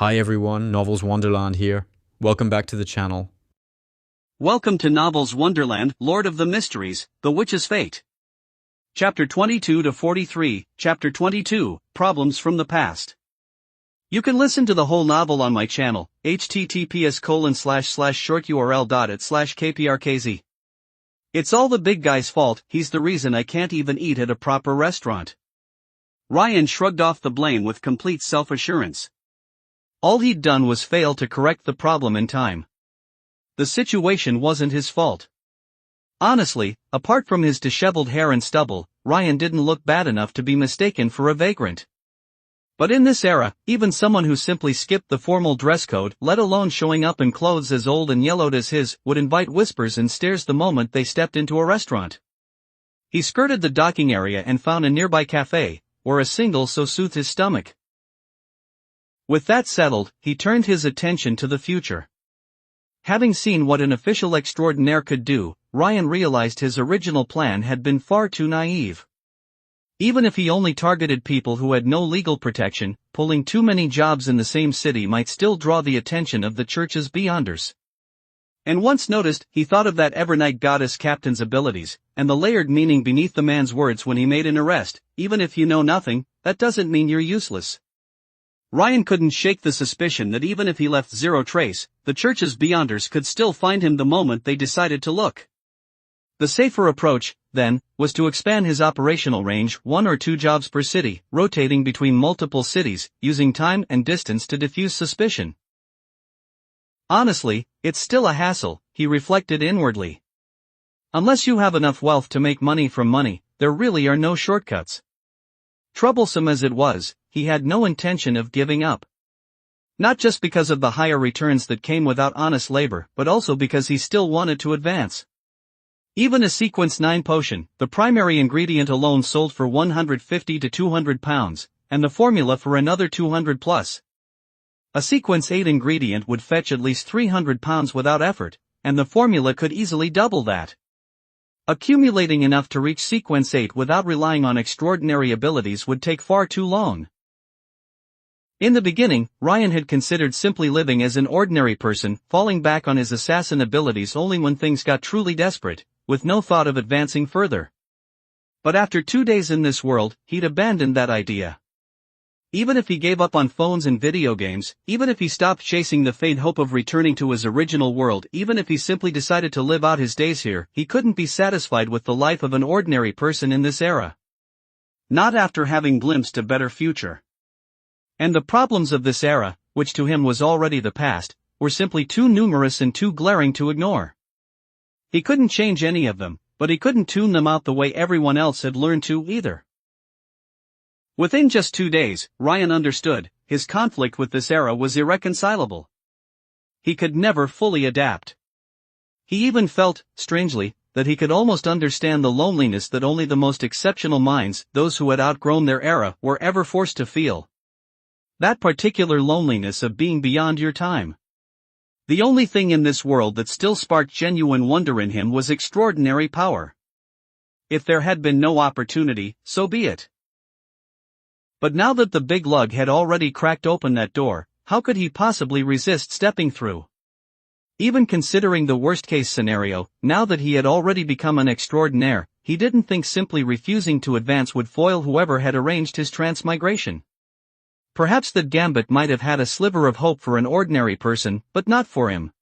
Hi everyone, Novels Wonderland here. Welcome back to the channel. Welcome to Novels Wonderland, Lord of the Mysteries, The Witch's Fate. Chapter 22 to 43, Chapter 22, Problems from the Past. You can listen to the whole novel on my channel, https://shorturl.it/kprkz. It's all the big guy's fault, he's the reason I can't even eat at a proper restaurant. Ryan shrugged off the blame with complete self-assurance. All he'd done was fail to correct the problem in time. The situation wasn't his fault. Honestly, apart from his disheveled hair and stubble, Ryan didn't look bad enough to be mistaken for a vagrant. But in this era, even someone who simply skipped the formal dress code, let alone showing up in clothes as old and yellowed as his, would invite whispers and stares the moment they stepped into a restaurant. He skirted the docking area and found a nearby cafe, where a single so soothed his stomach. With that settled, he turned his attention to the future. Having seen what an official extraordinaire could do, Ryan realized his original plan had been far too naive. Even if he only targeted people who had no legal protection, pulling too many jobs in the same city might still draw the attention of the church's beyonders. And once noticed, he thought of that Evernight goddess captain's abilities, and the layered meaning beneath the man's words when he made an arrest. Even if you know nothing, that doesn't mean you're useless. Ryan couldn't shake the suspicion that even if he left zero trace, the church's beyonders could still find him the moment they decided to look. The safer approach, then, was to expand his operational range, 1 or 2 jobs per city, rotating between multiple cities, using time and distance to diffuse suspicion. Honestly, it's still a hassle, he reflected inwardly. Unless you have enough wealth to make money from money, there really are no shortcuts. Troublesome as it was, he had no intention of giving up. Not just because of the higher returns that came without honest labor, but also because he still wanted to advance. Even a Sequence 9 potion, the primary ingredient alone sold for 150 to 200 pounds, and the formula for another 200 plus. A Sequence 8 ingredient would fetch at least 300 pounds without effort, and the formula could easily double that. Accumulating enough to reach Sequence 8 without relying on extraordinary abilities would take far too long. In the beginning, Ryan had considered simply living as an ordinary person, falling back on his assassin abilities only when things got truly desperate, with no thought of advancing further. But after 2 days in this world, he'd abandoned that idea. Even if he gave up on phones and video games, even if he stopped chasing the faint hope of returning to his original world, even if he simply decided to live out his days here, he couldn't be satisfied with the life of an ordinary person in this era. Not after having glimpsed a better future. And the problems of this era, which to him was already the past, were simply too numerous and too glaring to ignore. He couldn't change any of them, but he couldn't tune them out the way everyone else had learned to either. Within just 2 days, Ryan understood, his conflict with this era was irreconcilable. He could never fully adapt. He even felt, strangely, that he could almost understand the loneliness that only the most exceptional minds, those who had outgrown their era, were ever forced to feel. That particular loneliness of being beyond your time. The only thing in this world that still sparked genuine wonder in him was extraordinary power. If there had been no opportunity, so be it. But now that the big lug had already cracked open that door, how could he possibly resist stepping through? Even considering the worst-case scenario, now that he had already become an extraordinaire, he didn't think simply refusing to advance would foil whoever had arranged his transmigration. Perhaps that gambit might have had a sliver of hope for an ordinary person, but not for him.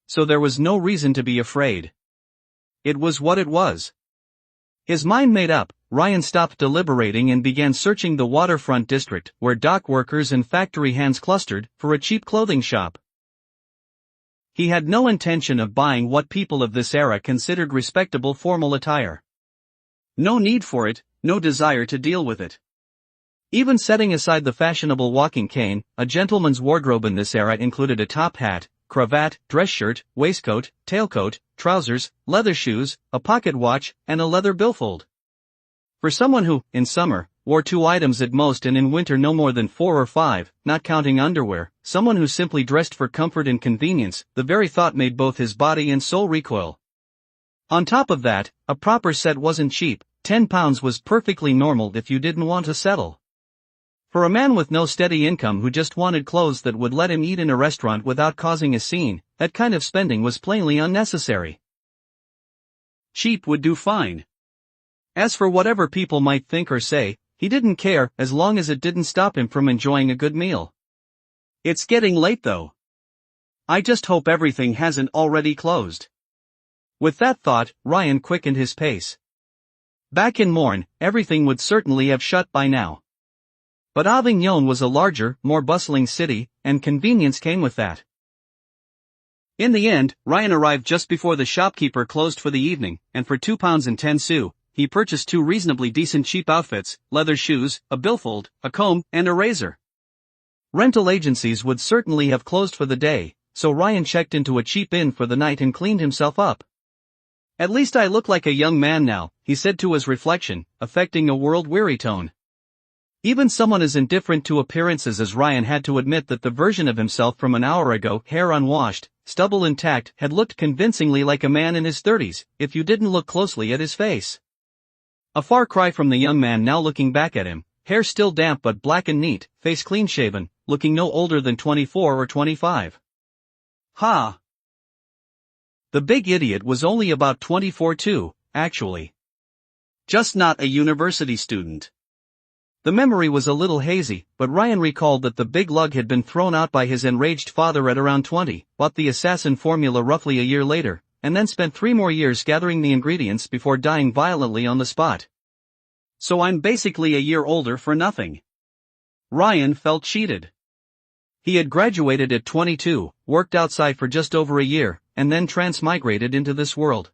So there was no reason to be afraid. It was what it was. His mind made up, Ryan stopped deliberating and began searching the waterfront district, where dock workers and factory hands clustered, for a cheap clothing shop. He had no intention of buying what people of this era considered respectable formal attire. No need for it, no desire to deal with it. Even setting aside the fashionable walking cane, a gentleman's wardrobe in this era included a top hat, cravat, dress shirt, waistcoat, tailcoat, trousers, leather shoes, a pocket watch, and a leather billfold. For someone who, in summer, wore 2 items at most and in winter no more than 4 or 5, not counting underwear, someone who simply dressed for comfort and convenience, the very thought made both his body and soul recoil. On top of that, a proper set wasn't cheap, £10 was perfectly normal if you didn't want to settle. For a man with no steady income who just wanted clothes that would let him eat in a restaurant without causing a scene, that kind of spending was plainly unnecessary. Cheap would do fine. As for whatever people might think or say, he didn't care as long as it didn't stop him from enjoying a good meal. It's getting late though. I just hope everything hasn't already closed. With that thought, Ryan quickened his pace. Back in Morn, everything would certainly have shut by now. But Avignon was a larger, more bustling city, and convenience came with that. In the end, Ryan arrived just before the shopkeeper closed for the evening, and for £2.10, he purchased 2 reasonably decent cheap outfits, leather shoes, a billfold, a comb, and a razor. Rental agencies would certainly have closed for the day, so Ryan checked into a cheap inn for the night and cleaned himself up. At least I look like a young man now, he said to his reflection, affecting a world-weary tone. Even someone as indifferent to appearances as Ryan had to admit that the version of himself from an hour ago, hair unwashed, stubble intact, had looked convincingly like a man in his 30s, if you didn't look closely at his face. A far cry from the young man now looking back at him, hair still damp but black and neat, face clean-shaven, looking no older than 24 or 25. Ha! The big idiot was only about 24 too, actually. Just not a university student. The memory was a little hazy, but Ryan recalled that the big lug had been thrown out by his enraged father at around 20, bought the assassin formula roughly a year later, and then spent 3 more years gathering the ingredients before dying violently on the spot. So I'm basically a year older for nothing. Ryan felt cheated. He had graduated at 22, worked outside for just over a year, and then transmigrated into this world.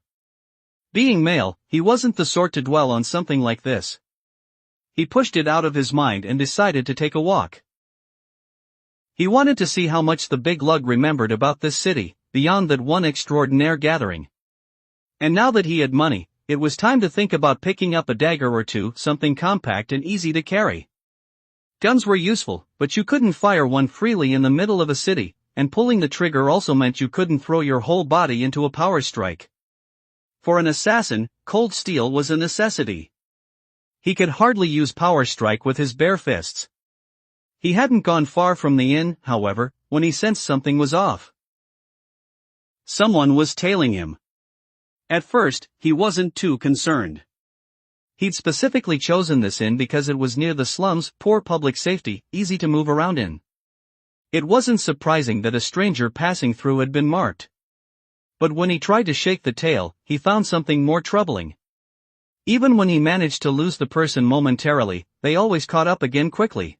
Being male, he wasn't the sort to dwell on something like this. He pushed it out of his mind and decided to take a walk. He wanted to see how much the big lug remembered about this city, beyond that one extraordinaire gathering. And now that he had money, it was time to think about picking up a dagger or two, something compact and easy to carry. Guns were useful, but you couldn't fire one freely in the middle of a city, and pulling the trigger also meant you couldn't throw your whole body into a power strike. For an assassin, cold steel was a necessity. He could hardly use power strike with his bare fists. He hadn't gone far from the inn, however, when he sensed something was off. Someone was tailing him. At first, he wasn't too concerned. He'd specifically chosen this inn because it was near the slums, poor public safety, easy to move around in. It wasn't surprising that a stranger passing through had been marked. But when he tried to shake the tail, he found something more troubling. Even when he managed to lose the person momentarily, they always caught up again quickly.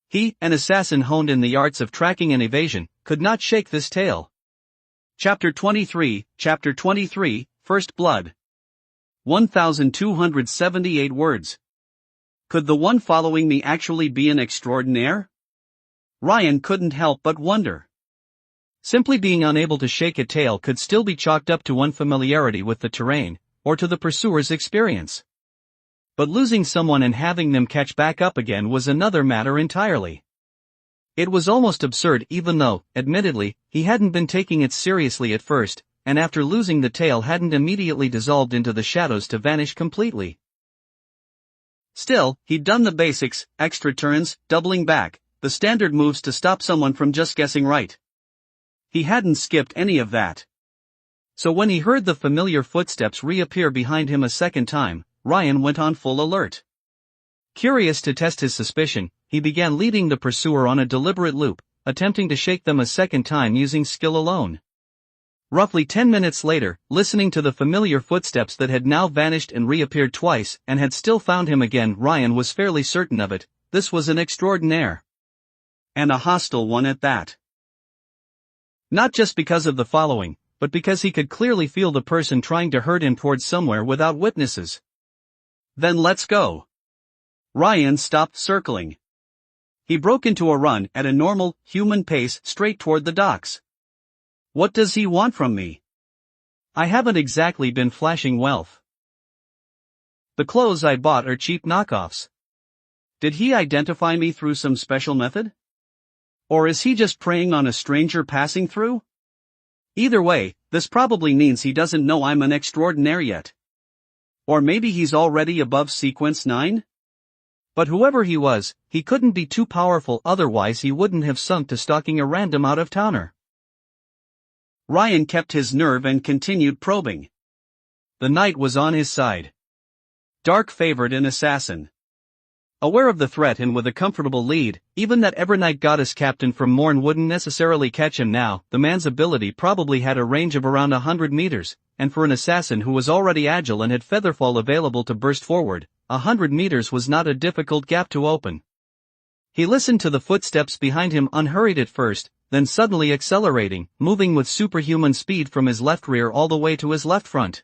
He, an assassin honed in the arts of tracking and evasion, could not shake this tail. Chapter 23, First Blood. 1,278 words. Could the one following me actually be an extraordinaire? Ryan couldn't help but wonder. Simply being unable to shake a tail could still be chalked up to unfamiliarity with the terrain, or to the pursuer's experience. But losing someone and having them catch back up again was another matter entirely. It was almost absurd even though, admittedly, he hadn't been taking it seriously at first, and after losing the tail hadn't immediately dissolved into the shadows to vanish completely. Still, he'd done the basics, extra turns, doubling back, the standard moves to stop someone from just guessing right. He hadn't skipped any of that. So when he heard the familiar footsteps reappear behind him a second time, Ryan went on full alert. Curious to test his suspicion, he began leading the pursuer on a deliberate loop, attempting to shake them a second time using skill alone. Roughly 10 minutes later, listening to the familiar footsteps that had now vanished and reappeared twice and had still found him again, Ryan was fairly certain of it, this was an extraordinaire. And a hostile one at that. Not just because of the following, but because he could clearly feel the person trying to herd him towards somewhere without witnesses. Then let's go. Ryan stopped circling. He broke into a run at a normal, human pace straight toward the docks. What does he want from me? I haven't exactly been flashing wealth. The clothes I bought are cheap knockoffs. Did he identify me through some special method? Or is he just preying on a stranger passing through? Either way, this probably means he doesn't know I'm an extraordinaire yet. Or maybe he's already above sequence 9? But whoever he was, he couldn't be too powerful, otherwise he wouldn't have sunk to stalking a random out-of-towner. Ryan kept his nerve and continued probing. The night was on his side. Dark favored an assassin. Aware of the threat and with a comfortable lead, even that Evernight goddess captain from Morn wouldn't necessarily catch him now. The man's ability probably had a range of around 100 meters, and for an assassin who was already agile and had featherfall available to burst forward, 100 meters was not a difficult gap to open. He listened to the footsteps behind him, unhurried at first, then suddenly accelerating, moving with superhuman speed from his left rear all the way to his left front.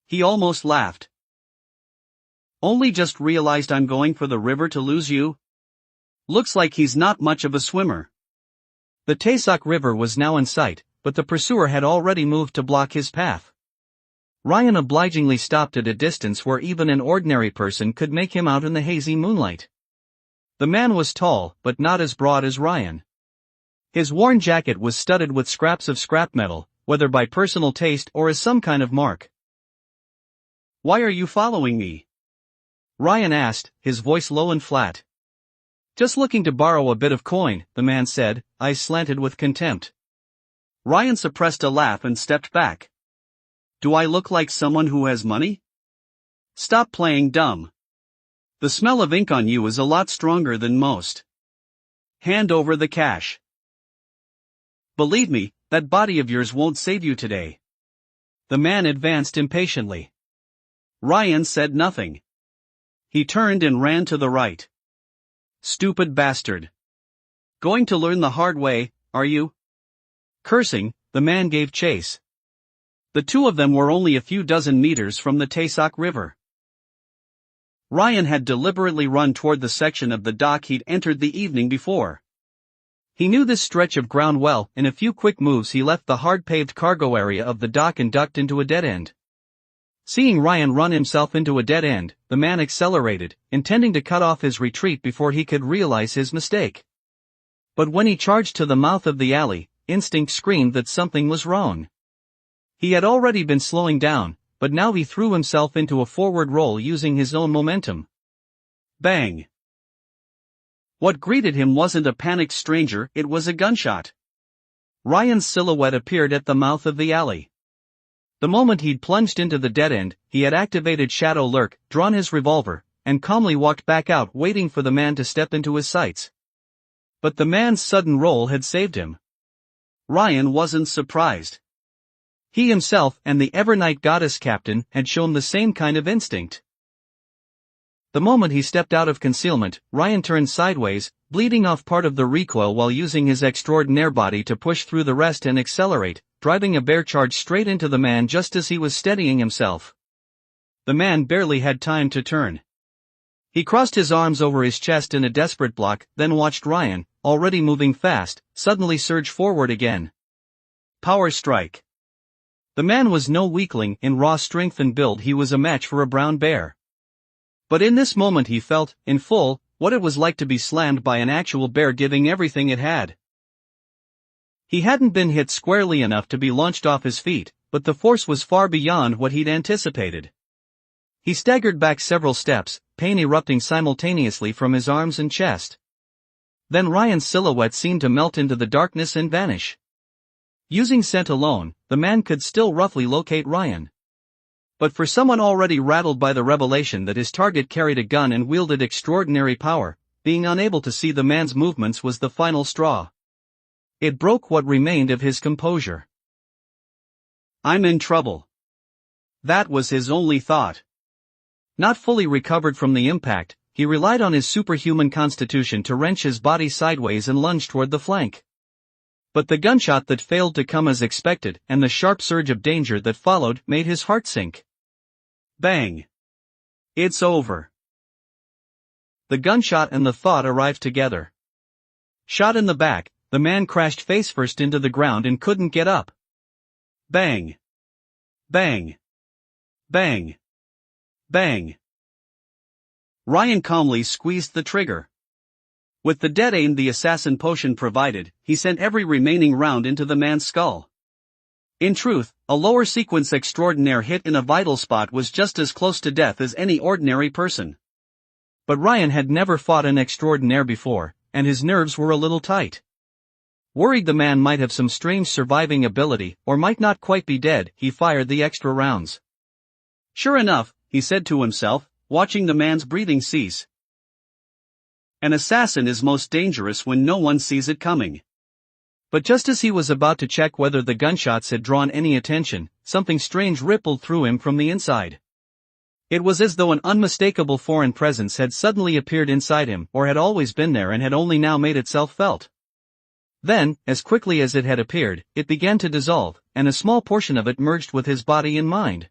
He almost laughed. Only just realized I'm going for the river to lose you? Looks like he's not much of a swimmer. The Taysok River was now in sight, but the pursuer had already moved to block his path. Ryan obligingly stopped at a distance where even an ordinary person could make him out in the hazy moonlight. The man was tall, but not as broad as Ryan. His worn jacket was studded with scraps of scrap metal, whether by personal taste or as some kind of mark. "Why are you following me?" Ryan asked, his voice low and flat. "Just looking to borrow a bit of coin," the man said, eyes slanted with contempt. Ryan suppressed a laugh and stepped back. "Do I look like someone who has money? Stop playing dumb. The smell of ink on you is a lot stronger than most. Hand over the cash. Believe me, that body of yours won't save you today." The man advanced impatiently. Ryan said nothing. He turned and ran to the right. "Stupid bastard. Going to learn the hard way, are you?" Cursing, the man gave chase. The two of them were only a few dozen meters from the Taysok River. Ryan had deliberately run toward the section of the dock he'd entered the evening before. He knew this stretch of ground well. In a few quick moves he left the hard-paved cargo area of the dock and ducked into a dead end. Seeing Ryan run himself into a dead end, the man accelerated, intending to cut off his retreat before he could realize his mistake. But when he charged to the mouth of the alley, instinct screamed that something was wrong. He had already been slowing down, but now he threw himself into a forward roll using his own momentum. Bang! What greeted him wasn't a panicked stranger, it was a gunshot. Ryan's silhouette appeared at the mouth of the alley. The moment he'd plunged into the dead end, he had activated Shadow Lurk, drawn his revolver, and calmly walked back out, waiting for the man to step into his sights. But the man's sudden roll had saved him. Ryan wasn't surprised. He himself and the Evernight goddess captain had shown the same kind of instinct. The moment he stepped out of concealment, Ryan turned sideways, bleeding off part of the recoil while using his extraordinaire body to push through the rest and accelerate, driving a bear charge straight into the man just as he was steadying himself. The man barely had time to turn. He crossed his arms over his chest in a desperate block, then watched Ryan, already moving fast, suddenly surge forward again. Power strike. The man was no weakling. In raw strength and build he was a match for a brown bear. But in this moment he felt, in full, what it was like to be slammed by an actual bear giving everything it had. He hadn't been hit squarely enough to be launched off his feet, but the force was far beyond what he'd anticipated. He staggered back several steps, pain erupting simultaneously from his arms and chest. Then Ryan's silhouette seemed to melt into the darkness and vanish. Using scent alone, the man could still roughly locate Ryan. But for someone already rattled by the revelation that his target carried a gun and wielded extraordinary power, being unable to see the man's movements was the final straw. It broke what remained of his composure. "I'm in trouble." That was his only thought. Not fully recovered from the impact, he relied on his superhuman constitution to wrench his body sideways and lunge toward the flank. But the gunshot that failed to come as expected and the sharp surge of danger that followed made his heart sink. Bang! It's over. The gunshot and the thought arrived together. Shot in the back, the man crashed face first into the ground and couldn't get up. Bang! Bang! Bang! Bang! Ryan calmly squeezed the trigger. With the dead aim the assassin potion provided, he sent every remaining round into the man's skull. In truth, a lower sequence extraordinaire hit in a vital spot was just as close to death as any ordinary person. But Ryan had never fought an extraordinaire before, and his nerves were a little tight. Worried the man might have some strange surviving ability or might not quite be dead, he fired the extra rounds. Sure enough, he said to himself, watching the man's breathing cease. An assassin is most dangerous when no one sees it coming. But just as he was about to check whether the gunshots had drawn any attention, something strange rippled through him from the inside. It was as though an unmistakable foreign presence had suddenly appeared inside him, or had always been there and had only now made itself felt. Then, as quickly as it had appeared, it began to dissolve, and a small portion of it merged with his body and mind.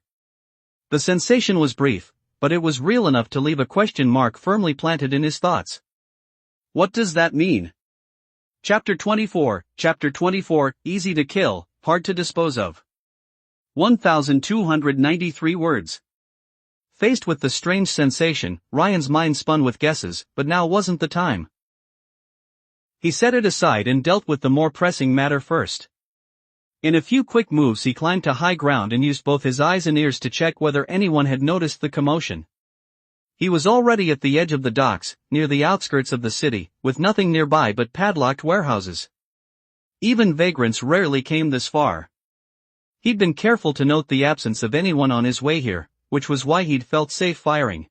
The sensation was brief, but it was real enough to leave a question mark firmly planted in his thoughts. What does that mean? Chapter 24, Easy to kill, hard to dispose of. 1,293 words. Faced with the strange sensation, Ryan's mind spun with guesses, but now wasn't the time. He set it aside and dealt with the more pressing matter first. In a few quick moves he climbed to high ground and used both his eyes and ears to check whether anyone had noticed the commotion. He was already at the edge of the docks, near the outskirts of the city, with nothing nearby but padlocked warehouses. Even vagrants rarely came this far. He'd been careful to note the absence of anyone on his way here, which was why he'd felt safe firing.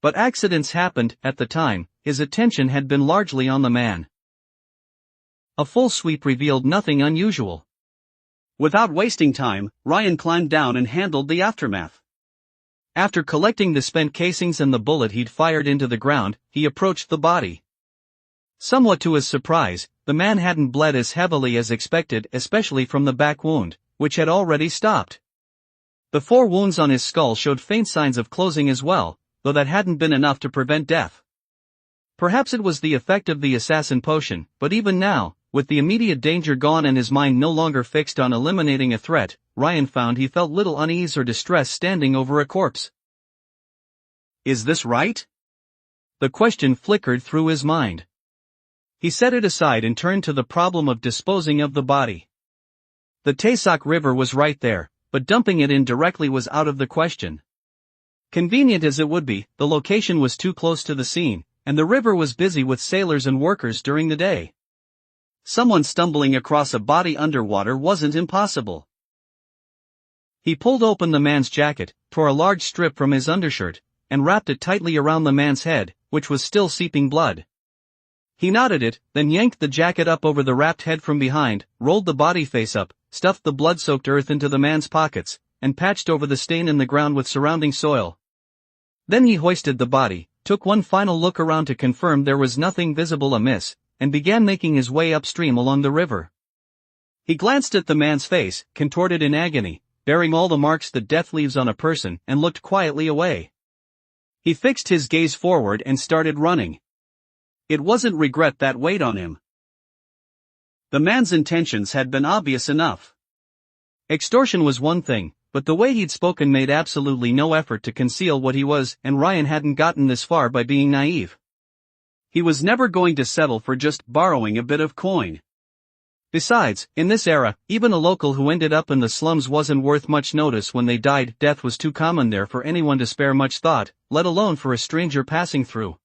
But accidents happened. At the time, his attention had been largely on the man. A full sweep revealed nothing unusual. Without wasting time, Ryan climbed down and handled the aftermath. After collecting the spent casings and the bullet he'd fired into the ground, he approached the body. Somewhat to his surprise, the man hadn't bled as heavily as expected, especially from the back wound, which had already stopped. The 4 wounds on his skull showed faint signs of closing as well, though that hadn't been enough to prevent death. Perhaps it was the effect of the assassin potion, but even now, with the immediate danger gone and his mind no longer fixed on eliminating a threat, Ryan found he felt little unease or distress standing over a corpse. Is this right? The question flickered through his mind. He set it aside and turned to the problem of disposing of the body. The Taysok River was right there, but dumping it in directly was out of the question. Convenient as it would be, the location was too close to the scene, and the river was busy with sailors and workers during the day. Someone stumbling across a body underwater wasn't impossible. He pulled open the man's jacket, tore a large strip from his undershirt, and wrapped it tightly around the man's head, which was still seeping blood. He knotted it, then yanked the jacket up over the wrapped head from behind, rolled the body face up, stuffed the blood-soaked earth into the man's pockets, and patched over the stain in the ground with surrounding soil. Then he hoisted the body, took one final look around to confirm there was nothing visible amiss, and began making his way upstream along the river. He glanced at the man's face, contorted in agony, bearing all the marks that death leaves on a person, and looked quietly away. He fixed his gaze forward and started running. It wasn't regret that weighed on him. The man's intentions had been obvious enough. Extortion was one thing, but the way he'd spoken made absolutely no effort to conceal what he was, and Ryan hadn't gotten this far by being naive. He was never going to settle for just borrowing a bit of coin. Besides, in this era, even a local who ended up in the slums wasn't worth much notice when they died. Death was too common there for anyone to spare much thought, let alone for a stranger passing through.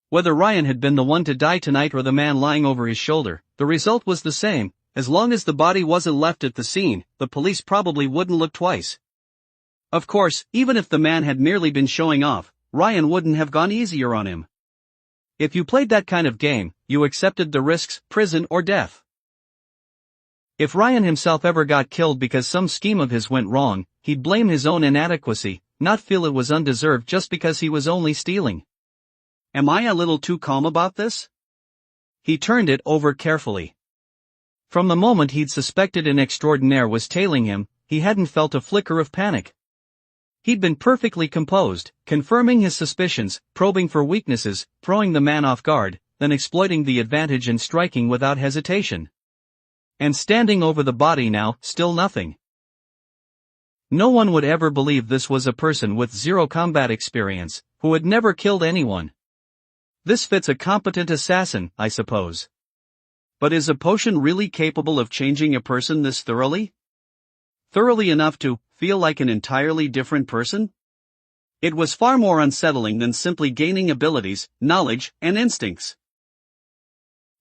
Whether Ryan had been the one to die tonight or the man lying over his shoulder, the result was the same. As long as the body wasn't left at the scene, the police probably wouldn't look twice. Of course, even if the man had merely been showing off, Ryan wouldn't have gone easier on him. If you played that kind of game, you accepted the risks, prison or death. If Ryan himself ever got killed because some scheme of his went wrong, he'd blame his own inadequacy, not feel it was undeserved just because he was only stealing. Am I a little too calm about this? He turned it over carefully. From the moment he'd suspected an extraordinaire was tailing him, he hadn't felt a flicker of panic. He'd been perfectly composed, confirming his suspicions, probing for weaknesses, throwing the man off guard, then exploiting the advantage and striking without hesitation. And standing over the body now, still nothing. No one would ever believe this was a person with zero combat experience, who had never killed anyone. This fits a competent assassin, I suppose. But is a potion really capable of changing a person this thoroughly? Thoroughly enough to feel like an entirely different person? It was far more unsettling than simply gaining abilities, knowledge, and instincts.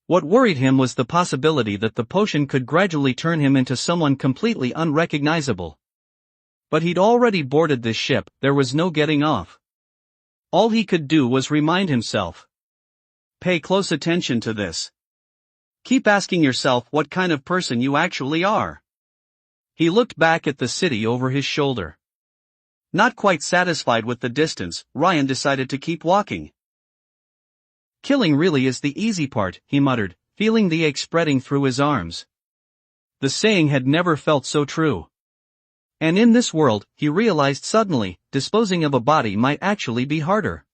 What worried him was the possibility that the potion could gradually turn him into someone completely unrecognizable. But he'd already boarded this ship, there was no getting off. All he could do was remind himself. Pay close attention to this. Keep asking yourself what kind of person you actually are. He looked back at the city over his shoulder. Not quite satisfied with the distance, Ryan decided to keep walking. Killing really is the easy part, he muttered, feeling the ache spreading through his arms. The saying had never felt so true. And in this world, he realized suddenly, disposing of a body might actually be harder.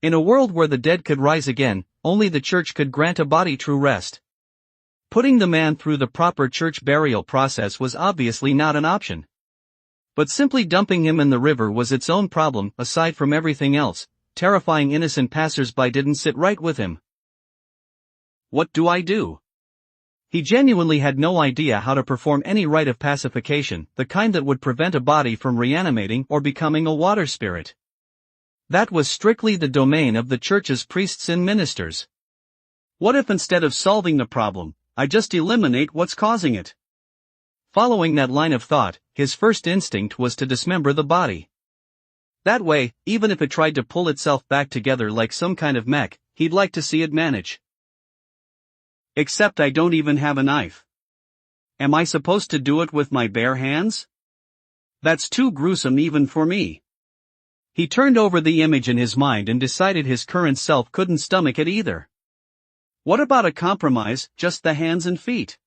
In a world where the dead could rise again, only the church could grant a body true rest. Putting the man through the proper church burial process was obviously not an option. But simply dumping him in the river was its own problem. Aside from everything else, terrifying innocent passers-by didn't sit right with him. What do I do? He genuinely had no idea how to perform any rite of pacification, the kind that would prevent a body from reanimating or becoming a water spirit. That was strictly the domain of the church's priests and ministers. What if instead of solving the problem, I just eliminate what's causing it? Following that line of thought, his first instinct was to dismember the body. That way, even if it tried to pull itself back together like some kind of mech, he'd like to see it manage. Except I don't even have a knife. Am I supposed to do it with my bare hands? That's too gruesome even for me. He turned over the image in his mind and decided his current self couldn't stomach it either. What about a compromise, just the hands and feet?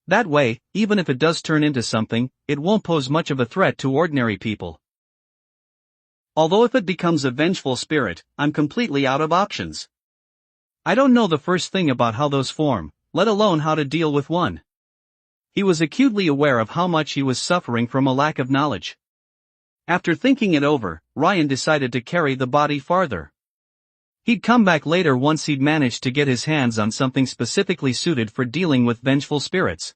That way, even if it does turn into something, it won't pose much of a threat to ordinary people. Although if it becomes a vengeful spirit, I'm completely out of options. I don't know the first thing about how those form, let alone how to deal with one. He was acutely aware of how much he was suffering from a lack of knowledge. After thinking it over, Ryan decided to carry the body farther. He'd come back later once he'd managed to get his hands on something specifically suited for dealing with vengeful spirits.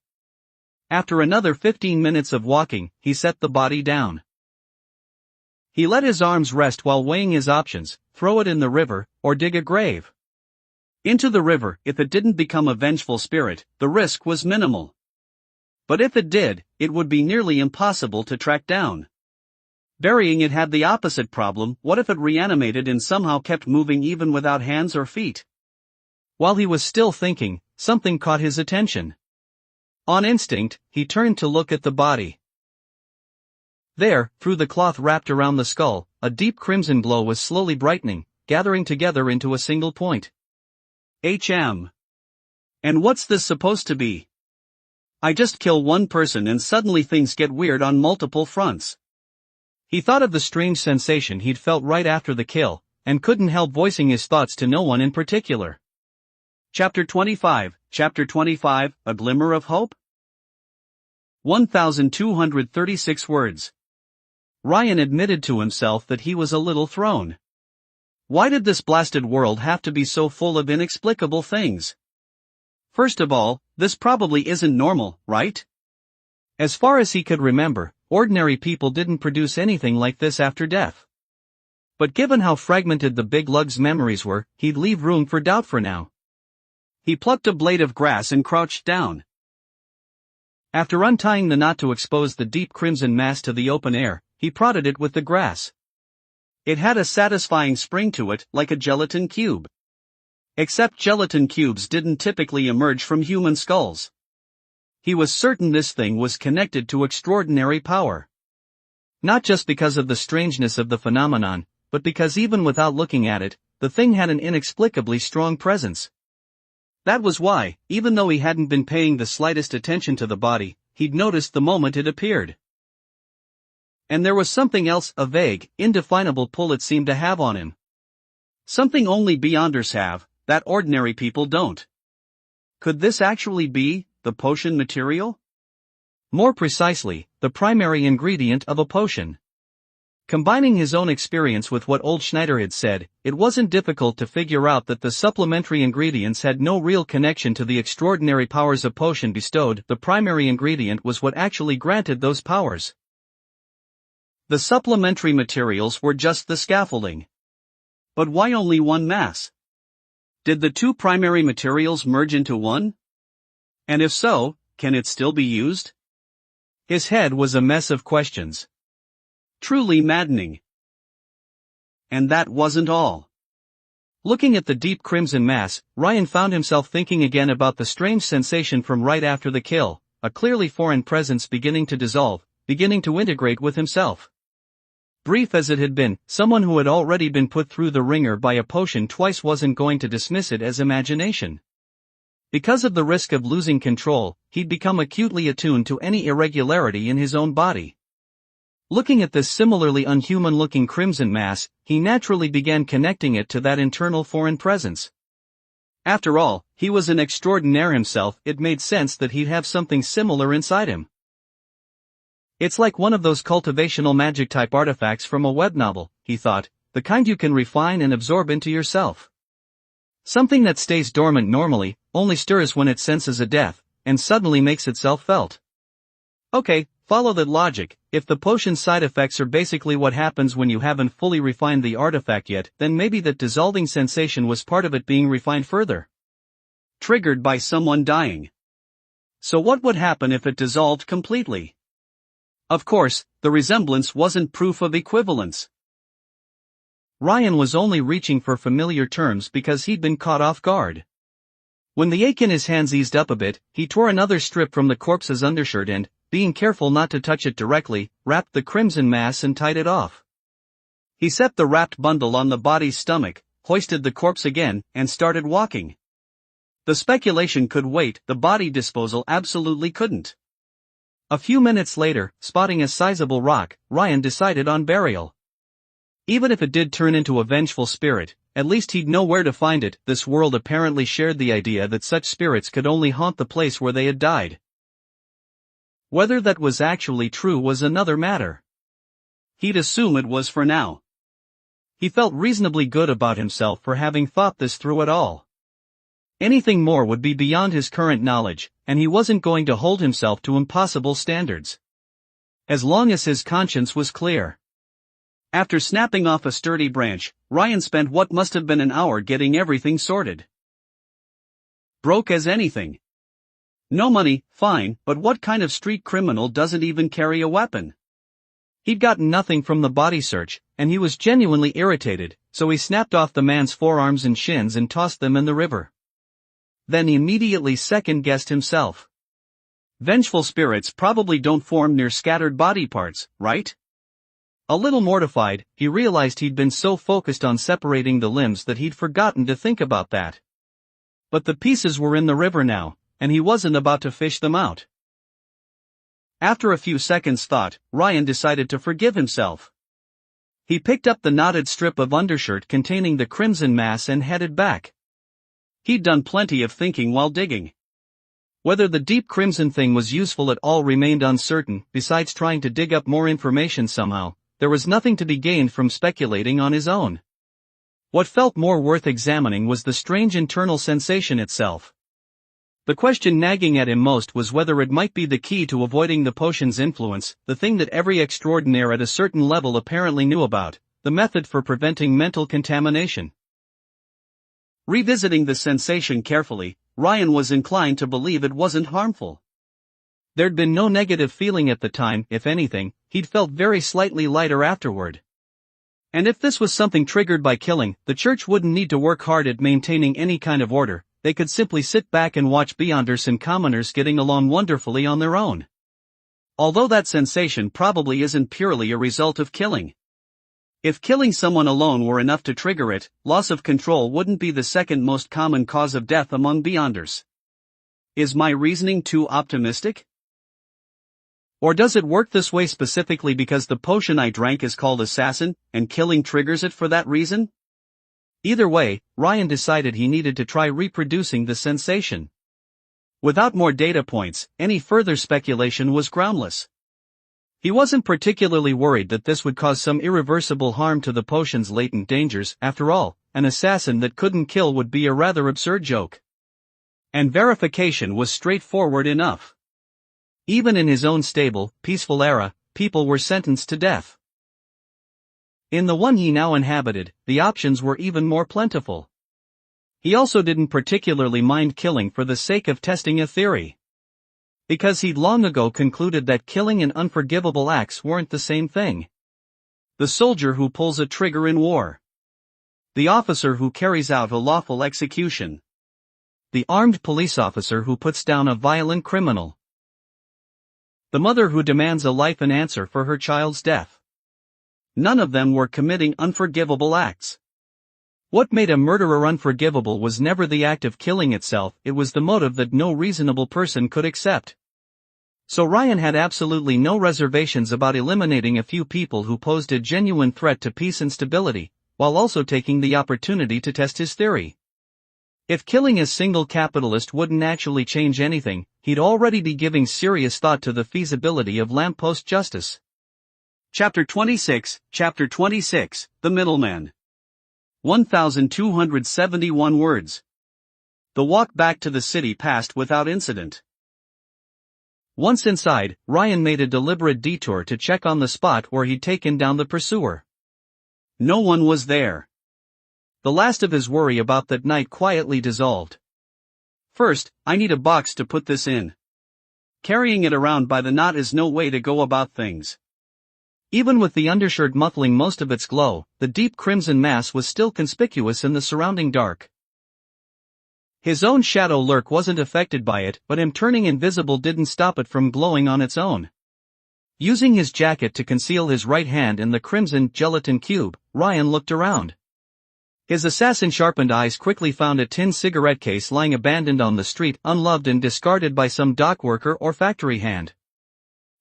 After another 15 minutes of walking, he set the body down. He let his arms rest while weighing his options: throw it in the river, or dig a grave. Into the river, if it didn't become a vengeful spirit, the risk was minimal. But if it did, it would be nearly impossible to track down. Burying it had the opposite problem: what if it reanimated and somehow kept moving even without hands or feet? While he was still thinking, something caught his attention. On instinct, he turned to look at the body. There, through the cloth wrapped around the skull, a deep crimson glow was slowly brightening, gathering together into a single point. And what's this supposed to be? I just kill one person and suddenly things get weird on multiple fronts. He thought of the strange sensation he'd felt right after the kill, and couldn't help voicing his thoughts to no one in particular. Chapter 25, A Glimmer of Hope? 1,236 words. Ryan admitted to himself that he was a little thrown. Why did this blasted world have to be so full of inexplicable things? First of all, this probably isn't normal, right? As far as he could remember, ordinary people didn't produce anything like this after death. But given how fragmented the big lug's memories were, he'd leave room for doubt for now. He plucked a blade of grass and crouched down. After untying the knot to expose the deep crimson mass to the open air, he prodded it with the grass. It had a satisfying spring to it, like a gelatin cube. Except gelatin cubes didn't typically emerge from human skulls. He was certain this thing was connected to extraordinary power. Not just because of the strangeness of the phenomenon, but because even without looking at it, the thing had an inexplicably strong presence. That was why, even though he hadn't been paying the slightest attention to the body, he'd noticed the moment it appeared. And there was something else, a vague, indefinable pull it seemed to have on him. Something only Beyonders have, that ordinary people don't. Could this actually be the potion material? More precisely, the primary ingredient of a potion. Combining his own experience with what old Schneider had said, it wasn't difficult to figure out that the supplementary ingredients had no real connection to the extraordinary powers a potion bestowed. The primary ingredient was what actually granted those powers. The supplementary materials were just the scaffolding. But why only one mass? Did the two primary materials merge into one? And if so, can it still be used? His head was a mess of questions. Truly maddening. And that wasn't all. Looking at the deep crimson mass, Ryan found himself thinking again about the strange sensation from right after the kill, a clearly foreign presence beginning to dissolve, beginning to integrate with himself. Brief as it had been, someone who had already been put through the ringer by a potion twice wasn't going to dismiss it as imagination. Because of the risk of losing control, he'd become acutely attuned to any irregularity in his own body. Looking at this similarly unhuman-looking crimson mass, he naturally began connecting it to that internal foreign presence. After all, he was an extraordinaire himself. It made sense that he'd have something similar inside him. It's like one of those cultivational magic-type artifacts from a web novel, he thought, the kind you can refine and absorb into yourself. Something that stays dormant normally, only stirs when it senses a death, and suddenly makes itself felt. Okay, follow that logic. If the potion's side effects are basically what happens when you haven't fully refined the artifact yet, then maybe that dissolving sensation was part of it being refined further. Triggered by someone dying. So what would happen if it dissolved completely? Of course, the resemblance wasn't proof of equivalence. Ryan was only reaching for familiar terms because he'd been caught off guard. When the ache in his hands eased up a bit, he tore another strip from the corpse's undershirt and, being careful not to touch it directly, wrapped the crimson mass and tied it off. He set the wrapped bundle on the body's stomach, hoisted the corpse again, and started walking. The speculation could wait, the body disposal absolutely couldn't. A few minutes later, spotting a sizable rock, Ryan decided on burial. Even if it did turn into a vengeful spirit, at least he'd know where to find it. This world apparently shared the idea that such spirits could only haunt the place where they had died. Whether that was actually true was another matter. He'd assume it was for now. He felt reasonably good about himself for having thought this through at all. Anything more would be beyond his current knowledge, and he wasn't going to hold himself to impossible standards. As long as his conscience was clear. After snapping off a sturdy branch, Ryan spent what must have been an hour getting everything sorted. Broke as anything. No money, fine, but what kind of street criminal doesn't even carry a weapon? He'd gotten nothing from the body search, and he was genuinely irritated, so he snapped off the man's forearms and shins and tossed them in the river. Then he immediately second-guessed himself. Vengeful spirits probably don't form near scattered body parts, right? A little mortified, he realized he'd been so focused on separating the limbs that he'd forgotten to think about that. But the pieces were in the river now, and he wasn't about to fish them out. After a few seconds' thought, Ryan decided to forgive himself. He picked up the knotted strip of undershirt containing the crimson mass and headed back. He'd done plenty of thinking while digging. Whether the deep crimson thing was useful at all remained uncertain. Besides trying to dig up more information somehow, there was nothing to be gained from speculating on his own. What felt more worth examining was the strange internal sensation itself. The question nagging at him most was whether it might be the key to avoiding the potion's influence, the thing that every extraordinaire at a certain level apparently knew about, the method for preventing mental contamination. Revisiting the sensation carefully, Ryan was inclined to believe it wasn't harmful. There'd been no negative feeling at the time. If anything, he'd felt very slightly lighter afterward. And if this was something triggered by killing, the church wouldn't need to work hard at maintaining any kind of order. They could simply sit back and watch Beyonders and commoners getting along wonderfully on their own. Although that sensation probably isn't purely a result of killing. If killing someone alone were enough to trigger it, loss of control wouldn't be the second most common cause of death among Beyonders. Is my reasoning too optimistic? Or does it work this way specifically because the potion I drank is called Assassin, and killing triggers it for that reason? Either way, Ryan decided he needed to try reproducing the sensation. Without more data points, any further speculation was groundless. He wasn't particularly worried that this would cause some irreversible harm to the potion's latent dangers. After all, an assassin that couldn't kill would be a rather absurd joke. And verification was straightforward enough. Even in his own stable, peaceful era, people were sentenced to death. In the one he now inhabited, the options were even more plentiful. He also didn't particularly mind killing for the sake of testing a theory. Because he'd long ago concluded that killing and unforgivable acts weren't the same thing. The soldier who pulls a trigger in war. The officer who carries out a lawful execution. The armed police officer who puts down a violent criminal. The mother who demands a life and answer for her child's death. None of them were committing unforgivable acts. What made a murderer unforgivable was never the act of killing itself, it was the motive that no reasonable person could accept. So Ryan had absolutely no reservations about eliminating a few people who posed a genuine threat to peace and stability, while also taking the opportunity to test his theory. If killing a single capitalist wouldn't actually change anything, he'd already be giving serious thought to the feasibility of lamppost justice. Chapter 26, The Middleman. 1,271 words. The walk back to the city passed without incident. Once inside, Ryan made a deliberate detour to check on the spot where he'd taken down the pursuer. No one was there. The last of his worry about that night quietly dissolved. First, I need a box to put this in. Carrying it around by the knot is no way to go about things. Even with the undershirt muffling most of its glow, the deep crimson mass was still conspicuous in the surrounding dark. His own shadow lurk wasn't affected by it, but him turning invisible didn't stop it from glowing on its own. Using his jacket to conceal his right hand in the crimson gelatin cube, Ryan looked around. His assassin-sharpened eyes quickly found a tin cigarette case lying abandoned on the street, unloved and discarded by some dock worker or factory hand.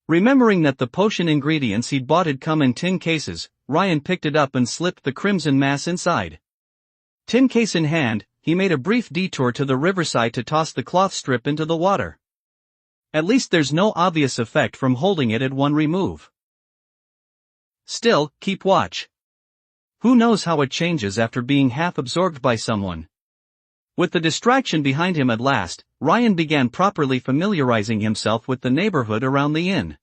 Remembering that the potion ingredients he'd bought had come in tin cases, Ryan picked it up and slipped the crimson mass inside. Tin case in hand, he made a brief detour to the riverside to toss the cloth strip into the water. At least there's no obvious effect from holding it at one remove. Still, keep watch. Who knows how it changes after being half absorbed by someone. With the distraction behind him at last, Ryan began properly familiarizing himself with the neighborhood around the inn.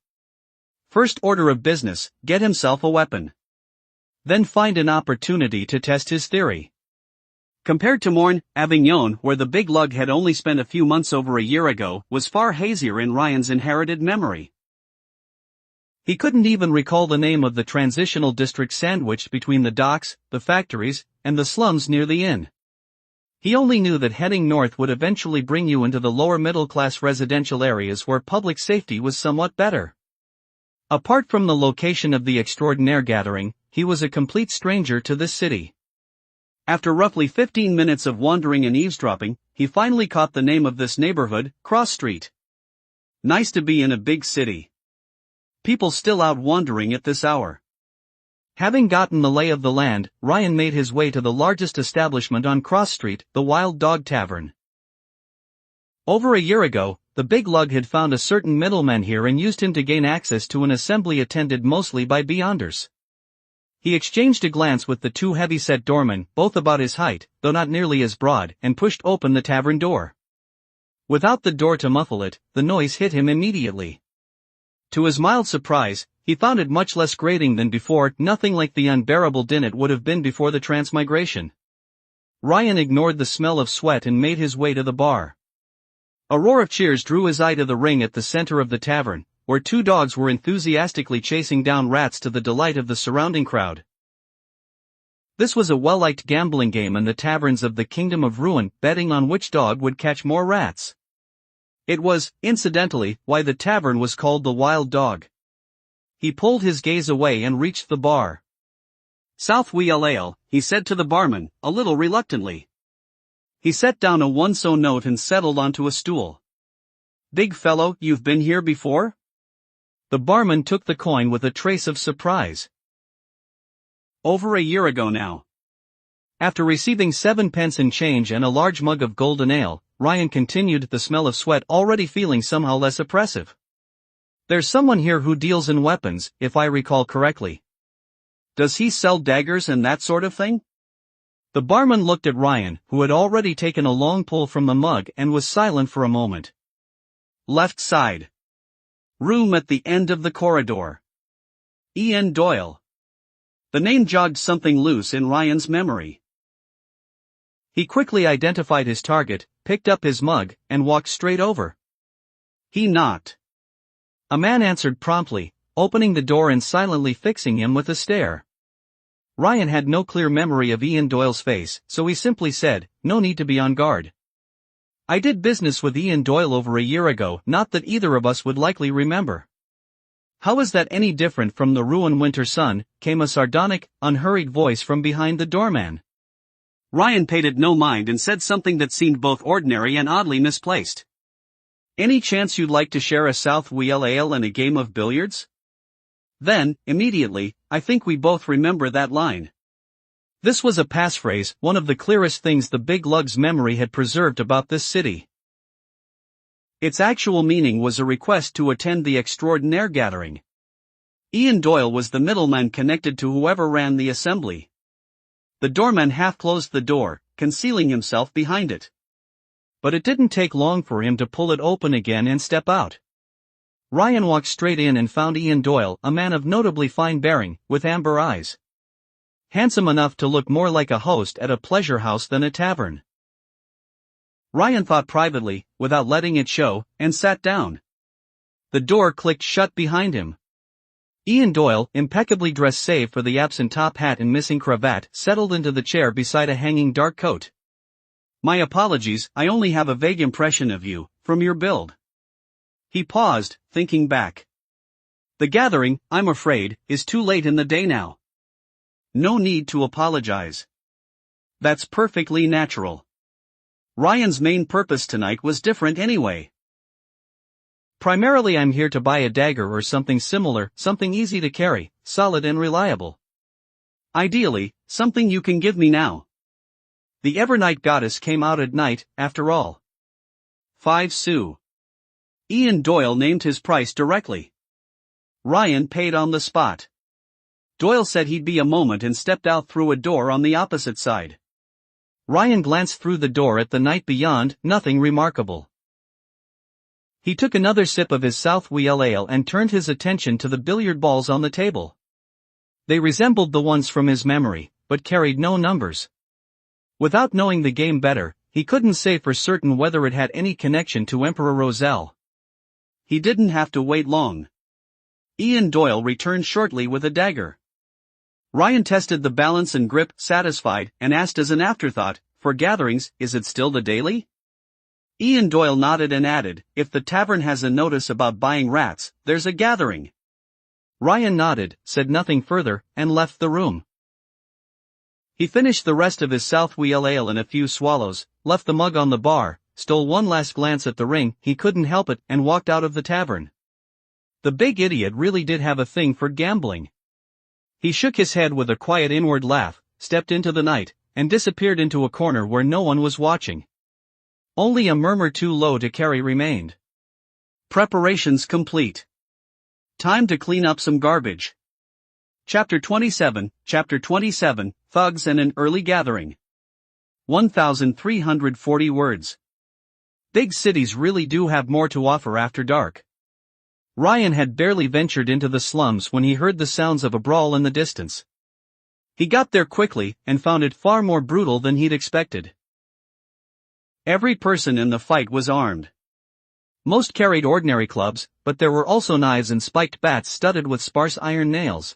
First order of business, get himself a weapon. Then find an opportunity to test his theory. Compared to Morne, Avignon, where the big lug had only spent a few months over a year ago, was far hazier in Ryan's inherited memory. He couldn't even recall the name of the transitional district sandwiched between the docks, the factories, and the slums near the inn. He only knew that heading north would eventually bring you into the lower middle-class residential areas where public safety was somewhat better. Apart from the location of the extraordinaire gathering, he was a complete stranger to this city. After roughly 15 minutes of wandering and eavesdropping, he finally caught the name of this neighborhood, Cross Street. Nice to be in a big city. People still out wandering at this hour. Having gotten the lay of the land, Ryan made his way to the largest establishment on Cross Street, the Wild Dog Tavern. Over a year ago, the big lug had found a certain middleman here and used him to gain access to an assembly attended mostly by beyonders. He exchanged a glance with the two heavy-set doormen, both about his height, though not nearly as broad, and pushed open the tavern door. Without the door to muffle it, the noise hit him immediately. To his mild surprise, he found it much less grating than before, nothing like the unbearable din it would have been before the transmigration. Ryan ignored the smell of sweat and made his way to the bar. A roar of cheers drew his eye to the ring at the center of the tavern, where two dogs were enthusiastically chasing down rats to the delight of the surrounding crowd. This was a well-liked gambling game in the taverns of the Kingdom of Ruin, betting on which dog would catch more rats. It was, incidentally, why the tavern was called the Wild Dog. He pulled his gaze away and reached the bar. "South Wheel Ale," he said to the barman, a little reluctantly. He set down a one-so note and settled onto a stool. "Big fellow, you've been here before?" The barman took the coin with a trace of surprise. "Over a year ago now." After receiving 7 pence in change and a large mug of golden ale, Ryan continued, the smell of sweat already feeling somehow less oppressive. "There's someone here who deals in weapons, if I recall correctly. Does he sell daggers and that sort of thing?" The barman looked at Ryan, who had already taken a long pull from the mug and was silent for a moment. "Left side. Room at the end of the corridor. Ian Doyle." The name jogged something loose in Ryan's memory. He quickly identified his target, picked up his mug, and walked straight over. He knocked. A man answered promptly, opening the door and silently fixing him with a stare. Ryan had no clear memory of Ian Doyle's face, so he simply said, "No need to be on guard. I did business with Ian Doyle over a year ago, not that either of us would likely remember." "How is that any different from the ruined winter sun?" came a sardonic, unhurried voice from behind the doorman. Ryan paid it no mind and said something that seemed both ordinary and oddly misplaced. "Any chance you'd like to share a South Wheel ale and a game of billiards?" Then, immediately, I think we both remember that line. This was a passphrase, one of the clearest things the big lug's memory had preserved about this city. Its actual meaning was a request to attend the extraordinaire gathering. Ian Doyle was the middleman connected to whoever ran the assembly. The doorman half closed the door, concealing himself behind it. But it didn't take long for him to pull it open again and step out. Ryan walked straight in and found Ian Doyle, a man of notably fine bearing, with amber eyes. Handsome enough to look more like a host at a pleasure house than a tavern. Ryan thought privately, without letting it show, and sat down. The door clicked shut behind him. Ian Doyle, impeccably dressed save for the absent top hat and missing cravat, settled into the chair beside a hanging dark coat. "My apologies, I only have a vague impression of you, from your build." He paused, thinking back. "The gathering, I'm afraid, is too late in the day now." "No need to apologize. That's perfectly natural. Ryan's main purpose tonight was different anyway." "Primarily I'm here to buy a dagger or something similar, something easy to carry, solid and reliable." "Ideally, something you can give me now." The Evernight goddess came out at night, after all. 5 sous. Ian Doyle named his price directly. Ryan paid on the spot. Doyle said he'd be a moment and stepped out through a door on the opposite side. Ryan glanced through the door at the night beyond, nothing remarkable. He took another sip of his South Wheel ale and turned his attention to the billiard balls on the table. They resembled the ones from his memory, but carried no numbers. Without knowing the game better, he couldn't say for certain whether it had any connection to Emperor Roselle. He didn't have to wait long. Ian Doyle returned shortly with a dagger. Ryan tested the balance and grip, satisfied, and asked as an afterthought, "For gatherings, is it still the daily?" Ian Doyle nodded and added, "If the tavern has a notice about buying rats, there's a gathering." Ryan nodded, said nothing further, and left the room. He finished the rest of his South Wheel ale in a few swallows, left the mug on the bar, stole one last glance at the ring, he couldn't help it, and walked out of the tavern. The big idiot really did have a thing for gambling. He shook his head with a quiet inward laugh, stepped into the night, and disappeared into a corner where no one was watching. Only a murmur too low to carry remained. Preparations complete. Time to clean up some garbage. Chapter 27, Thugs and an Early Gathering. 1,340 words. Big cities really do have more to offer after dark. Ryan had barely ventured into the slums when he heard the sounds of a brawl in the distance. He got there quickly, and found it far more brutal than he'd expected. Every person in the fight was armed. Most carried ordinary clubs, but there were also knives and spiked bats studded with sparse iron nails.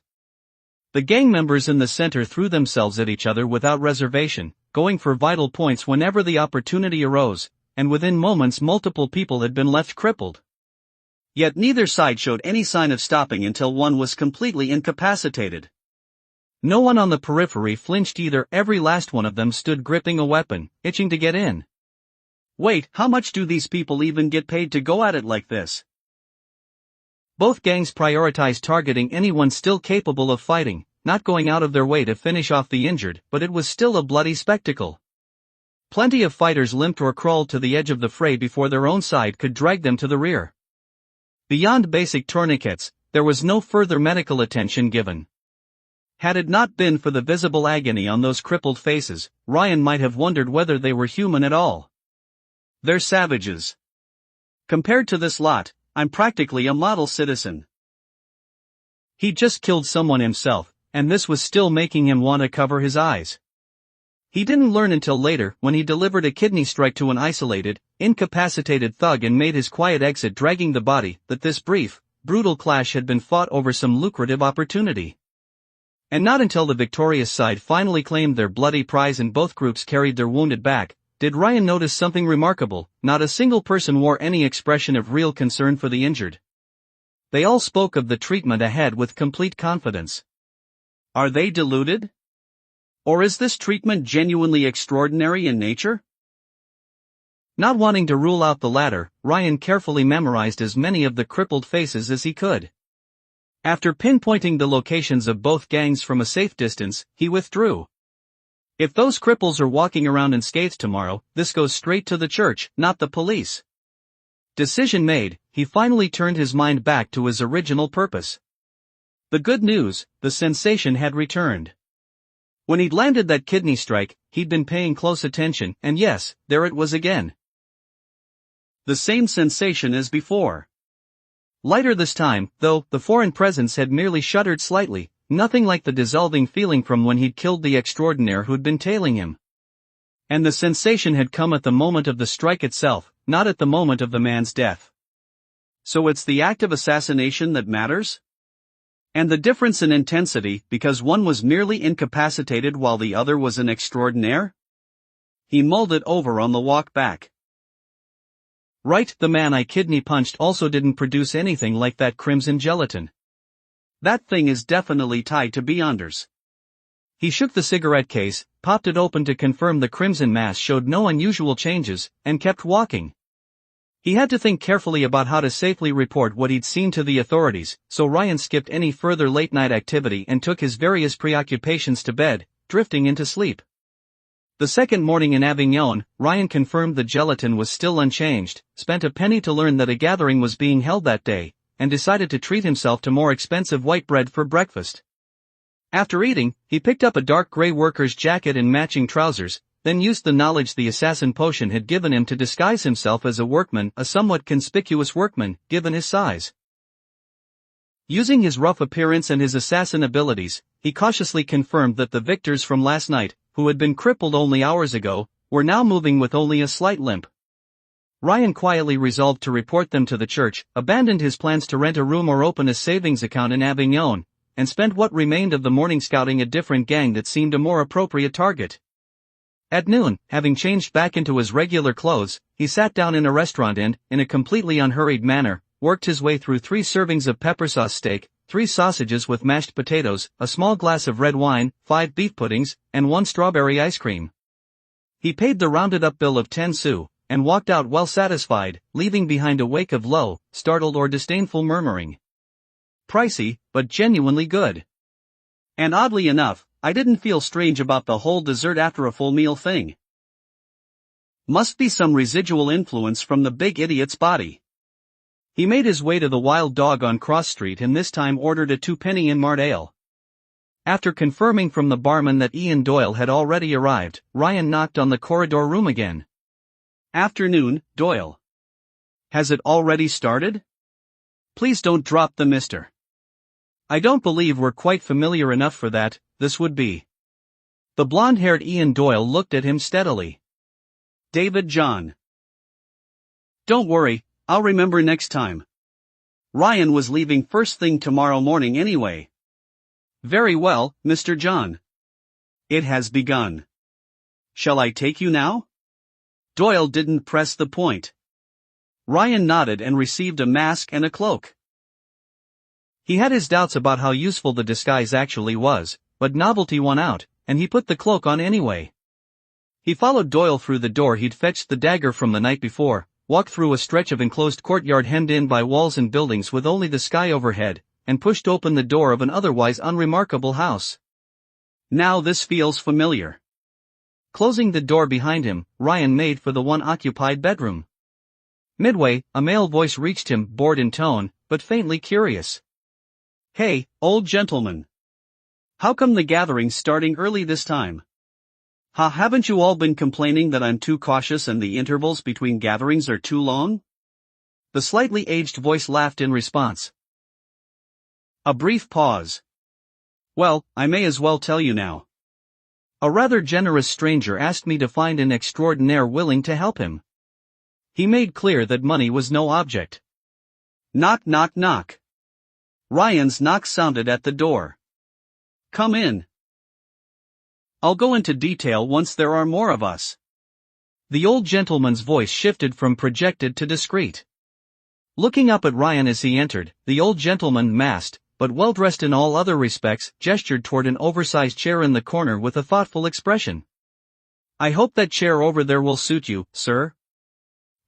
The gang members in the center threw themselves at each other without reservation, going for vital points whenever the opportunity arose, and within moments multiple people had been left crippled. Yet neither side showed any sign of stopping until one was completely incapacitated. No one on the periphery flinched either, every last one of them stood gripping a weapon, itching to get in. Wait, how much do these people even get paid to go at it like this? Both gangs prioritized targeting anyone still capable of fighting, not going out of their way to finish off the injured, but it was still a bloody spectacle. Plenty of fighters limped or crawled to the edge of the fray before their own side could drag them to the rear. Beyond basic tourniquets, there was no further medical attention given. Had it not been for the visible agony on those crippled faces, Ryan might have wondered whether they were human at all. They're savages. Compared to this lot, I'm practically a model citizen. He'd just killed someone himself, and this was still making him want to cover his eyes. He didn't learn until later, when he delivered a kidney strike to an isolated, incapacitated thug and made his quiet exit dragging the body, that this brief, brutal clash had been fought over some lucrative opportunity. And not until the victorious side finally claimed their bloody prize and both groups carried their wounded back, did Ryan notice something remarkable. Not a single person wore any expression of real concern for the injured. They all spoke of the treatment ahead with complete confidence. Are they deluded? Or is this treatment genuinely extraordinary in nature? Not wanting to rule out the latter, Ryan carefully memorized as many of the crippled faces as he could. After pinpointing the locations of both gangs from a safe distance, he withdrew. If those cripples are walking around in skates tomorrow, this goes straight to the church, not the police. Decision made, he finally turned his mind back to his original purpose. The good news, the sensation had returned. When he'd landed that kidney strike, he'd been paying close attention, and yes, there it was again. The same sensation as before. Lighter this time, though, the foreign presence had merely shuddered slightly, nothing like the dissolving feeling from when he'd killed the extraordinaire who'd been tailing him. And the sensation had come at the moment of the strike itself, not at the moment of the man's death. So it's the act of assassination that matters? And the difference in intensity, because one was merely incapacitated while the other was an extraordinaire? He mulled it over on the walk back. Right, the man I kidney punched also didn't produce anything like that crimson gelatin. That thing is definitely tied to Beyonders. He shook the cigarette case, popped it open to confirm the crimson mass showed no unusual changes, and kept walking. He had to think carefully about how to safely report what he'd seen to the authorities, so Ryan skipped any further late-night activity and took his various preoccupations to bed, drifting into sleep. The second morning in Avignon, Ryan confirmed the gelatin was still unchanged, spent a penny to learn that a gathering was being held that day, and decided to treat himself to more expensive white bread for breakfast. After eating, he picked up a dark gray worker's jacket and matching trousers, then used the knowledge the assassin potion had given him to disguise himself as a workman, a somewhat conspicuous workman, given his size. Using his rough appearance and his assassin abilities, he cautiously confirmed that the victors from last night, who had been crippled only hours ago, were now moving with only a slight limp. Ryan quietly resolved to report them to the church, abandoned his plans to rent a room or open a savings account in Avignon, and spent what remained of the morning scouting a different gang that seemed a more appropriate target. At noon, having changed back into his regular clothes, he sat down in a restaurant and, in a completely unhurried manner, worked his way through 3 servings of pepper sauce steak, 3 sausages with mashed potatoes, a small glass of red wine, 5 beef puddings, and 1 strawberry ice cream. He paid the rounded-up bill of 10 sous, and walked out well satisfied, leaving behind a wake of low, startled or disdainful murmuring. Pricey, but genuinely good. And oddly enough, I didn't feel strange about the whole dessert after a full meal thing. Must be some residual influence from the big idiot's body. He made his way to the Wild Dog on Cross Street and this time ordered a 2-penny Inmart ale. After confirming from the barman that Ian Doyle had already arrived, Ryan knocked on the corridor room again. Afternoon, Doyle. Has it already started? Please don't drop the mister. I don't believe we're quite familiar enough for that, this would be. The blonde-haired Ian Doyle looked at him steadily. David John. Don't worry, I'll remember next time. Ryan was leaving first thing tomorrow morning anyway. Very well, Mr. John. It has begun. Shall I take you now? Doyle didn't press the point. Ryan nodded and received a mask and a cloak. He had his doubts about how useful the disguise actually was, but novelty won out, and he put the cloak on anyway. He followed Doyle through the door he'd fetched the dagger from the night before, walked through a stretch of enclosed courtyard hemmed in by walls and buildings with only the sky overhead, and pushed open the door of an otherwise unremarkable house. Now this feels familiar. Closing the door behind him, Ryan made for the one occupied bedroom. Midway, a male voice reached him, bored in tone, but faintly curious. Hey, old gentleman. How come the gathering's starting early this time? Haven't you all been complaining that I'm too cautious and the intervals between gatherings are too long? The slightly aged voice laughed in response. A brief pause. Well, I may as well tell you now. A rather generous stranger asked me to find an extraordinaire willing to help him. He made clear that money was no object. Knock knock knock. Ryan's knock sounded at the door. Come in. I'll go into detail once there are more of us. The old gentleman's voice shifted from projected to discreet. Looking up at Ryan as he entered, the old gentleman, masked, but well-dressed in all other respects, gestured toward an oversized chair in the corner with a thoughtful expression. I hope that chair over there will suit you, sir.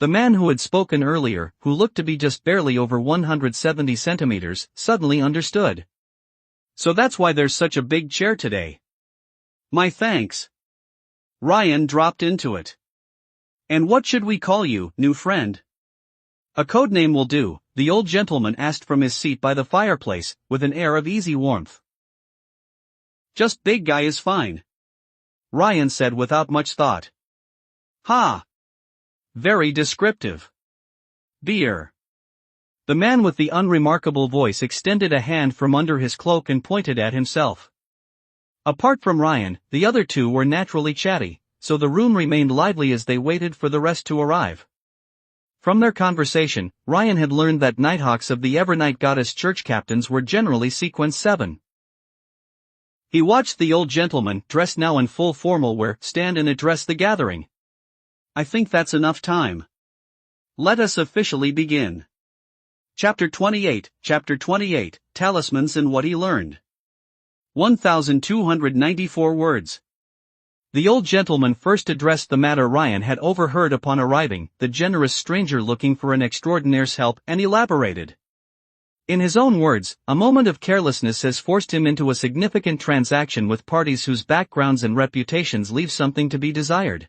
The man who had spoken earlier, who looked to be just barely over 170 centimeters, suddenly understood. So that's why there's such a big chair today. My thanks. Ryan dropped into it. And what should we call you, new friend? A code name will do, the old gentleman asked from his seat by the fireplace, with an air of easy warmth. Just Big Guy is fine. Ryan said without much thought. Ha! Very descriptive. Beer. The man with the unremarkable voice extended a hand from under his cloak and pointed at himself. Apart from Ryan, the other two were naturally chatty, so the room remained lively as they waited for the rest to arrive. From their conversation, Ryan had learned that Nighthawks of the Evernight Goddess church captains were generally sequence 7. He watched the old gentleman, dressed now in full formal wear, stand and address the gathering. I think that's enough time. Let us officially begin. Chapter 28, Talismans and What He Learned. 1,294 words. The old gentleman first addressed the matter Ryan had overheard upon arriving, the generous stranger looking for an extraordinaire's help, and elaborated. In his own words, a moment of carelessness has forced him into a significant transaction with parties whose backgrounds and reputations leave something to be desired.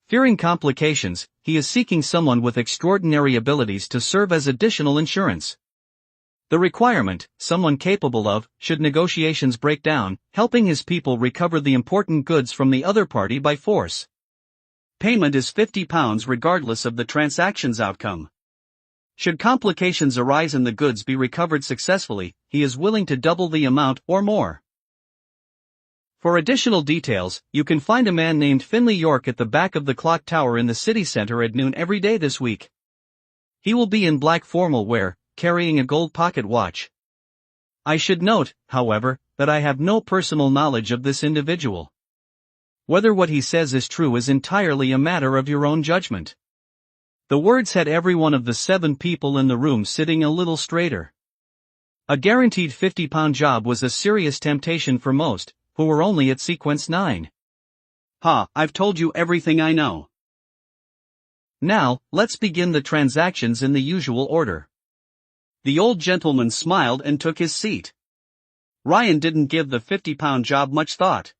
Fearing complications, he is seeking someone with extraordinary abilities to serve as additional insurance. The requirement, someone capable of, should negotiations break down, helping his people recover the important goods from the other party by force. Payment is £50 regardless of the transaction's outcome. Should complications arise and the goods be recovered successfully, he is willing to double the amount or more. For additional details, you can find a man named Finley York at the back of the clock tower in the city center at noon every day this week. He will be in black formal wear, carrying a gold pocket watch. I should note, however, that I have no personal knowledge of this individual. Whether what he says is true is entirely a matter of your own judgment. The words had every one of the 7 people in the room sitting a little straighter. A guaranteed £50 job was a serious temptation for most, who were only at sequence 9. I've told you everything I know. Now, let's begin the transactions in the usual order. The old gentleman smiled and took his seat. Ryan didn't give the £50 job much thought.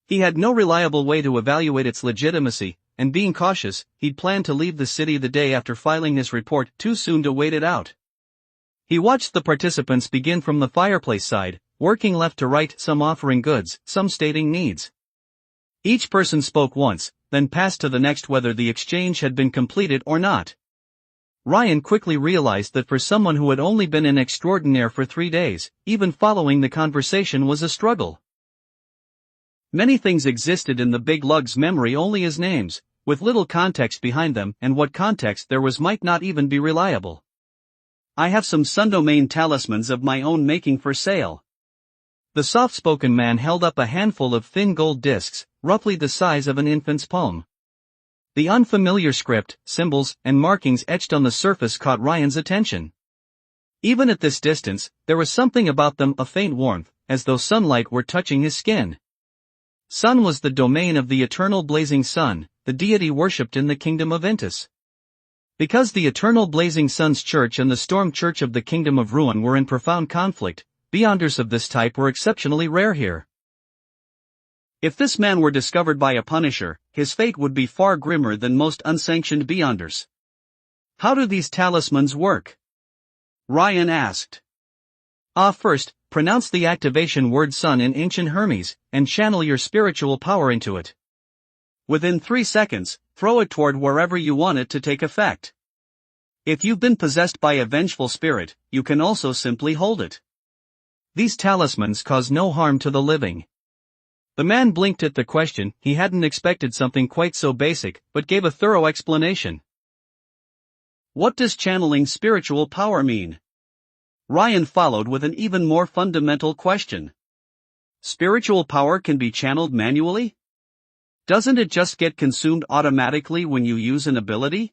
He had no reliable way to evaluate its legitimacy, and being cautious, he'd planned to leave the city the day after filing his report, too soon to wait it out. He watched the participants begin from the fireplace side, working left to right, some offering goods, some stating needs. Each person spoke once, then passed to the next whether the exchange had been completed or not. Ryan quickly realized that for someone who had only been an extraordinaire for 3 days, even following the conversation was a struggle. Many things existed in the big lug's memory only as names, with little context behind them, and what context there was might not even be reliable. I have some Sundomain talismans of my own making for sale. The soft-spoken man held up a handful of thin gold discs, roughly the size of an infant's palm. The unfamiliar script, symbols, and markings etched on the surface caught Ryan's attention. Even at this distance, there was something about them, a faint warmth, as though sunlight were touching his skin. Sun was the domain of the eternal blazing sun, the deity worshipped in the kingdom of Ventus. Because the eternal blazing sun's church and the storm church of the kingdom of ruin were in profound conflict, beyonders of this type were exceptionally rare here. If this man were discovered by a punisher, his fate would be far grimmer than most unsanctioned beyonders. How do these talismans work? Ryan asked. First, pronounce the activation word sun in ancient Hermes, and channel your spiritual power into it. Within 3 seconds, throw it toward wherever you want it to take effect. If you've been possessed by a vengeful spirit, you can also simply hold it. These talismans cause no harm to the living. The man blinked at the question. He hadn't expected something quite so basic, but gave a thorough explanation. What does channeling spiritual power mean? Ryan followed with an even more fundamental question. Spiritual power can be channeled manually? Doesn't it just get consumed automatically when you use an ability?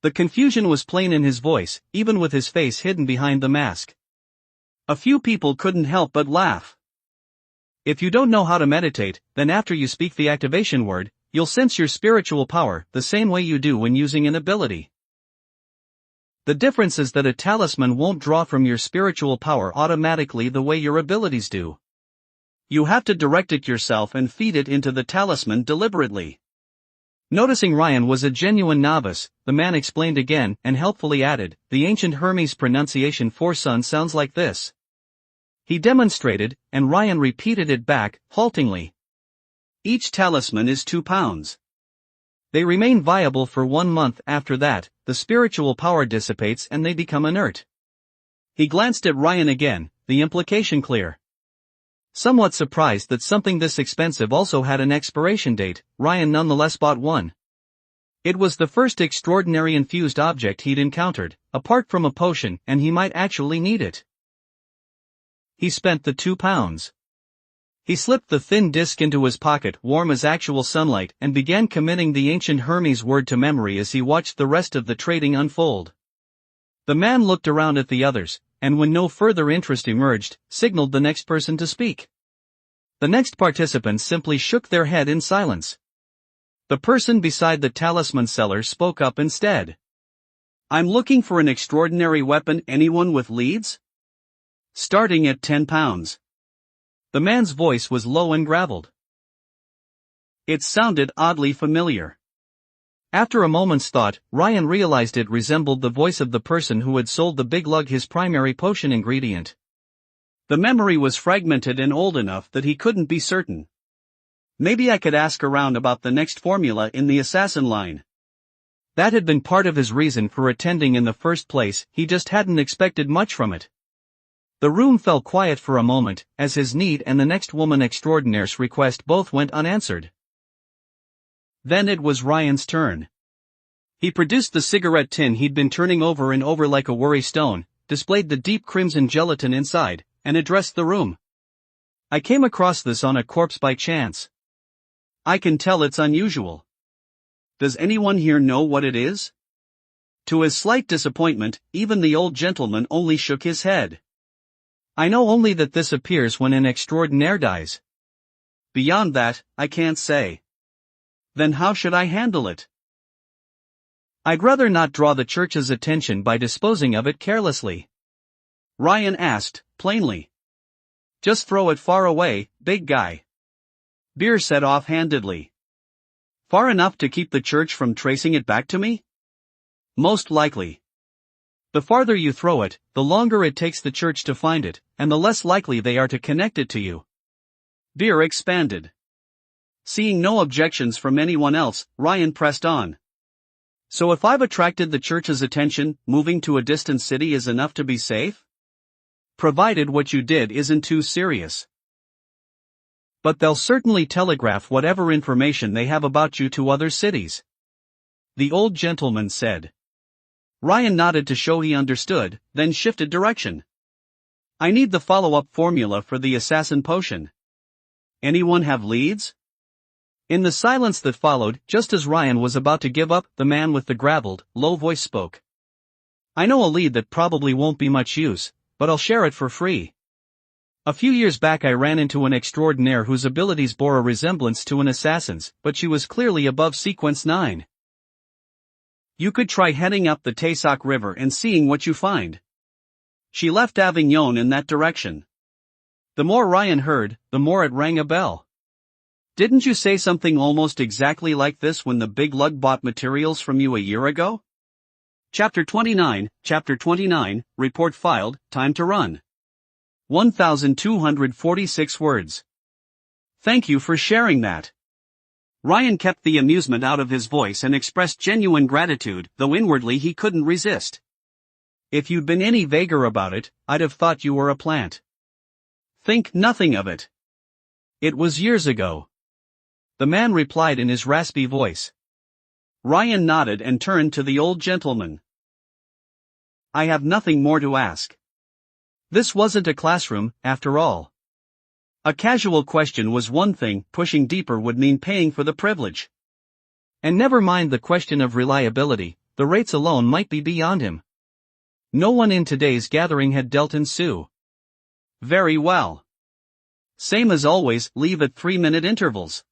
The confusion was plain in his voice, even with his face hidden behind the mask. A few people couldn't help but laugh. If you don't know how to meditate, then after you speak the activation word, you'll sense your spiritual power the same way you do when using an ability. The difference is that a talisman won't draw from your spiritual power automatically the way your abilities do. You have to direct it yourself and feed it into the talisman deliberately. Noticing Ryan was a genuine novice, the man explained again and helpfully added, the ancient Hermes pronunciation for sun sounds like this. He demonstrated, and Ryan repeated it back, haltingly. Each talisman is 2 pounds. They remain viable for 1 month. After that, the spiritual power dissipates and they become inert. He glanced at Ryan again, the implication clear. Somewhat surprised that something this expensive also had an expiration date, Ryan nonetheless bought one. It was the first extraordinary infused object he'd encountered, apart from a potion, and he might actually need it. He spent the 2 pounds. He slipped the thin disc into his pocket, warm as actual sunlight, and began committing the ancient Hermes word to memory as he watched the rest of the trading unfold. The man looked around at the others, and when no further interest emerged, signaled the next person to speak. The next participants simply shook their head in silence. The person beside the talisman seller spoke up instead. I'm looking for an extraordinary weapon. Anyone with leads? Starting at 10 pounds. The man's voice was low and graveled. It sounded oddly familiar. After a moment's thought, Ryan realized it resembled the voice of the person who had sold the big lug his primary potion ingredient. The memory was fragmented and old enough that he couldn't be certain. Maybe I could ask around about the next formula in the assassin line. That had been part of his reason for attending in the first place. He just hadn't expected much from it. The room fell quiet for a moment, as his need and the next woman extraordinaire's request both went unanswered. Then it was Ryan's turn. He produced the cigarette tin he'd been turning over and over like a worry stone, displayed the deep crimson gelatin inside, and addressed the room. I came across this on a corpse by chance. I can tell it's unusual. Does anyone here know what it is? To his slight disappointment, even the old gentleman only shook his head. I know only that this appears when an extraordinaire dies. Beyond that, I can't say. Then how should I handle it? I'd rather not draw the church's attention by disposing of it carelessly. Ryan asked, plainly. Just throw it far away, big guy. Beer said offhandedly. Far enough to keep the church from tracing it back to me? Most likely. The farther you throw it, the longer it takes the church to find it, and the less likely they are to connect it to you. Beer expanded. Seeing no objections from anyone else, Ryan pressed on. So if I've attracted the church's attention, moving to a distant city is enough to be safe? Provided what you did isn't too serious. But they'll certainly telegraph whatever information they have about you to other cities, the old gentleman said. Ryan nodded to show he understood, then shifted direction. I need the follow-up formula for the assassin potion. Anyone have leads? In the silence that followed, just as Ryan was about to give up, the man with the graveled, low voice spoke. I know a lead that probably won't be much use, but I'll share it for free. A few years back I ran into an extraordinaire whose abilities bore a resemblance to an assassin's, but she was clearly above sequence 9. You could try heading up the Taysock River and seeing what you find. She left Avignon in that direction. The more Ryan heard, the more it rang a bell. Didn't you say something almost exactly like this when the big lug bought materials from you a year ago? Chapter 29, report filed, time to run. 1,246 words. Thank you for sharing that. Ryan kept the amusement out of his voice and expressed genuine gratitude, though inwardly he couldn't resist. If you'd been any vaguer about it, I'd have thought you were a plant. Think nothing of it. It was years ago. The man replied in his raspy voice. Ryan nodded and turned to the old gentleman. I have nothing more to ask. This wasn't a classroom, after all. A casual question was one thing, pushing deeper would mean paying for the privilege. And never mind the question of reliability, the rates alone might be beyond him. No one in today's gathering had dealt in sous. Very well. Same as always, leave at 3-minute intervals.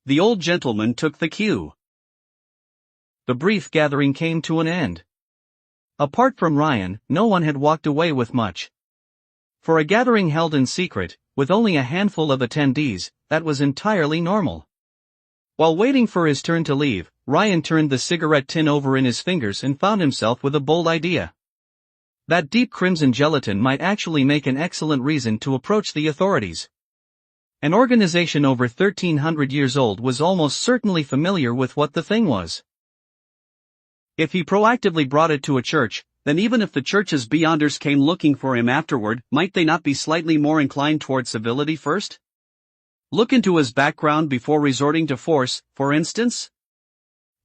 The old gentleman took the cue. The brief gathering came to an end. Apart from Ryan, no one had walked away with much. For a gathering held in secret, with only a handful of attendees, that was entirely normal. While waiting for his turn to leave, Ryan turned the cigarette tin over in his fingers and found himself with a bold idea. That deep crimson gelatin might actually make an excellent reason to approach the authorities. An organization over 1300 years old was almost certainly familiar with what the thing was. If he proactively brought it to a church, then even if the church's beyonders came looking for him afterward, might they not be slightly more inclined toward civility first? Look into his background before resorting to force, for instance?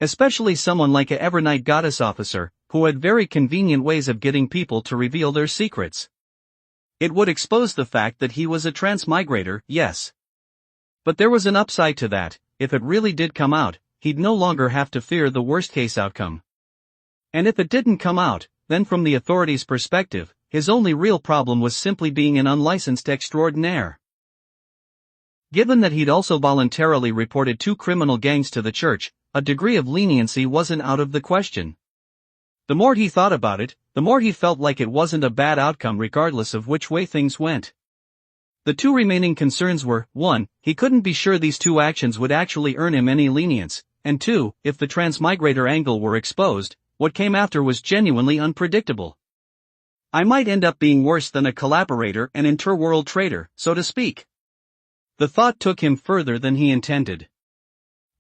Especially someone like a Evernight Goddess officer, who had very convenient ways of getting people to reveal their secrets. It would expose the fact that he was a transmigrator, yes. But there was an upside to that. If it really did come out, he'd no longer have to fear the worst-case outcome. And if it didn't come out, then from the authorities' perspective, his only real problem was simply being an unlicensed extraordinaire. Given that he'd also voluntarily reported 2 criminal gangs to the church, a degree of leniency wasn't out of the question. The more he thought about it, the more he felt like it wasn't a bad outcome regardless of which way things went. The 2 remaining concerns were, 1, he couldn't be sure these 2 actions would actually earn him any lenience, and 2, if the transmigrator angle were exposed, what came after was genuinely unpredictable. I might end up being worse than a collaborator and interworld traitor, so to speak. The thought took him further than he intended.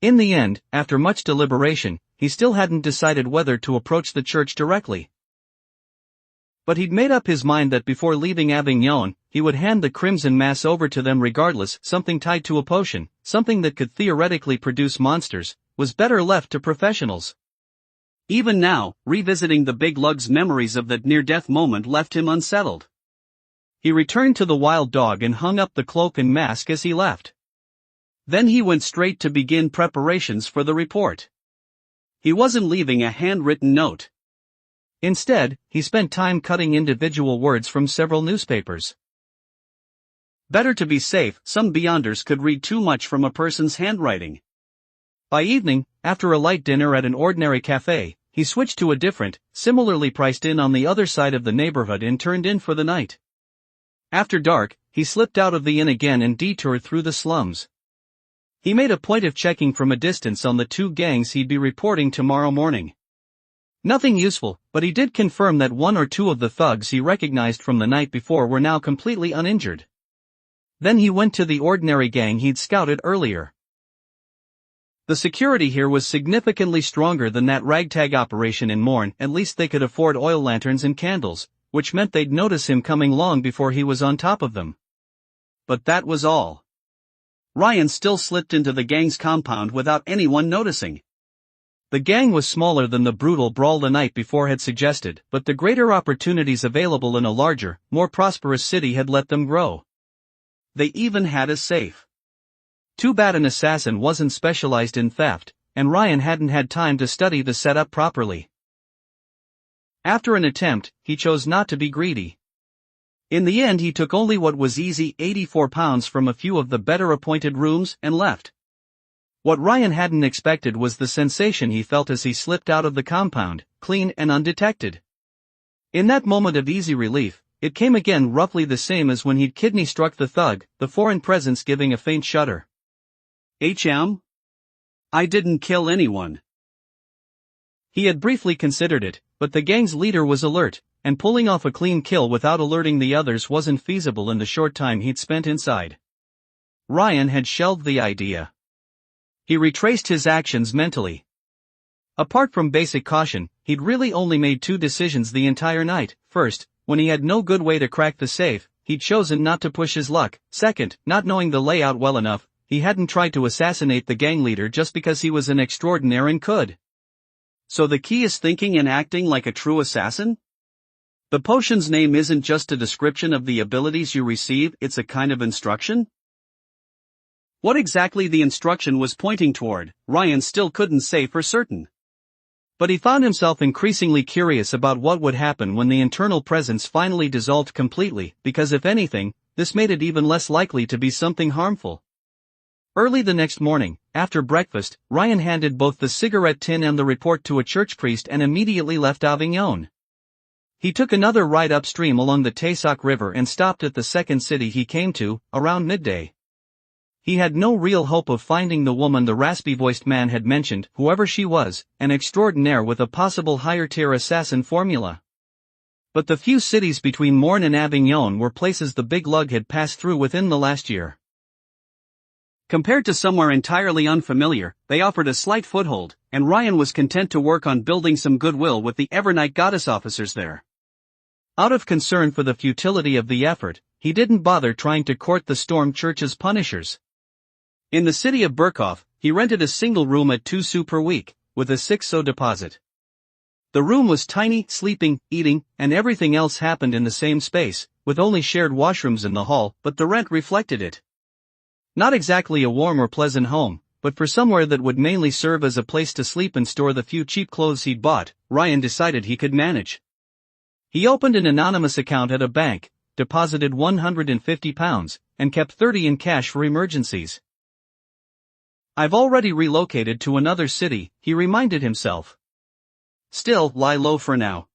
In the end, after much deliberation, he still hadn't decided whether to approach the church directly. But he'd made up his mind that before leaving Avignon, he would hand the Crimson Mass over to them regardless. Something tied to a potion, something that could theoretically produce monsters, was better left to professionals. Even now, revisiting the big lug's memories of that near-death moment left him unsettled. He returned to the wild dog and hung up the cloak and mask as he left. Then he went straight to begin preparations for the report. He wasn't leaving a handwritten note. Instead, he spent time cutting individual words from several newspapers. Better to be safe, some beyonders could read too much from a person's handwriting. By evening, after a light dinner at an ordinary cafe, he switched to a different, similarly priced inn on the other side of the neighborhood and turned in for the night. After dark, he slipped out of the inn again and detoured through the slums. He made a point of checking from a distance on the 2 gangs he'd be reporting tomorrow morning. Nothing useful, but he did confirm that 1 or 2 of the thugs he recognized from the night before were now completely uninjured. Then he went to the ordinary gang he'd scouted earlier. The security here was significantly stronger than that ragtag operation in Morn. At least they could afford oil lanterns and candles, which meant they'd notice him coming long before he was on top of them. But that was all. Ryan still slipped into the gang's compound without anyone noticing. The gang was smaller than the brutal brawl the night before had suggested, but the greater opportunities available in a larger, more prosperous city had let them grow. They even had a safe. Too bad an assassin wasn't specialized in theft, and Ryan hadn't had time to study the setup properly. After an attempt, he chose not to be greedy. In the end he took only what was easy £84 from a few of the better appointed rooms and left. What Ryan hadn't expected was the sensation he felt as he slipped out of the compound, clean and undetected. In that moment of easy relief, it came again roughly the same as when he'd kidney-struck the thug, the foreign presence giving a faint shudder. I didn't kill anyone. He had briefly considered it, but the gang's leader was alert, and pulling off a clean kill without alerting the others wasn't feasible in the short time he'd spent inside. Ryan had shelved the idea. He retraced his actions mentally. Apart from basic caution, he'd really only made 2 decisions the entire night. First, when he had no good way to crack the safe, he'd chosen not to push his luck. Second, not knowing the layout well enough, he hadn't tried to assassinate the gang leader just because he was an extraordinaire and could. So the key is thinking and acting like a true assassin? The potion's name isn't just a description of the abilities you receive, it's a kind of instruction? What exactly the instruction was pointing toward, Ryan still couldn't say for certain. But he found himself increasingly curious about what would happen when the internal presence finally dissolved completely, because if anything, this made it even less likely to be something harmful. Early the next morning, after breakfast, Ryan handed both the cigarette tin and the report to a church priest and immediately left Avignon. He took another ride upstream along the Taysock River and stopped at the second city he came to, around midday. He had no real hope of finding the woman the raspy-voiced man had mentioned, whoever she was, an extraordinaire with a possible higher-tier assassin formula. But the few cities between Morne and Avignon were places the big lug had passed through within the last year. Compared to somewhere entirely unfamiliar, they offered a slight foothold, and Ryan was content to work on building some goodwill with the Evernight goddess officers there. Out of concern for the futility of the effort, he didn't bother trying to court the Storm Church's punishers. In the city of Burkhoff, he rented a single room at 2 sous per week, with a 6 sous deposit. The room was tiny, sleeping, eating, and everything else happened in the same space, with only shared washrooms in the hall, but the rent reflected it. Not exactly a warm or pleasant home, but for somewhere that would mainly serve as a place to sleep and store the few cheap clothes he'd bought, Ryan decided he could manage. He opened an anonymous account at a bank, deposited £150, and kept 30 in cash for emergencies. "I've already relocated to another city," he reminded himself. "Still, lie low for now.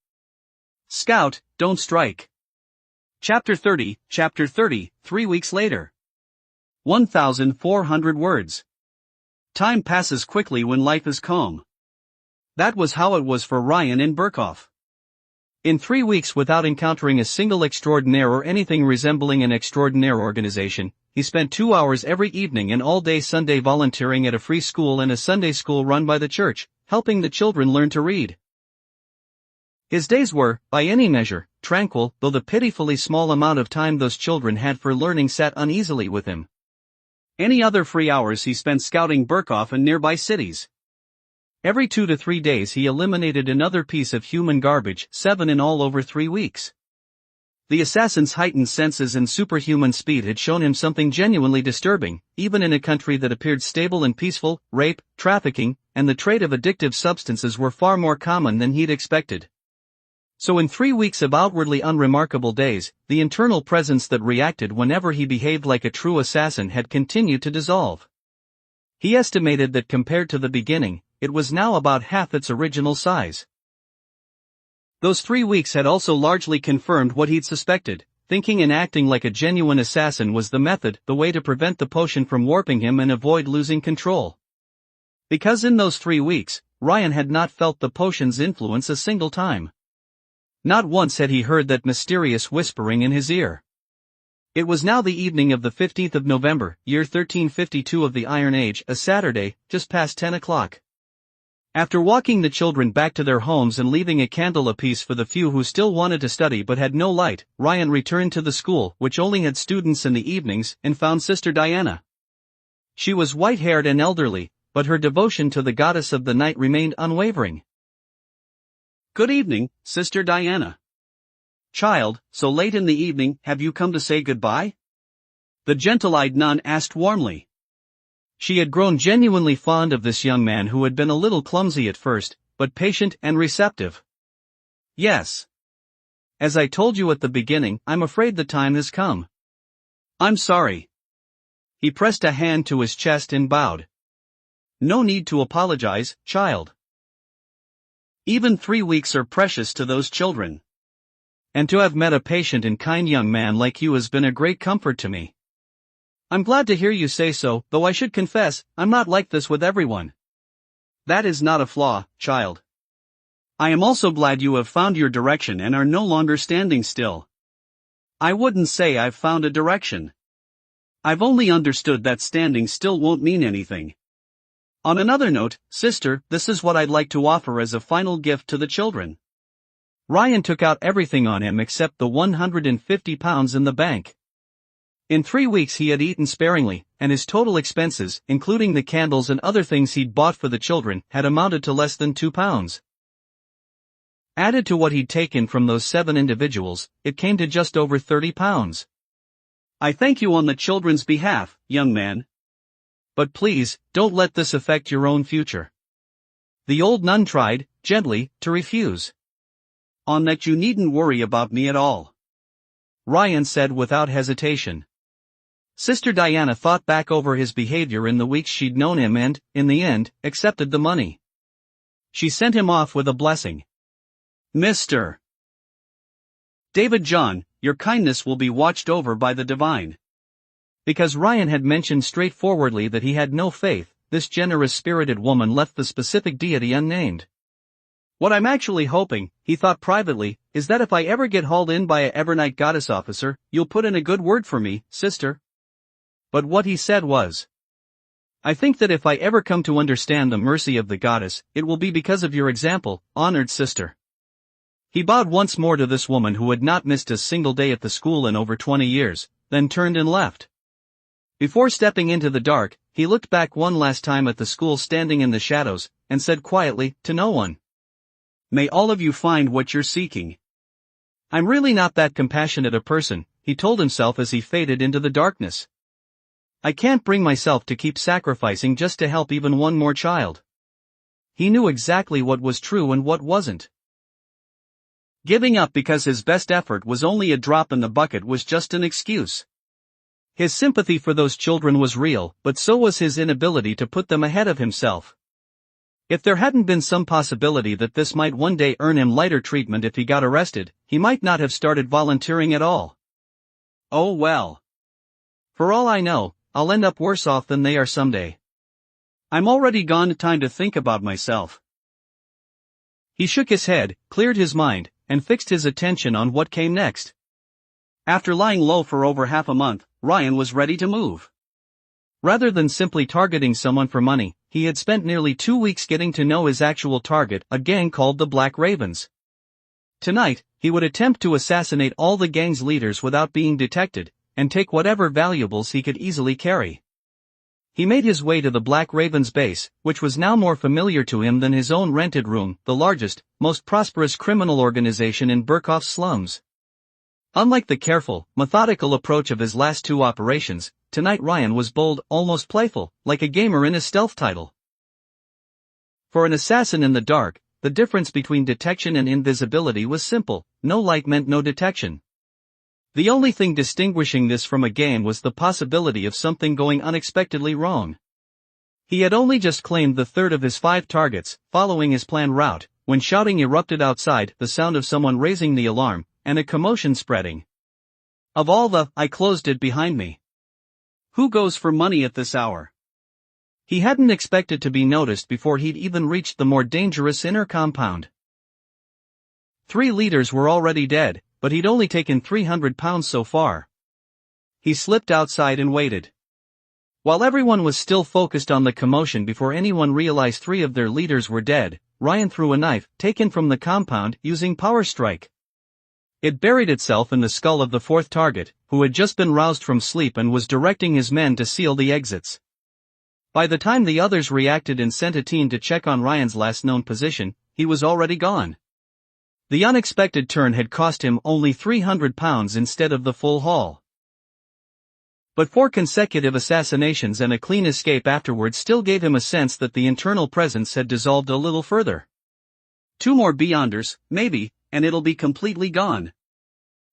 Scout, don't strike." Chapter 30, 3 weeks later. 1,400 words. Time passes quickly when life is calm. That was how it was for Ryan in Burkhoff. In 3 weeks, without encountering a single extraordinaire or anything resembling an extraordinaire organization, he spent 2 hours every evening and all day Sunday volunteering at a free school and a Sunday school run by the church, helping the children learn to read. His days were, by any measure, tranquil, though the pitifully small amount of time those children had for learning sat uneasily with him. Any other free hours he spent scouting Burkhoff and nearby cities. Every 2 to 3 days he eliminated another piece of human garbage, 7 in all over 3 weeks. The assassin's heightened senses and superhuman speed had shown him something genuinely disturbing, even in a country that appeared stable and peaceful. Rape, trafficking, and the trade of addictive substances were far more common than he'd expected. So in 3 weeks of outwardly unremarkable days, the internal presence that reacted whenever he behaved like a true assassin had continued to dissolve. He estimated that compared to the beginning, it was now about half its original size. Those 3 weeks had also largely confirmed what he'd suspected. Thinking and acting like a genuine assassin was the method, the way to prevent the potion from warping him and avoid losing control. Because in those 3 weeks, Ryan had not felt the potion's influence a single time. Not once had he heard that mysterious whispering in his ear. It was now the evening of the 15th of November, year 1352 of the Iron Age, a Saturday, just past 10 o'clock. After walking the children back to their homes and leaving a candle apiece for the few who still wanted to study but had no light, Ryan returned to the school, which only had students in the evenings, and found Sister Diana. She was white-haired and elderly, but her devotion to the goddess of the night remained unwavering. "Good evening, Sister Diana." "Child, so late in the evening, have you come to say goodbye?" the gentle-eyed nun asked warmly. She had grown genuinely fond of this young man who had been a little clumsy at first, but patient and receptive. "Yes. As I told you at the beginning, I'm afraid the time has come." "I'm sorry." He pressed a hand to his chest and bowed. "No need to apologize, child. Even 3 weeks are precious to those children. And to have met a patient and kind young man like you has been a great comfort to me. I'm glad to hear you say so, though I should confess, I'm not like this with everyone." "That is not a flaw, child. I am also glad you have found your direction and are no longer standing still." "I wouldn't say I've found a direction. I've only understood that standing still won't mean anything. On another note, sister, this is what I'd like to offer as a final gift to the children." Ryan took out everything on him except the £150 in the bank. In 3 weeks he had eaten sparingly, and his total expenses, including the candles and other things he'd bought for the children, had amounted to less than £2. Added to what he'd taken from those 7 individuals, it came to just over £30. I thank you on the children's behalf, young man. But please, don't let this affect your own future. The old nun tried, gently, to refuse. On that you needn't worry about me at all, Ryan said without hesitation. Sister Diana thought back over his behavior in the weeks she'd known him and, in the end, accepted the money. She sent him off with a blessing. Mr. David John, your kindness will be watched over by the divine. Because Ryan had mentioned straightforwardly that he had no faith, this generous-spirited woman left the specific deity unnamed. What I'm actually hoping, he thought privately, is that if I ever get hauled in by a Evernight goddess officer, you'll put in a good word for me, sister. But what he said was, I think that if I ever come to understand the mercy of the goddess, it will be because of your example, honored sister. He bowed once more to this woman who had not missed a single day at the school in over 20 years, then turned and left. Before stepping into the dark, he looked back one last time at the school standing in the shadows, and said quietly, to no one, May all of you find what you're seeking. I'm really not that compassionate a person, he told himself as he faded into the darkness. I can't bring myself to keep sacrificing just to help even one more child. He knew exactly what was true and what wasn't. Giving up because his best effort was only a drop in the bucket was just an excuse. His sympathy for those children was real, but so was his inability to put them ahead of himself. If there hadn't been some possibility that this might one day earn him lighter treatment if he got arrested, he might not have started volunteering at all. Oh well. For all I know, I'll end up worse off than they are someday. I'm already gone, time to think about myself. He shook his head, cleared his mind, and fixed his attention on what came next. After lying low for over half a month, Ryan was ready to move. Rather than simply targeting someone for money, he had spent nearly 2 weeks getting to know his actual target, a gang called the Black Ravens. Tonight, he would attempt to assassinate all the gang's leaders without being detected, and take whatever valuables he could easily carry. He made his way to the Black Ravens base, which was now more familiar to him than his own rented room, the largest, most prosperous criminal organization in Burkoff's slums. Unlike the careful, methodical approach of his last 2 operations, tonight Ryan was bold, almost playful, like a gamer in a stealth title. For an assassin in the dark, the difference between detection and invisibility was simple: no light meant no detection. The only thing distinguishing this from a game was the possibility of something going unexpectedly wrong. He had only just claimed the 3rd of his 5 targets, following his planned route, when shouting erupted outside, the sound of someone raising the alarm, and a commotion spreading. Of all the, I closed it behind me. Who goes for money at this hour? He hadn't expected to be noticed before he'd even reached the more dangerous inner compound. 3 leaders were already dead, but he'd only taken £300 so far. He slipped outside and waited. While everyone was still focused on the commotion before anyone realized 3 of their leaders were dead, Ryan threw a knife, taken from the compound, using Power Strike. It buried itself in the skull of the 4th target, who had just been roused from sleep and was directing his men to seal the exits. By the time the others reacted and sent a team to check on Ryan's last known position, he was already gone. The unexpected turn had cost him only £300 instead of the full haul. But 4 consecutive assassinations and a clean escape afterwards still gave him a sense that the internal presence had dissolved a little further. 2 more Beyonders, maybe, and it'll be completely gone.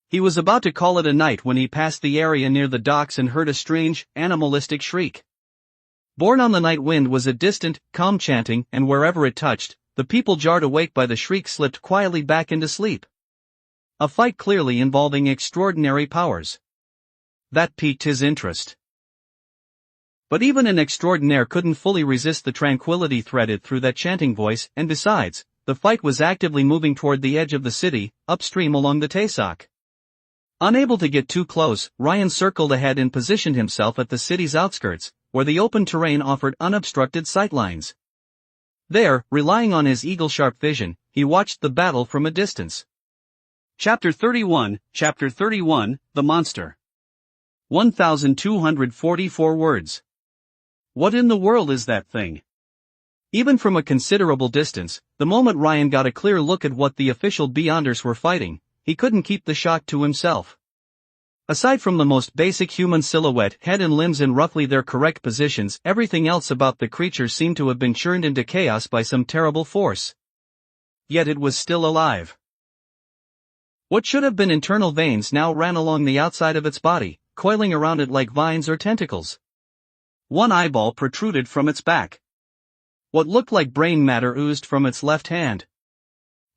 He was about to call it a night when he passed the area near the docks and heard a strange, animalistic shriek. Borne on the night wind was a distant, calm chanting, and wherever it touched, the people jarred awake by the shriek slipped quietly back into sleep. A fight clearly involving extraordinary powers. That piqued his interest. But even an extraordinaire couldn't fully resist the tranquility threaded through that chanting voice, and besides, the fight was actively moving toward the edge of the city, upstream along the Taysock. Unable to get too close, Ryan circled ahead and positioned himself at the city's outskirts, where the open terrain offered unobstructed sightlines. There, relying on his eagle-sharp vision, he watched the battle from a distance. Chapter 31, The Monster. 1,244 words. What in the world is that thing? Even from a considerable distance, the moment Ryan got a clear look at what the official Beyonders were fighting, he couldn't keep the shock to himself. Aside from the most basic human silhouette, head and limbs in roughly their correct positions, everything else about the creature seemed to have been churned into chaos by some terrible force. Yet it was still alive. What should have been internal veins now ran along the outside of its body, coiling around it like vines or tentacles. One eyeball protruded from its back. What looked like brain matter oozed from its left hand.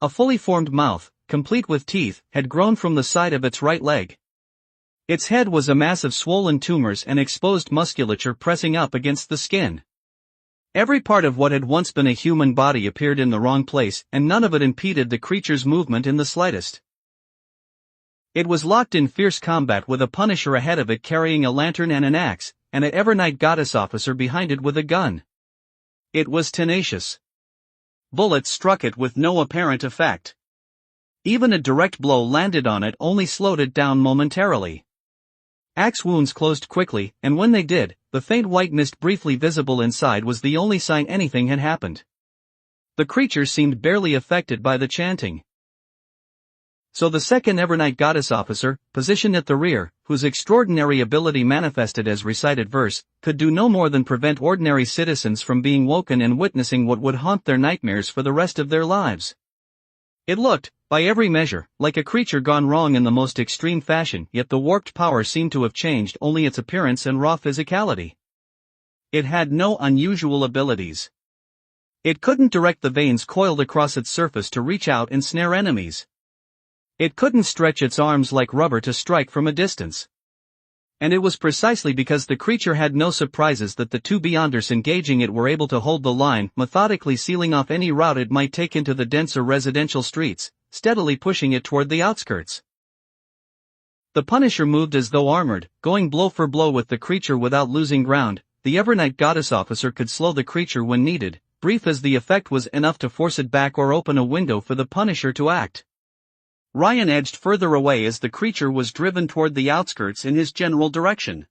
A fully formed mouth, complete with teeth, had grown from the side of its right leg. Its head was a mass of swollen tumors and exposed musculature pressing up against the skin. Every part of what had once been a human body appeared in the wrong place, and none of it impeded the creature's movement in the slightest. It was locked in fierce combat with a Punisher ahead of it carrying a lantern and an axe, and an Evernight Goddess officer behind it with a gun. It was tenacious. Bullets struck it with no apparent effect. Even a direct blow landed on it only slowed it down momentarily. Axe wounds closed quickly, and when they did, the faint white mist briefly visible inside was the only sign anything had happened. The creature seemed barely affected by the chanting. So the second Evernight Goddess officer, positioned at the rear, whose extraordinary ability manifested as recited verse, could do no more than prevent ordinary citizens from being woken and witnessing what would haunt their nightmares for the rest of their lives. It looked, by every measure, like a creature gone wrong in the most extreme fashion, yet the warped power seemed to have changed only its appearance and raw physicality. It had no unusual abilities. It couldn't direct the veins coiled across its surface to reach out and snare enemies. It couldn't stretch its arms like rubber to strike from a distance. And it was precisely because the creature had no surprises that the two Beyonders engaging it were able to hold the line, methodically sealing off any route it might take into the denser residential streets, steadily pushing it toward the outskirts. The Punisher moved as though armored, going blow for blow with the creature without losing ground. The Evernight Goddess officer could slow the creature when needed, brief as the effect was enough to force it back or open a window for the Punisher to act. Ryan edged further away as the creature was driven toward the outskirts in his general direction.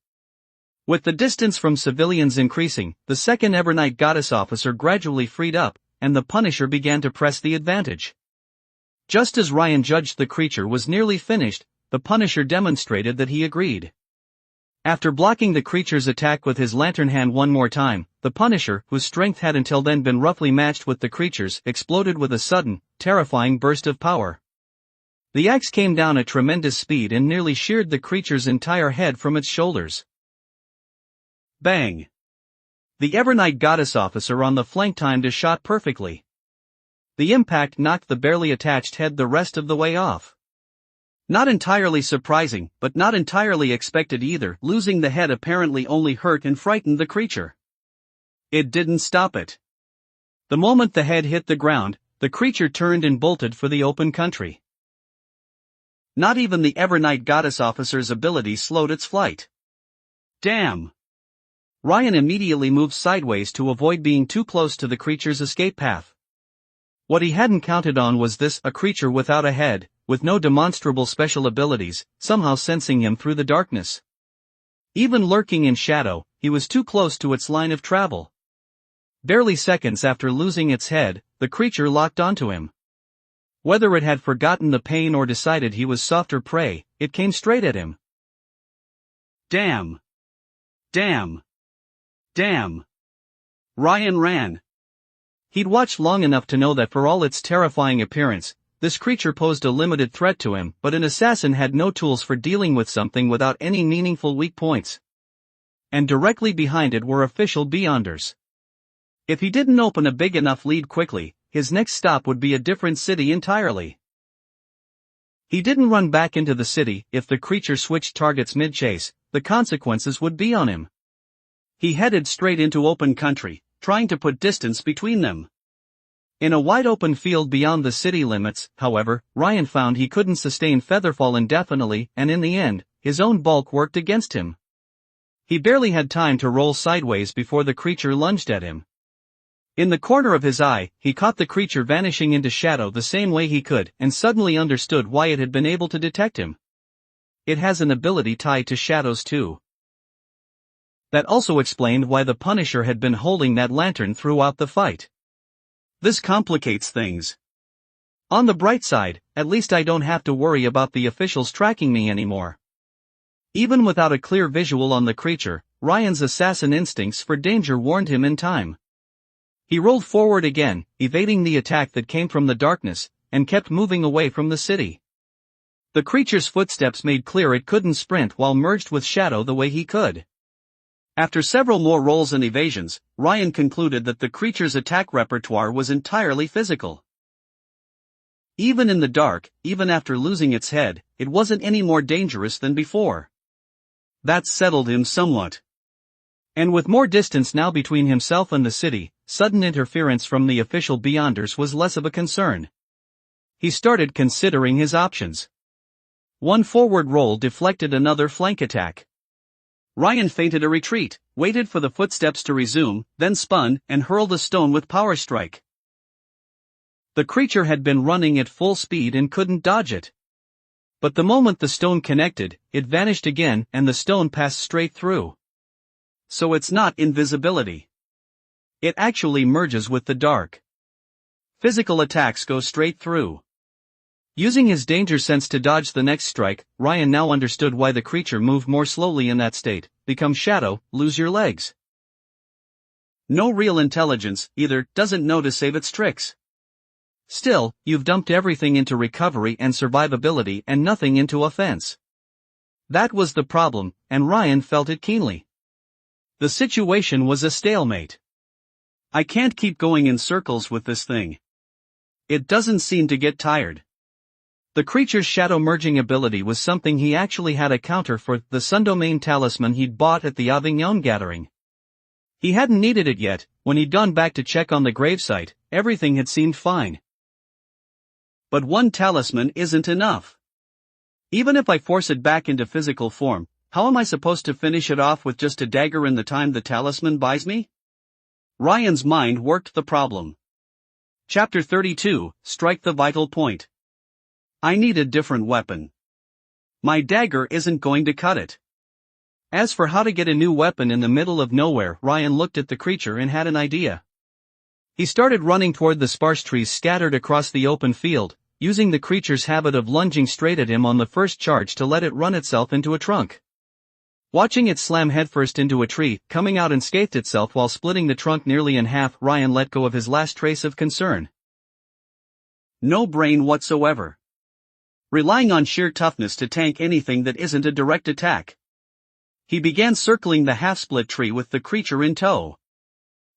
With the distance from civilians increasing, the second Evernight Goddess officer gradually freed up, and the Punisher began to press the advantage. Just as Ryan judged the creature was nearly finished, the Punisher demonstrated that he agreed. After blocking the creature's attack with his lantern hand one more time, the Punisher, whose strength had until then been roughly matched with the creature's, exploded with a sudden, terrifying burst of power. The axe came down at tremendous speed and nearly sheared the creature's entire head from its shoulders. Bang! The Evernight Goddess officer on the flank timed his shot perfectly. The impact knocked the barely attached head the rest of the way off. Not entirely surprising, but not entirely expected either. Losing the head apparently only hurt and frightened the creature. It didn't stop it. The moment the head hit the ground, the creature turned and bolted for the open country. Not even the Evernight Goddess officer's ability slowed its flight. Damn! Ryan immediately moved sideways to avoid being too close to the creature's escape path. What he hadn't counted on was this, a creature without a head, with no demonstrable special abilities, somehow sensing him through the darkness. Even lurking in shadow, he was too close to its line of travel. Barely seconds after losing its head, the creature locked onto him. Whether it had forgotten the pain or decided he was softer prey, it came straight at him. Damn! Damn! Damn! Ryan ran. He'd watched long enough to know that for all its terrifying appearance, this creature posed a limited threat to him, but an assassin had no tools for dealing with something without any meaningful weak points. And directly behind it were official Beyonders. If he didn't open a big enough lead quickly, his next stop would be a different city entirely. He didn't run back into the city. If the creature switched targets mid-chase, the consequences would be on him. He headed straight into open country, trying to put distance between them. In a wide-open field beyond the city limits, however, Ryan found he couldn't sustain featherfall indefinitely, and in the end, his own bulk worked against him. He barely had time to roll sideways before the creature lunged at him. In the corner of his eye, he caught the creature vanishing into shadow the same way he could, and suddenly understood why it had been able to detect him. It has an ability tied to shadows too. That also explained why the Punisher had been holding that lantern throughout the fight. This complicates things. On the bright side, at least I don't have to worry about the officials tracking me anymore. Even without a clear visual on the creature, Ryan's assassin instincts for danger warned him in time. He rolled forward again, evading the attack that came from the darkness, and kept moving away from the city. The creature's footsteps made clear it couldn't sprint while merged with shadow the way he could. After several more rolls and evasions, Ryan concluded that the creature's attack repertoire was entirely physical. Even in the dark, even after losing its head, it wasn't any more dangerous than before. That settled him somewhat. And with more distance now between himself and the city, sudden interference from the official Beyonders was less of a concern. He started considering his options. One forward roll deflected another flank attack. Ryan feinted a retreat, waited for the footsteps to resume, then spun and hurled a stone with power strike. The creature had been running at full speed and couldn't dodge it. But the moment the stone connected, it vanished again and the stone passed straight through. So it's not invisibility. It actually merges with the dark. Physical attacks go straight through. Using his danger sense to dodge the next strike, Ryan now understood why the creature moved more slowly in that state. Become shadow, lose your legs. No real intelligence, either, doesn't know to save its tricks. Still, you've dumped everything into recovery and survivability and nothing into offense. That was the problem, and Ryan felt it keenly. The situation was a stalemate. I can't keep going in circles with this thing. It doesn't seem to get tired. The creature's shadow merging ability was something he actually had a counter for, the Sundomain talisman he'd bought at the Avignon gathering. He hadn't needed it yet. When he'd gone back to check on the gravesite, everything had seemed fine. But one talisman isn't enough. Even if I force it back into physical form, how am I supposed to finish it off with just a dagger in the time the talisman buys me? Ryan's mind worked the problem. Chapter 32, Strike the Vital Point. I need a different weapon. My dagger isn't going to cut it. As for how to get a new weapon in the middle of nowhere, Ryan looked at the creature and had an idea. He started running toward the sparse trees scattered across the open field, using the creature's habit of lunging straight at him on the first charge to let it run itself into a trunk. Watching it slam headfirst into a tree, coming out unscathed itself while splitting the trunk nearly in half, Ryan let go of his last trace of concern. No brain whatsoever. Relying on sheer toughness to tank anything that isn't a direct attack. He began circling the half-split tree with the creature in tow.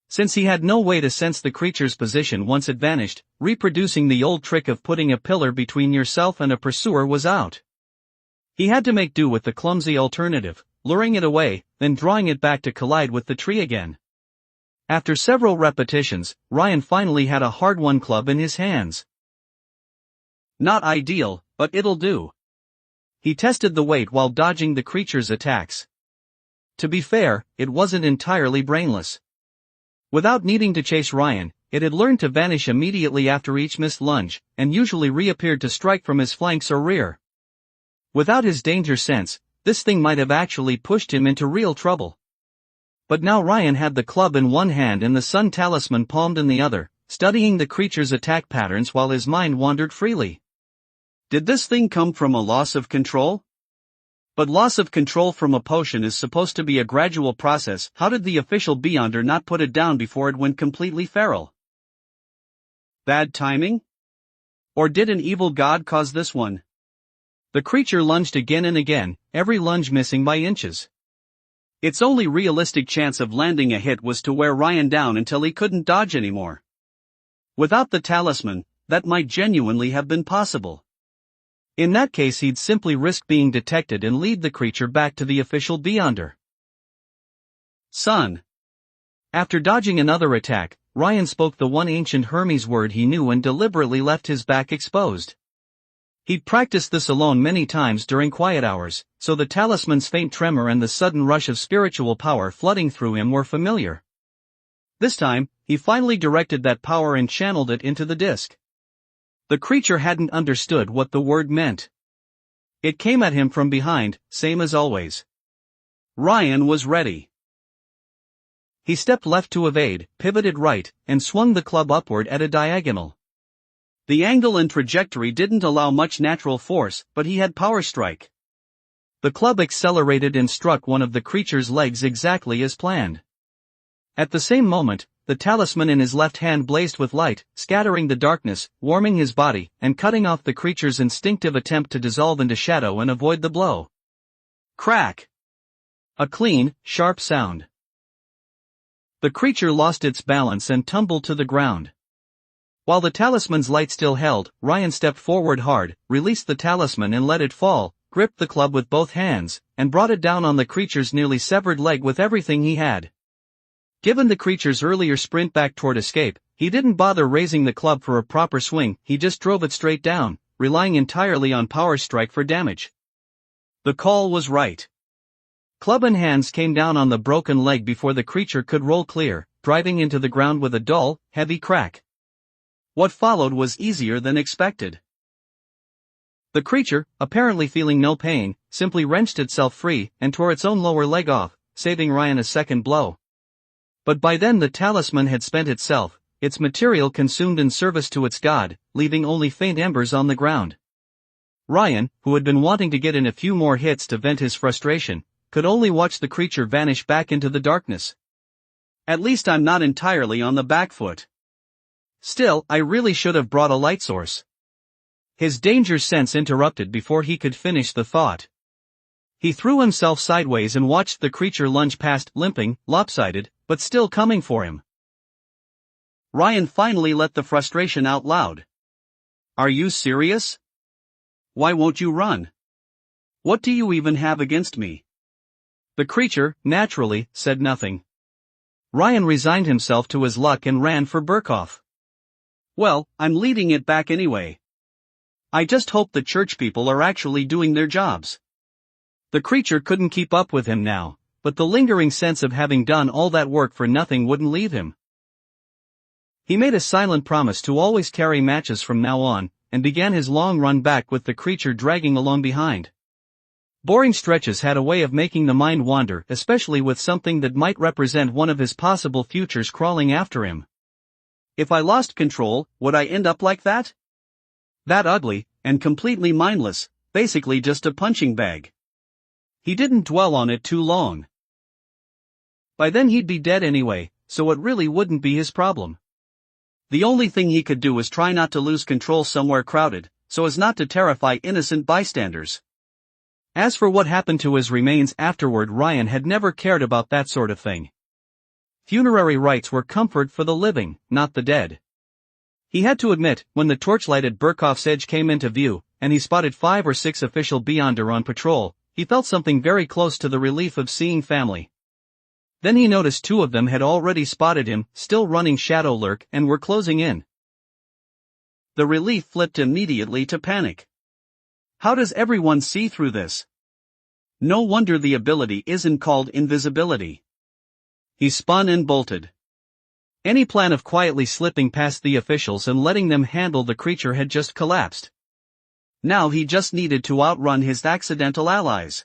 Since he had no way to sense the creature's position once it vanished, reproducing the old trick of putting a pillar between yourself and a pursuer was out. He had to make do with the clumsy alternative, luring it away, then drawing it back to collide with the tree again. After several repetitions, Ryan finally had a hard-won club in his hands. Not ideal, but it'll do. He tested the weight while dodging the creature's attacks. To be fair, it wasn't entirely brainless. Without needing to chase Ryan, it had learned to vanish immediately after each missed lunge, and usually reappeared to strike from his flanks or rear. Without his danger sense, this thing might have actually pushed him into real trouble. But now Ryan had the club in one hand and the sun talisman palmed in the other, studying the creature's attack patterns while his mind wandered freely. Did this thing come from a loss of control? But loss of control from a potion is supposed to be a gradual process. How did the official Beyonder not put it down before it went completely feral? Bad timing? Or did an evil god cause this one? The creature lunged again and again, every lunge missing by inches. Its only realistic chance of landing a hit was to wear Ryan down until he couldn't dodge anymore. Without the talisman, that might genuinely have been possible. In that case, he'd simply risk being detected and lead the creature back to the official Beyonder. Son. After dodging another attack, Ryan spoke the one ancient Hermes word he knew and deliberately left his back exposed. He'd practiced this alone many times during quiet hours, so the talisman's faint tremor and the sudden rush of spiritual power flooding through him were familiar. This time, he finally directed that power and channeled it into the disc. The creature hadn't understood what the word meant. It came at him from behind, same as always. Ryan was ready. He stepped left to evade, pivoted right, and swung the club upward at a diagonal. The angle and trajectory didn't allow much natural force, but he had power strike. The club accelerated and struck one of the creature's legs exactly as planned. At the same moment, the talisman in his left hand blazed with light, scattering the darkness, warming his body, and cutting off the creature's instinctive attempt to dissolve into shadow and avoid the blow. Crack! A clean, sharp sound. The creature lost its balance and tumbled to the ground. While the talisman's light still held, Ryan stepped forward hard, released the talisman and let it fall, gripped the club with both hands, and brought it down on the creature's nearly severed leg with everything he had. Given the creature's earlier sprint back toward escape, he didn't bother raising the club for a proper swing, he just drove it straight down, relying entirely on power strike for damage. The call was right. Club and hands came down on the broken leg before the creature could roll clear, driving into the ground with a dull, heavy crack. What followed was easier than expected. The creature, apparently feeling no pain, simply wrenched itself free and tore its own lower leg off, saving Ryan a second blow. But by then the talisman had spent itself, its material consumed in service to its god, leaving only faint embers on the ground. Ryan, who had been wanting to get in a few more hits to vent his frustration, could only watch the creature vanish back into the darkness. At least I'm not entirely on the back foot. Still, I really should have brought a light source. His danger sense interrupted before he could finish the thought. He threw himself sideways and watched the creature lunge past, limping, lopsided, but still coming for him. Ryan finally let the frustration out loud. Are you serious? Why won't you run? What do you even have against me? The creature, naturally, said nothing. Ryan resigned himself to his luck and ran for Burkhoff. Well, I'm leading it back anyway. I just hope the church people are actually doing their jobs. The creature couldn't keep up with him now, but the lingering sense of having done all that work for nothing wouldn't leave him. He made a silent promise to always carry matches from now on, and began his long run back with the creature dragging along behind. Boring stretches had a way of making the mind wander, especially with something that might represent one of his possible futures crawling after him. If I lost control, would I end up like that? That ugly, and completely mindless, basically just a punching bag. He didn't dwell on it too long. By then he'd be dead anyway, so it really wouldn't be his problem. The only thing he could do was try not to lose control somewhere crowded, so as not to terrify innocent bystanders. As for what happened to his remains afterward, Ryan had never cared about that sort of thing. Funerary rites were comfort for the living, not the dead. He had to admit, when the torchlight at Burkhoff's edge came into view, and he spotted 5 or 6 official Beyonder on patrol, he felt something very close to the relief of seeing family. Then he noticed 2 of them had already spotted him, still running shadow lurk, and were closing in. The relief flipped immediately to panic. How does everyone see through this? No wonder the ability isn't called invisibility. He spun and bolted. Any plan of quietly slipping past the officials and letting them handle the creature had just collapsed. Now he just needed to outrun his accidental allies.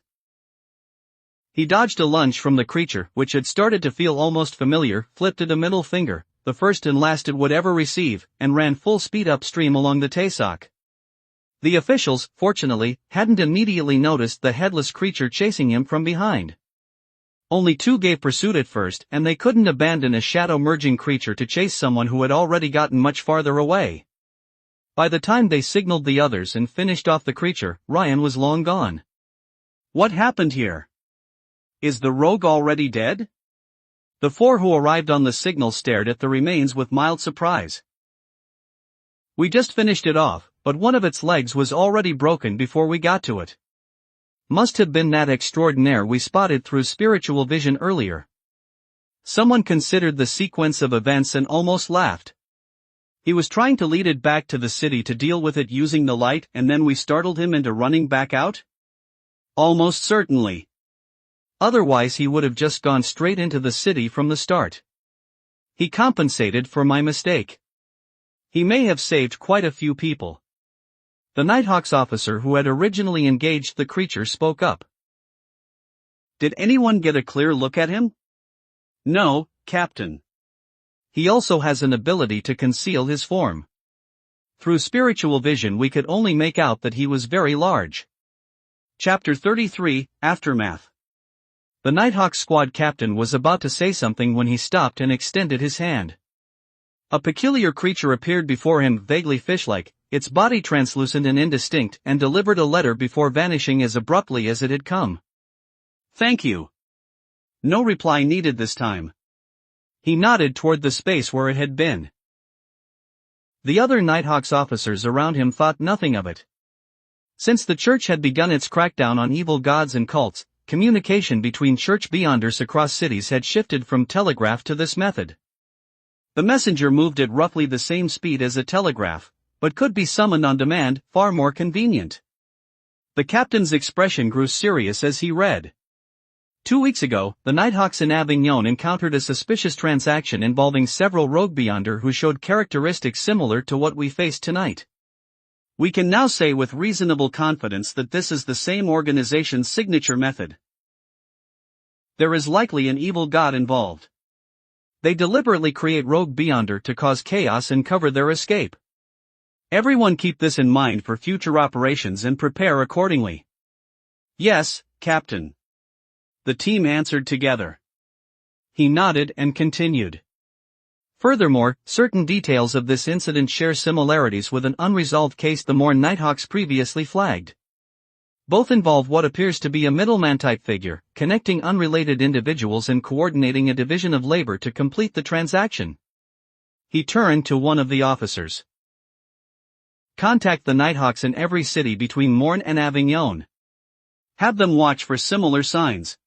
He dodged a lunge from the creature, which had started to feel almost familiar, flipped it a middle finger, the first and last it would ever receive, and ran full speed upstream along the Taysock. The officials, fortunately, hadn't immediately noticed the headless creature chasing him from behind. Only 2 gave pursuit at first, and they couldn't abandon a shadow-merging creature to chase someone who had already gotten much farther away. By the time they signaled the others and finished off the creature, Ryan was long gone. What happened here? Is the rogue already dead? The 4 who arrived on the signal stared at the remains with mild surprise. We just finished it off, but one of its legs was already broken before we got to it. Must have been that extraordinaire we spotted through spiritual vision earlier. Someone considered the sequence of events and almost laughed. He was trying to lead it back to the city to deal with it using the light, and then we startled him into running back out? Almost certainly. Otherwise he would have just gone straight into the city from the start. He compensated for my mistake. He may have saved quite a few people. The Nighthawk's officer who had originally engaged the creature spoke up. Did anyone get a clear look at him? No, Captain. He also has an ability to conceal his form. Through spiritual vision we could only make out that he was very large. Chapter 33, Aftermath. The Nighthawk squad captain was about to say something when he stopped and extended his hand. A peculiar creature appeared before him, vaguely fish-like, its body translucent and indistinct, and delivered a letter before vanishing as abruptly as it had come. Thank you. No reply needed this time. He nodded toward the space where it had been. The other Nighthawk's officers around him thought nothing of it. Since the church had begun its crackdown on evil gods and cults, communication between church beyonders across cities had shifted from telegraph to this method. The messenger moved at roughly the same speed as a telegraph, but could be summoned on demand, far more convenient. The captain's expression grew serious as he read. 2 weeks ago, the Nighthawks in Avignon encountered a suspicious transaction involving several rogue beyonder who showed characteristics similar to what we face tonight. We can now say with reasonable confidence that this is the same organization's signature method. There is likely an evil god involved. They deliberately create rogue beyonder to cause chaos and cover their escape. Everyone keep this in mind for future operations and prepare accordingly. Yes, Captain. The team answered together. He nodded and continued. Furthermore, certain details of this incident share similarities with an unresolved case the more Nighthawks previously flagged. Both involve what appears to be a middleman-type figure, connecting unrelated individuals and coordinating a division of labor to complete the transaction. He turned to one of the officers. Contact the Nighthawks in every city between Morne and Avignon. Have them watch for similar signs.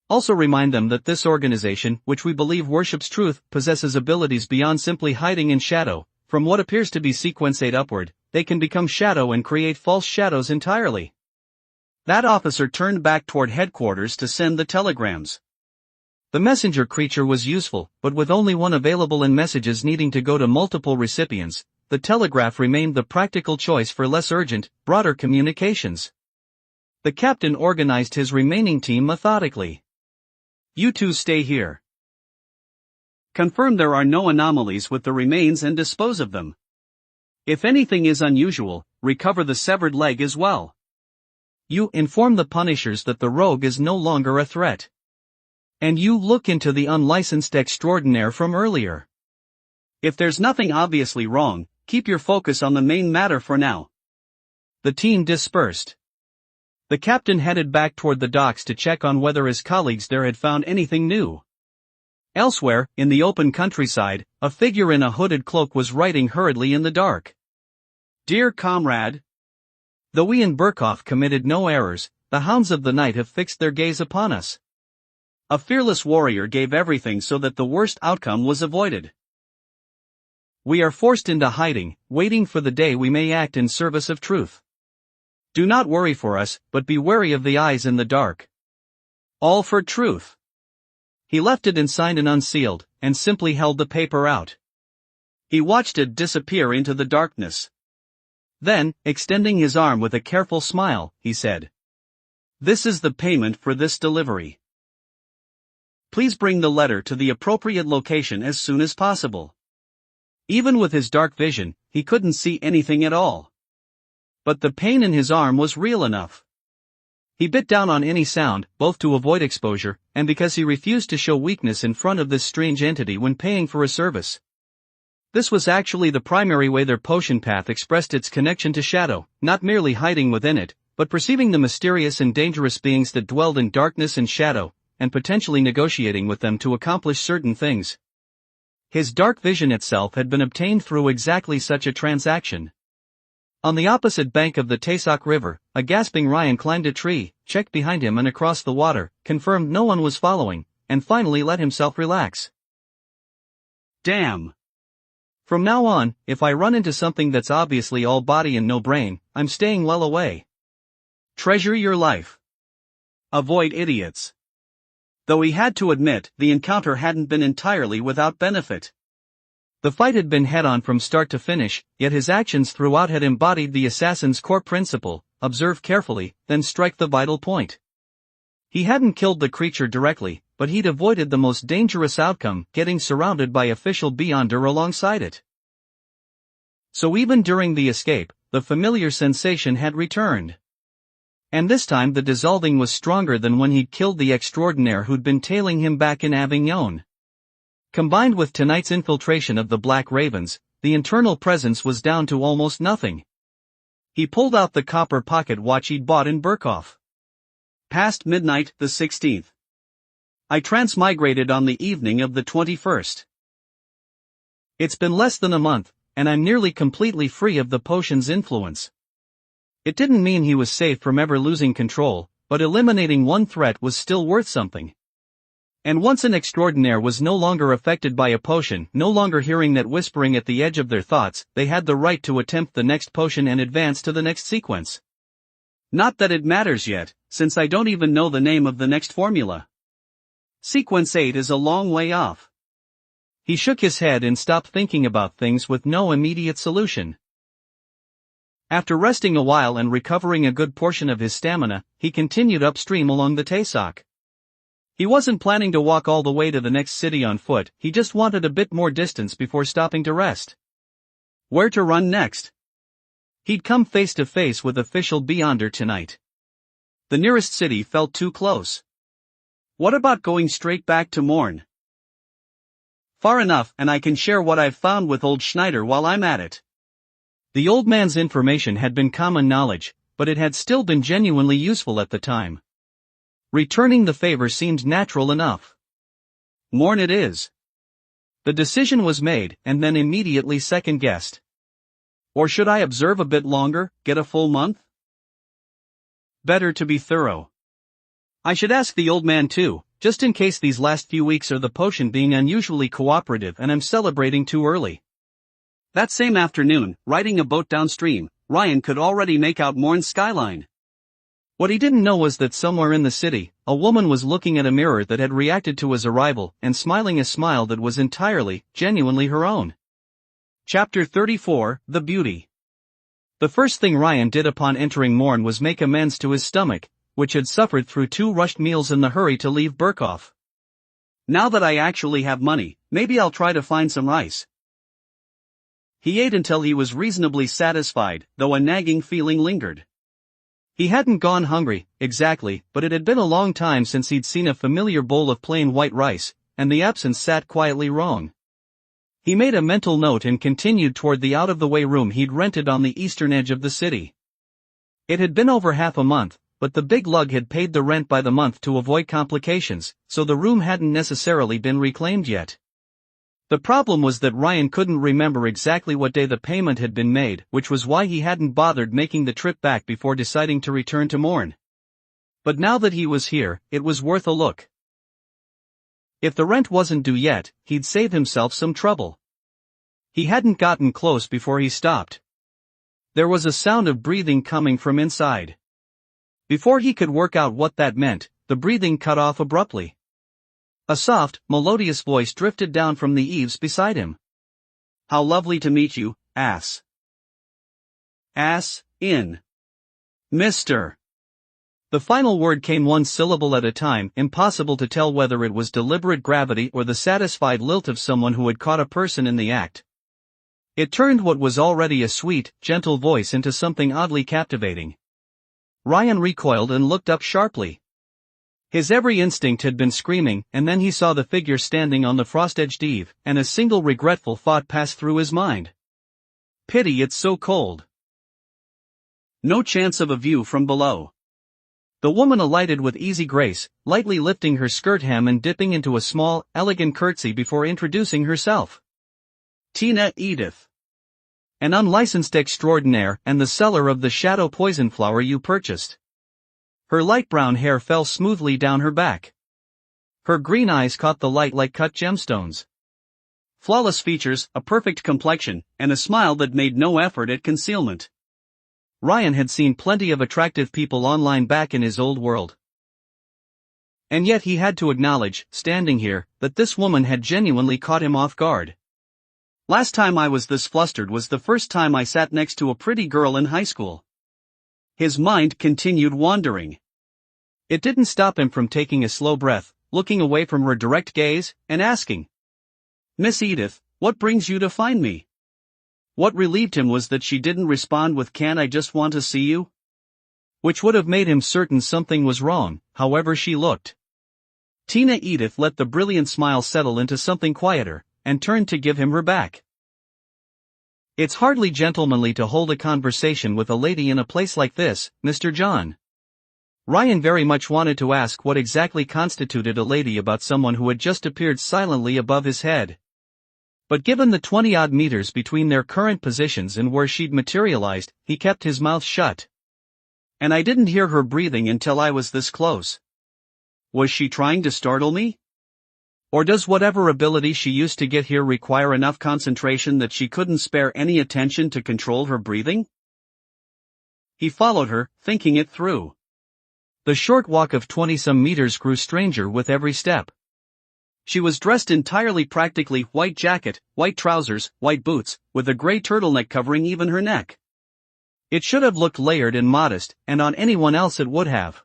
Also remind them that this organization, which we believe worships truth, possesses abilities beyond simply hiding in shadow. From what appears to be sequence 8 upward, they can become shadow and create false shadows entirely. That officer turned back toward headquarters to send the telegrams. The messenger creature was useful, but with only one available and messages needing to go to multiple recipients, the telegraph remained the practical choice for less urgent, broader communications. The captain organized his remaining team methodically. You two stay here. Confirm there are no anomalies with the remains and dispose of them. If anything is unusual, recover the severed leg as well. You inform the Punishers that the rogue is no longer a threat. And you look into the unlicensed extraordinaire from earlier. If there's nothing obviously wrong, keep your focus on the main matter for now. The team dispersed. The captain headed back toward the docks to check on whether his colleagues there had found anything new. Elsewhere, in the open countryside, a figure in a hooded cloak was writing hurriedly in the dark. Dear comrade. Though we in Burkhoff committed no errors, the hounds of the night have fixed their gaze upon us. A fearless warrior gave everything so that the worst outcome was avoided. We are forced into hiding, waiting for the day we may act in service of truth. Do not worry for us, but be wary of the eyes in the dark. All for truth. He left it and signed and unsealed, and simply held the paper out. He watched it disappear into the darkness. Then, extending his arm with a careful smile, he said, "This is the payment for this delivery. Please bring the letter to the appropriate location as soon as possible." Even with his dark vision, he couldn't see anything at all. But the pain in his arm was real enough. He bit down on any sound, both to avoid exposure, and because he refused to show weakness in front of this strange entity when paying for a service. This was actually the primary way their potion path expressed its connection to shadow, not merely hiding within it, but perceiving the mysterious and dangerous beings that dwelled in darkness and shadow, and potentially negotiating with them to accomplish certain things. His dark vision itself had been obtained through exactly such a transaction. On the opposite bank of the Taysok River, a gasping Ryan climbed a tree, checked behind him and across the water, confirmed no one was following, and finally let himself relax. Damn. From now on, if I run into something that's obviously all body and no brain, I'm staying well away. Treasure your life. Avoid idiots. Though he had to admit, the encounter hadn't been entirely without benefit. The fight had been head-on from start to finish, yet his actions throughout had embodied the assassin's core principle: observe carefully, then strike the vital point. He hadn't killed the creature directly, but he'd avoided the most dangerous outcome, getting surrounded by official Beyonder alongside it. So even during the escape, the familiar sensation had returned. And this time the dissolving was stronger than when he'd killed the extraordinaire who'd been tailing him back in Avignon. Combined with tonight's infiltration of the Black Ravens, the internal presence was down to almost nothing. He pulled out the copper pocket watch he'd bought in Burkhoff. Past midnight, the 16th. I transmigrated on the evening of the 21st. It's been less than a month, and I'm nearly completely free of the potion's influence. It didn't mean he was safe from ever losing control, but eliminating one threat was still worth something. And once an extraordinaire was no longer affected by a potion, no longer hearing that whispering at the edge of their thoughts, they had the right to attempt the next potion and advance to the next sequence. Not that it matters yet, since I don't even know the name of the next formula. Sequence 8 is a long way off. He shook his head and stopped thinking about things with no immediate solution. After resting a while and recovering a good portion of his stamina, he continued upstream along the Taysock. He wasn't planning to walk all the way to the next city on foot, he just wanted a bit more distance before stopping to rest. Where to run next? He'd come face to face with official Beyonder tonight. The nearest city felt too close. What about going straight back to Morn? Far enough, and I can share what I've found with old Schneider while I'm at it. The old man's information had been common knowledge, but it had still been genuinely useful at the time. Returning the favor seemed natural enough. Morn it is. The decision was made, and then immediately second-guessed. Or should I observe a bit longer, get a full month? Better to be thorough. I should ask the old man too, just in case these last few weeks are the potion being unusually cooperative and I'm celebrating too early. That same afternoon, riding a boat downstream, Ryan could already make out Morn's skyline. What he didn't know was that somewhere in the city, a woman was looking at a mirror that had reacted to his arrival and smiling a smile that was entirely, genuinely her own. Chapter 34, The Beauty. The first thing Ryan did upon entering Morn was make amends to his stomach, which had suffered through 2 rushed meals in the hurry to leave Burkhoff. Now that I actually have money, maybe I'll try to find some rice. He ate until he was reasonably satisfied, though a nagging feeling lingered. He hadn't gone hungry, exactly, but it had been a long time since he'd seen a familiar bowl of plain white rice, and the absence sat quietly wrong. He made a mental note and continued toward the out-of-the-way room he'd rented on the eastern edge of the city. It had been over half a month, but the big lug had paid the rent by the month to avoid complications, so the room hadn't necessarily been reclaimed yet. The problem was that Ryan couldn't remember exactly what day the payment had been made, which was why he hadn't bothered making the trip back before deciding to return to Morn. But now that he was here, it was worth a look. If the rent wasn't due yet, he'd save himself some trouble. He hadn't gotten close before he stopped. There was a sound of breathing coming from inside. Before he could work out what that meant, the breathing cut off abruptly. A soft, melodious voice drifted down from the eaves beside him. How lovely to meet you, ass. Ass, in. Mr. The final word came one syllable at a time, impossible to tell whether it was deliberate gravity or the satisfied lilt of someone who had caught a person in the act. It turned what was already a sweet, gentle voice into something oddly captivating. Ryan recoiled and looked up sharply. His every instinct had been screaming, and then he saw the figure standing on the frost-edged eve, and a single regretful thought passed through his mind. Pity it's so cold. No chance of a view from below. The woman alighted with easy grace, lightly lifting her skirt hem and dipping into a small, elegant curtsy before introducing herself. Tina Edith. An unlicensed extraordinaire and the seller of the shadow poison flower you purchased. Her light brown hair fell smoothly down her back. Her green eyes caught the light like cut gemstones. Flawless features, a perfect complexion, and a smile that made no effort at concealment. Ryan had seen plenty of attractive people online back in his old world. And yet he had to acknowledge, standing here, that this woman had genuinely caught him off guard. Last time I was this flustered was the first time I sat next to a pretty girl in high school. His mind continued wandering. It didn't stop him from taking a slow breath, looking away from her direct gaze, and asking, "Miss Edith, what brings you to find me?" What relieved him was that she didn't respond with "Can't I just want to see you?" Which would have made him certain something was wrong, however she looked. Tina Edith let the brilliant smile settle into something quieter, and turned to give him her back. "It's hardly gentlemanly to hold a conversation with a lady in a place like this, Mr. John." Ryan very much wanted to ask what exactly constituted a lady about someone who had just appeared silently above his head. But given the 20-odd meters between their current positions and where she'd materialized, he kept his mouth shut. "And I didn't hear her breathing until I was this close. Was she trying to startle me? Or does whatever ability she used to get here require enough concentration that she couldn't spare any attention to control her breathing?" He followed her, thinking it through. The short walk of 20-some meters grew stranger with every step. She was dressed entirely practically white jacket, white trousers, white boots, with a gray turtleneck covering even her neck. It should have looked layered and modest, and on anyone else it would have.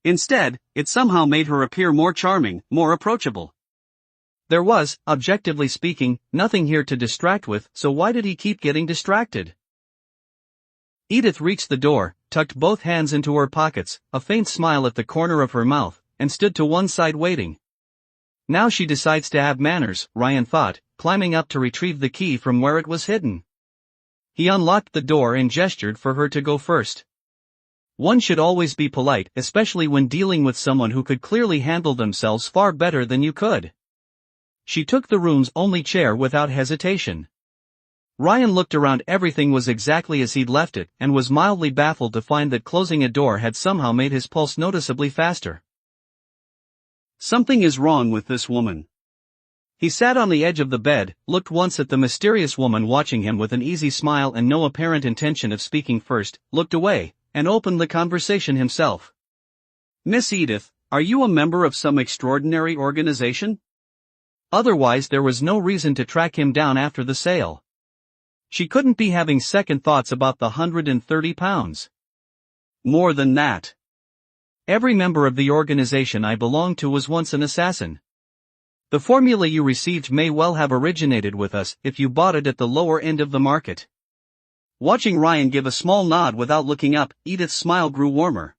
Instead, it somehow made her appear more charming, more approachable. There was, objectively speaking, nothing here to distract with, so why did he keep getting distracted? Edith reached the door, tucked both hands into her pockets, a faint smile at the corner of her mouth, and stood to one side waiting. Now she decides to have manners, Ryan thought, climbing up to retrieve the key from where it was hidden. He unlocked the door and gestured for her to go first. One should always be polite, especially when dealing with someone who could clearly handle themselves far better than you could. She took the room's only chair without hesitation. Ryan looked around. Everything was exactly as he'd left it, and was mildly baffled to find that closing a door had somehow made his pulse noticeably faster. Something is wrong with this woman. He sat on the edge of the bed, looked once at the mysterious woman watching him with an easy smile and no apparent intention of speaking first, looked away, and opened the conversation himself. "Miss Edith, are you a member of some extraordinary organization?" Otherwise there was no reason to track him down after the sale. She couldn't be having second thoughts about the £130. More than that. Every member of the organization I belonged to was once an assassin. The formula you received may well have originated with us if you bought it at the lower end of the market. Watching Ryan give a small nod without looking up, Edith's smile grew warmer.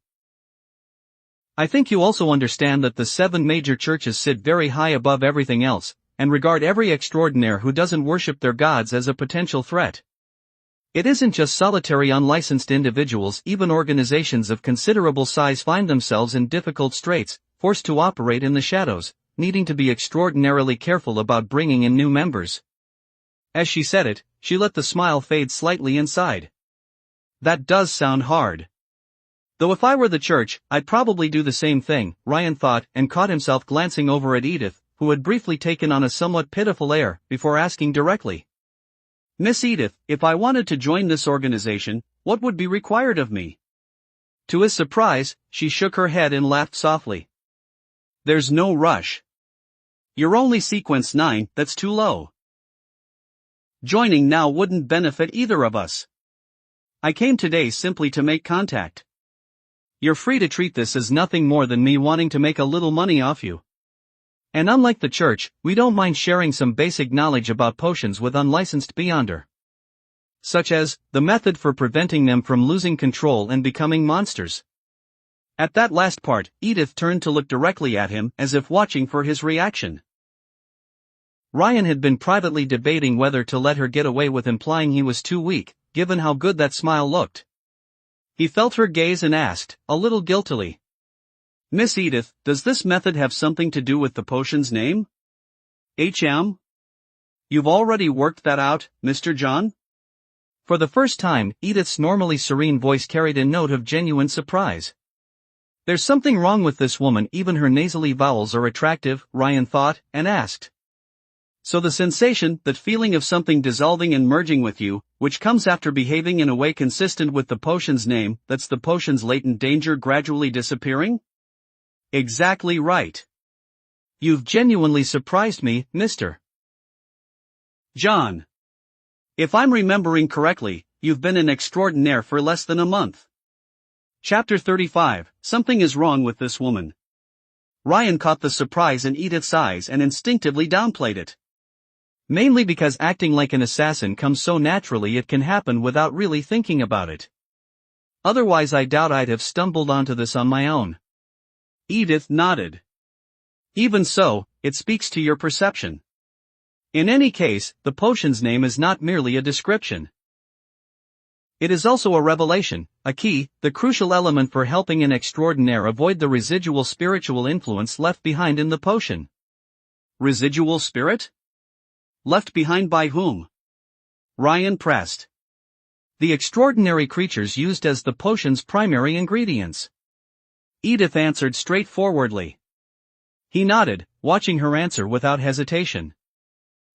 "I think you also understand that the 7 major churches sit very high above everything else, and regard every extraordinaire who doesn't worship their gods as a potential threat. It isn't just solitary unlicensed individuals, even organizations of considerable size find themselves in difficult straits, forced to operate in the shadows, needing to be extraordinarily careful about bringing in new members." As she said it, she let the smile fade slightly inside. "That does sound hard. Though if I were the church, I'd probably do the same thing," Ryan thought, and caught himself glancing over at Edith, who had briefly taken on a somewhat pitiful air, before asking directly, "Miss Edith, if I wanted to join this organization, what would be required of me?" To his surprise, she shook her head and laughed softly. "There's no rush. You're only sequence 9, that's too low. Joining now wouldn't benefit either of us. I came today simply to make contact. You're free to treat this as nothing more than me wanting to make a little money off you. And unlike the church, we don't mind sharing some basic knowledge about potions with unlicensed beyonder. Such as, the method for preventing them from losing control and becoming monsters." At that last part, Edith turned to look directly at him, as if watching for his reaction. Ryan had been privately debating whether to let her get away with implying he was too weak, given how good that smile looked. He felt her gaze and asked, a little guiltily, "Miss Edith, does this method have something to do with the potion's name? HM? You've already worked that out, Mr. John?" For the first time, Edith's normally serene voice carried a note of genuine surprise. There's something wrong with this woman. Even her nasally vowels are attractive, Ryan thought, and asked. "So the sensation, that feeling of something dissolving and merging with you, which comes after behaving in a way consistent with the potion's name, that's the potion's latent danger gradually disappearing?" Exactly right. You've genuinely surprised me, Mr. John. If I'm remembering correctly, you've been an extraordinaire for less than a month. Chapter 35, Something is wrong with this woman. Ryan caught the surprise in Edith's eyes and instinctively downplayed it. Mainly because acting like an assassin comes so naturally it can happen without really thinking about it. Otherwise I doubt I'd have stumbled onto this on my own. Edith nodded. Even so, it speaks to your perception. In any case, the potion's name is not merely a description. It is also a revelation, a key, the crucial element for helping an extraordinaire avoid the residual spiritual influence left behind in the potion. Residual spirit? Left behind by whom? Ryan pressed. The extraordinary creatures used as the potion's primary ingredients. Edith answered straightforwardly. He nodded, watching her answer without hesitation.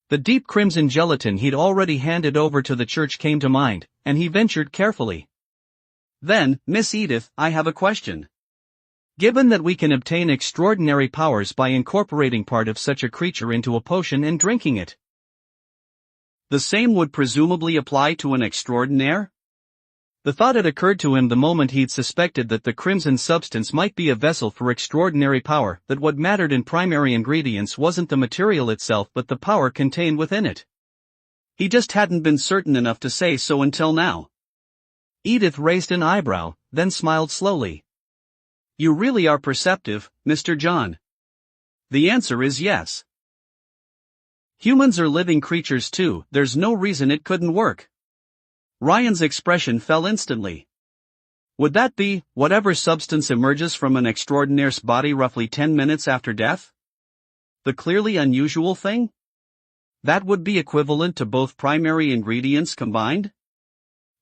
The deep crimson gelatin he'd already handed over to the church came to mind, and he ventured carefully. Then, Miss Edith, I have a question. Given that we can obtain extraordinary powers by incorporating part of such a creature into a potion and drinking it, the same would presumably apply to an extraordinaire? The thought had occurred to him the moment he'd suspected that the crimson substance might be a vessel for extraordinary power, that what mattered in primary ingredients wasn't the material itself but the power contained within it. He just hadn't been certain enough to say so until now. Edith raised an eyebrow, then smiled slowly. You really are perceptive, Mr. John. The answer is yes. Humans are living creatures too, there's no reason it couldn't work. Ryan's expression fell instantly. Would that be, whatever substance emerges from an extraordinaire's body roughly 10 minutes after death? The clearly unusual thing? That would be equivalent to both primary ingredients combined?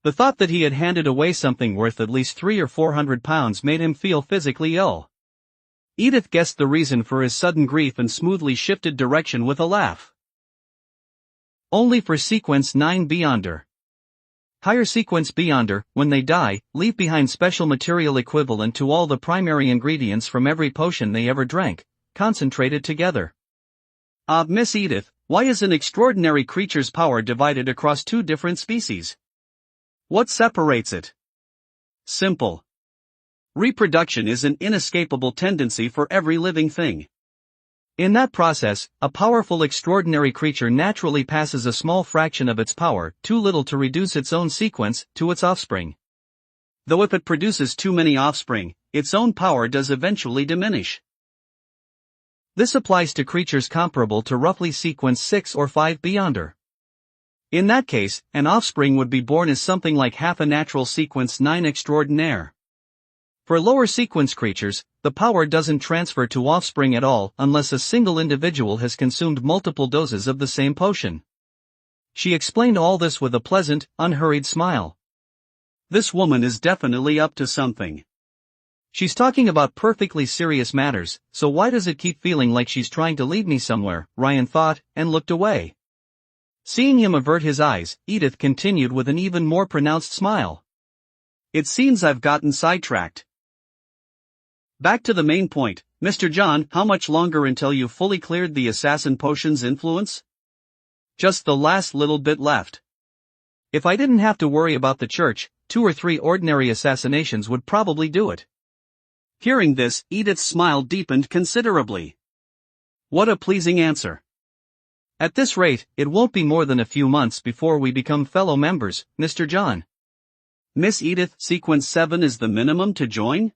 The thought that he had handed away something worth at least 300 or 400 pounds made him feel physically ill. Edith guessed the reason for his sudden grief and smoothly shifted direction with a laugh. Only for Sequence 9 Beyonder. Higher Sequence Beyonder, when they die, leave behind special material equivalent to all the primary ingredients from every potion they ever drank, concentrated together. Miss Edith, why is an extraordinary creature's power divided across two different species? What separates it? Simple. Reproduction is an inescapable tendency for every living thing. In that process, a powerful extraordinary creature naturally passes a small fraction of its power, too little to reduce its own sequence, to its offspring. Though if it produces too many offspring, its own power does eventually diminish. This applies to creatures comparable to roughly Sequence 6 or 5 Beyonder. In that case, an offspring would be born as something like half a natural Sequence 9 extraordinaire. For lower sequence creatures, the power doesn't transfer to offspring at all unless a single individual has consumed multiple doses of the same potion. She explained all this with a pleasant, unhurried smile. This woman is definitely up to something. She's talking about perfectly serious matters, so why does it keep feeling like she's trying to lead me somewhere, Ryan thought, and looked away. Seeing him avert his eyes, Edith continued with an even more pronounced smile. It seems I've gotten sidetracked. Back to the main point, Mr. John, how much longer until you've fully cleared the assassin potion's influence? Just the last little bit left. If I didn't have to worry about the church, 2 or 3 ordinary assassinations would probably do it. Hearing this, Edith's smile deepened considerably. What a pleasing answer. At this rate, it won't be more than a few months before we become fellow members, Mr. John. Miss Edith, Sequence 7 is the minimum to join?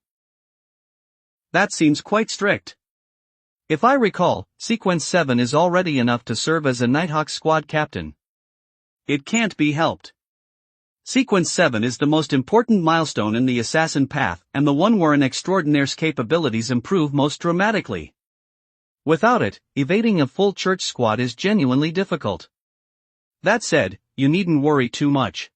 That seems quite strict. If I recall, Sequence 7 is already enough to serve as a Nighthawk squad captain. It can't be helped. Sequence 7 is the most important milestone in the assassin path and the one where an extraordinaire's capabilities improve most dramatically. Without it, evading a full church squad is genuinely difficult. That said, you needn't worry too much.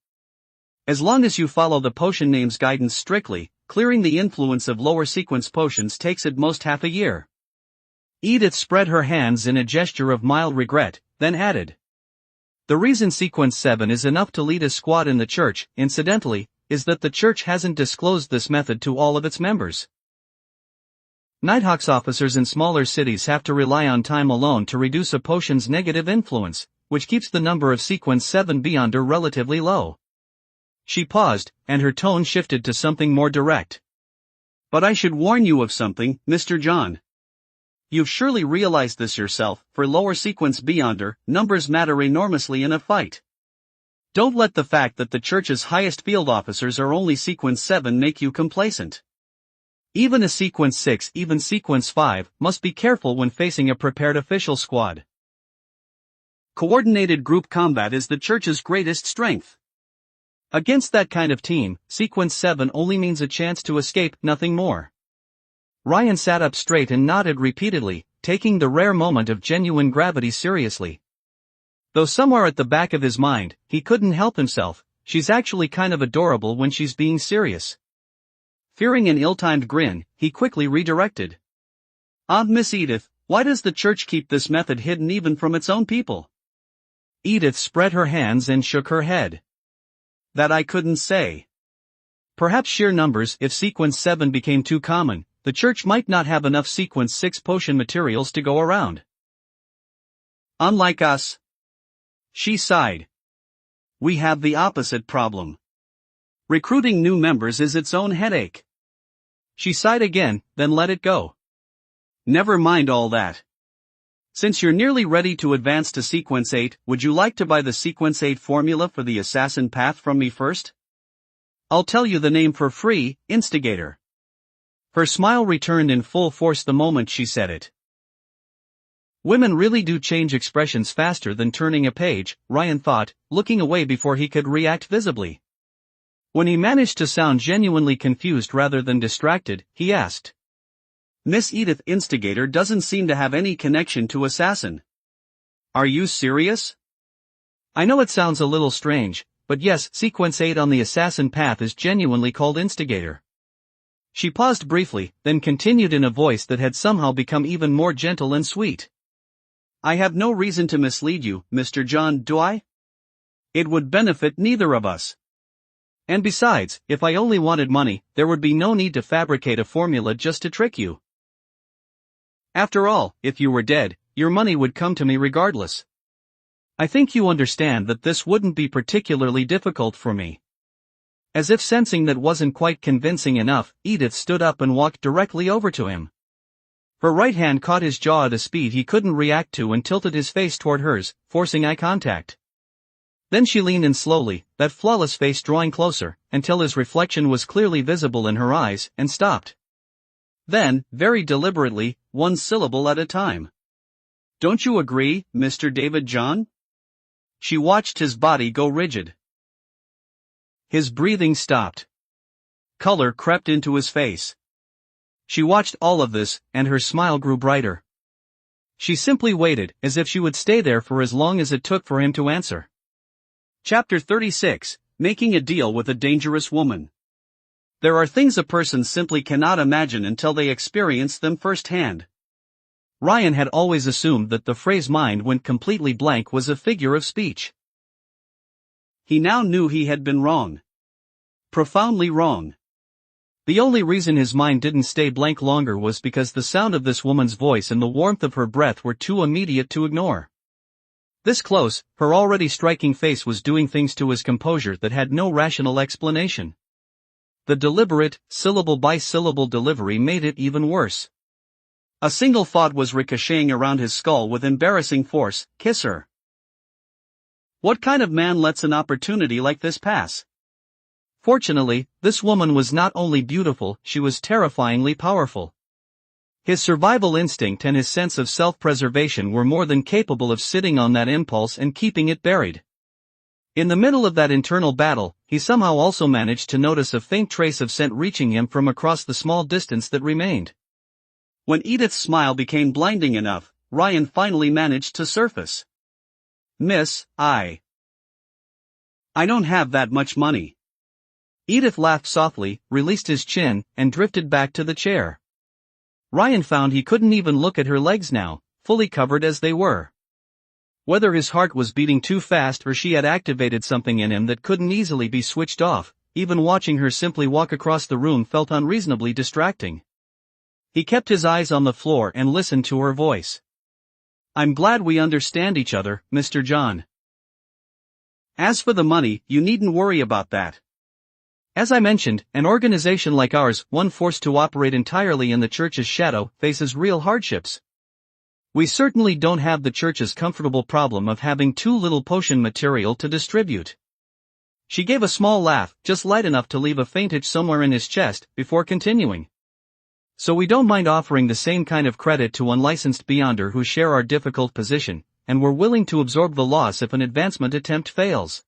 As long as you follow the potion name's guidance strictly, clearing the influence of lower sequence potions takes at most half a year. Edith spread her hands in a gesture of mild regret, then added. The reason Sequence 7 is enough to lead a squad in the church, incidentally, is that the church hasn't disclosed this method to all of its members. Nighthawk's officers in smaller cities have to rely on time alone to reduce a potion's negative influence, which keeps the number of Sequence 7 Beyonder relatively low. She paused, and her tone shifted to something more direct. But I should warn you of something, Mr. John. You've surely realized this yourself, for lower Sequence Beyonder, numbers matter enormously in a fight. Don't let the fact that the church's highest field officers are only Sequence 7 make you complacent. Even a Sequence 6, even Sequence 5, must be careful when facing a prepared official squad. Coordinated group combat is the church's greatest strength. Against that kind of team, Sequence 7 only means a chance to escape, nothing more. Ryan sat up straight and nodded repeatedly, taking the rare moment of genuine gravity seriously. Though somewhere at the back of his mind, he couldn't help himself, she's actually kind of adorable when she's being serious. Fearing an ill-timed grin, he quickly redirected. Miss Edith, why does the church keep this method hidden even from its own people? Edith spread her hands and shook her head. That I couldn't say. Perhaps sheer numbers. If Sequence 7 became too common, the church might not have enough Sequence 6 potion materials to go around. Unlike us. She sighed. We have the opposite problem. Recruiting new members is its own headache. She sighed again, then let it go. Never mind all that. Since you're nearly ready to advance to Sequence 8, would you like to buy the Sequence 8 formula for the assassin path from me first? I'll tell you the name for free, Instigator. Her smile returned in full force the moment she said it. Women really do change expressions faster than turning a page, Ryan thought, looking away before he could react visibly. When he managed to sound genuinely confused rather than distracted, he asked. Miss Edith, Instigator doesn't seem to have any connection to assassin. Are you serious? I know it sounds a little strange, but yes, Sequence 8 on the assassin path is genuinely called Instigator. She paused briefly, then continued in a voice that had somehow become even more gentle and sweet. I have no reason to mislead you, Mr. John, do I? It would benefit neither of us. And besides, if I only wanted money, there would be no need to fabricate a formula just to trick you. After all, if you were dead, your money would come to me regardless. I think you understand that this wouldn't be particularly difficult for me. As if sensing that wasn't quite convincing enough, Edith stood up and walked directly over to him. Her right hand caught his jaw at a speed he couldn't react to and tilted his face toward hers, forcing eye contact. Then she leaned in slowly, that flawless face drawing closer, until his reflection was clearly visible in her eyes, and stopped. Then, very deliberately, one syllable at a time. Don't you agree, Mr. David John? She watched his body go rigid. His breathing stopped. Color crept into his face. She watched all of this, and her smile grew brighter. She simply waited, as if she would stay there for as long as it took for him to answer. Chapter 36, Making a Deal with a Dangerous Woman. There are things a person simply cannot imagine until they experience them firsthand. Ryan had always assumed that the phrase mind went completely blank was a figure of speech. He now knew he had been wrong. Profoundly wrong. The only reason his mind didn't stay blank longer was because the sound of this woman's voice and the warmth of her breath were too immediate to ignore. This close, her already striking face was doing things to his composure that had no rational explanation. The deliberate, syllable-by-syllable delivery made it even worse. A single thought was ricocheting around his skull with embarrassing force: kiss her. What kind of man lets an opportunity like this pass? Fortunately, this woman was not only beautiful, she was terrifyingly powerful. His survival instinct and his sense of self-preservation were more than capable of sitting on that impulse and keeping it buried. In the middle of that internal battle, he somehow also managed to notice a faint trace of scent reaching him from across the small distance that remained. When Edith's smile became blinding enough, Ryan finally managed to surface. Miss, I don't have that much money. Edith laughed softly, released his chin, and drifted back to the chair. Ryan found he couldn't even look at her legs now, fully covered as they were. Whether his heart was beating too fast or she had activated something in him that couldn't easily be switched off, even watching her simply walk across the room felt unreasonably distracting. He kept his eyes on the floor and listened to her voice. I'm glad we understand each other, Mr. John. As for the money, you needn't worry about that. As I mentioned, an organization like ours, one forced to operate entirely in the church's shadow, faces real hardships. We certainly don't have the church's comfortable problem of having too little potion material to distribute. She gave a small laugh, just light enough to leave a faint itch somewhere in his chest, before continuing. So we don't mind offering the same kind of credit to unlicensed Beyonder who share our difficult position, and we're willing to absorb the loss if an advancement attempt fails.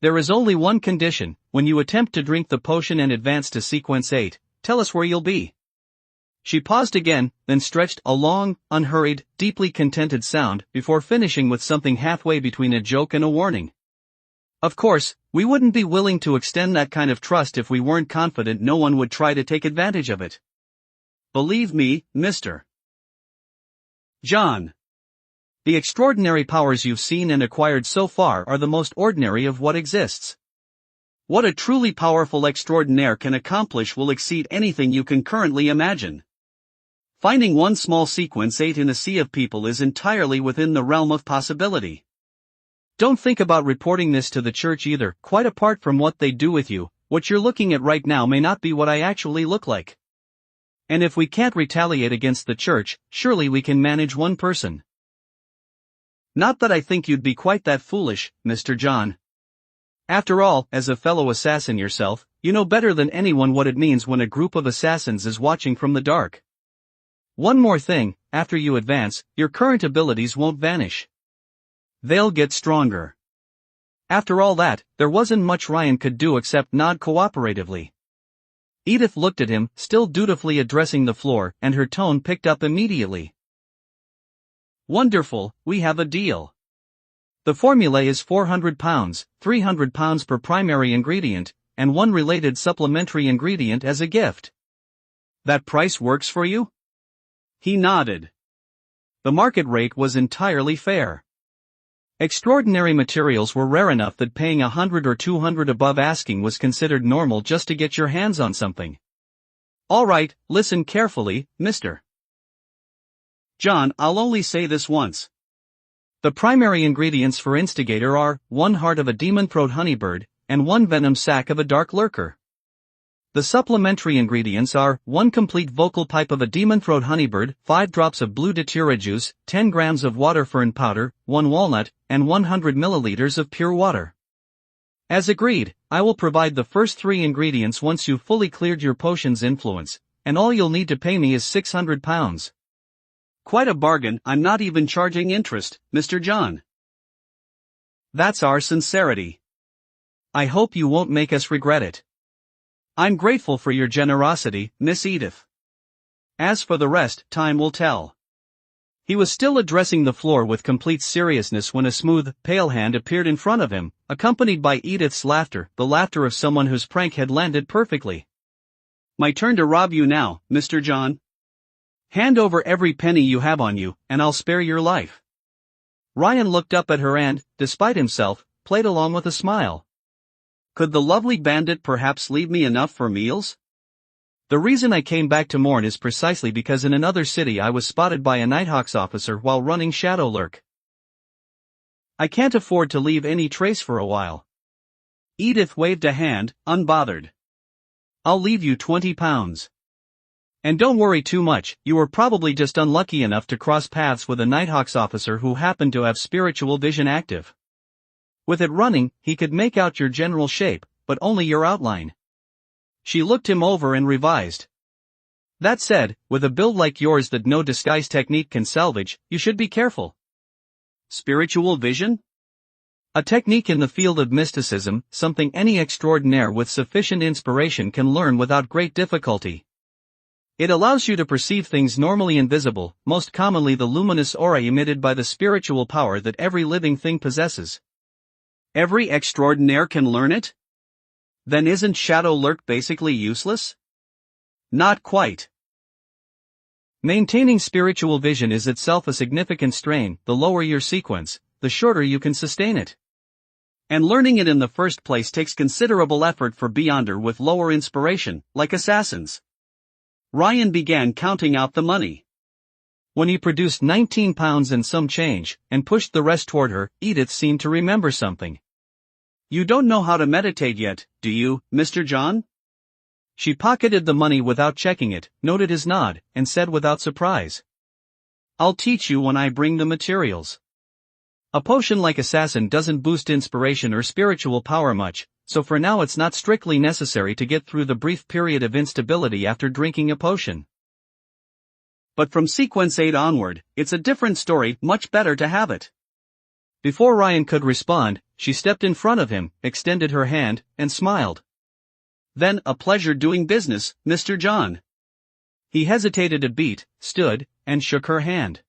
There is only one condition: when you attempt to drink the potion and advance to sequence 8, tell us where you'll be. She paused again, then stretched a long, unhurried, deeply contented sound before finishing with something halfway between a joke and a warning. Of course, we wouldn't be willing to extend that kind of trust if we weren't confident no one would try to take advantage of it. Believe me, Mr. John. The extraordinary powers you've seen and acquired so far are the most ordinary of what exists. What a truly powerful extraordinaire can accomplish will exceed anything you can currently imagine. Finding one small sequence 8 in a sea of people is entirely within the realm of possibility. Don't think about reporting this to the church either. Quite apart from what they do with you, what you're looking at right now may not be what I actually look like. And if we can't retaliate against the church, surely we can manage one person. Not that I think you'd be quite that foolish, Mr. John. After all, as a fellow assassin yourself, you know better than anyone what it means when a group of assassins is watching from the dark. One more thing: after you advance, your current abilities won't vanish. They'll get stronger. After all that, there wasn't much Ryan could do except nod cooperatively. Edith looked at him, still dutifully addressing the floor, and her tone picked up immediately. Wonderful, we have a deal. The formula is £400, £300 per primary ingredient, and one related supplementary ingredient as a gift. That price works for you? He nodded. The market rate was entirely fair. Extraordinary materials were rare enough that paying 100 or 200 above asking was considered normal just to get your hands on something. All right, listen carefully, Mr. John, I'll only say this once. The primary ingredients for Instigator are 1 heart of a demon-throat honeybird, and 1 venom sac of a dark lurker. The supplementary ingredients are 1 complete vocal pipe of a demon-throat honeybird, 5 drops of blue datura juice, 10 grams of water fern powder, 1 walnut, and 100 milliliters of pure water. As agreed, I will provide the first 3 ingredients once you've fully cleared your potion's influence, and all you'll need to pay me is £600. Quite a bargain. I'm not even charging interest, Mr. John. That's our sincerity. I hope you won't make us regret it. I'm grateful for your generosity, Miss Edith. As for the rest, time will tell. He was still addressing the floor with complete seriousness when a smooth, pale hand appeared in front of him, accompanied by Edith's laughter, the laughter of someone whose prank had landed perfectly. My turn to rob you now, Mr. John. Hand over every penny you have on you, and I'll spare your life. Ryan looked up at her and, despite himself, played along with a smile. Could the lovely bandit perhaps leave me enough for meals? The reason I came back to Morn is precisely because in another city I was spotted by a Nighthawks officer while running Shadow Lurk. I can't afford to leave any trace for a while. Edith waved a hand, unbothered. I'll leave you £20. And don't worry too much, you were probably just unlucky enough to cross paths with a Nighthawks officer who happened to have spiritual vision active. With it running, he could make out your general shape, but only your outline. She looked him over and revised. That said, with a build like yours that no disguise technique can salvage, you should be careful. Spiritual vision? A technique in the field of mysticism, something any extraordinaire with sufficient inspiration can learn without great difficulty. It allows you to perceive things normally invisible, most commonly the luminous aura emitted by the spiritual power that every living thing possesses. Every extraordinaire can learn it? Then isn't Shadow Lurk basically useless? Not quite. Maintaining spiritual vision is itself a significant strain. The lower your sequence, the shorter you can sustain it. And learning it in the first place takes considerable effort for Beyonder with lower inspiration, like assassins. Ryan began counting out the money. When he produced £19 and some change, and pushed the rest toward her, Edith seemed to remember something. "You don't know how to meditate yet, do you, Mr. John?" She pocketed the money without checking it, noted his nod, and said without surprise, "I'll teach you when I bring the materials." A potion like Assassin doesn't boost inspiration or spiritual power much, so for now it's not strictly necessary to get through the brief period of instability after drinking a potion. But from Sequence 8 onward, it's a different story, much better to have it. Before Ryan could respond, she stepped in front of him, extended her hand, and smiled. "Then, a pleasure doing business, Mr. John." He hesitated a beat, stood, and shook her hand.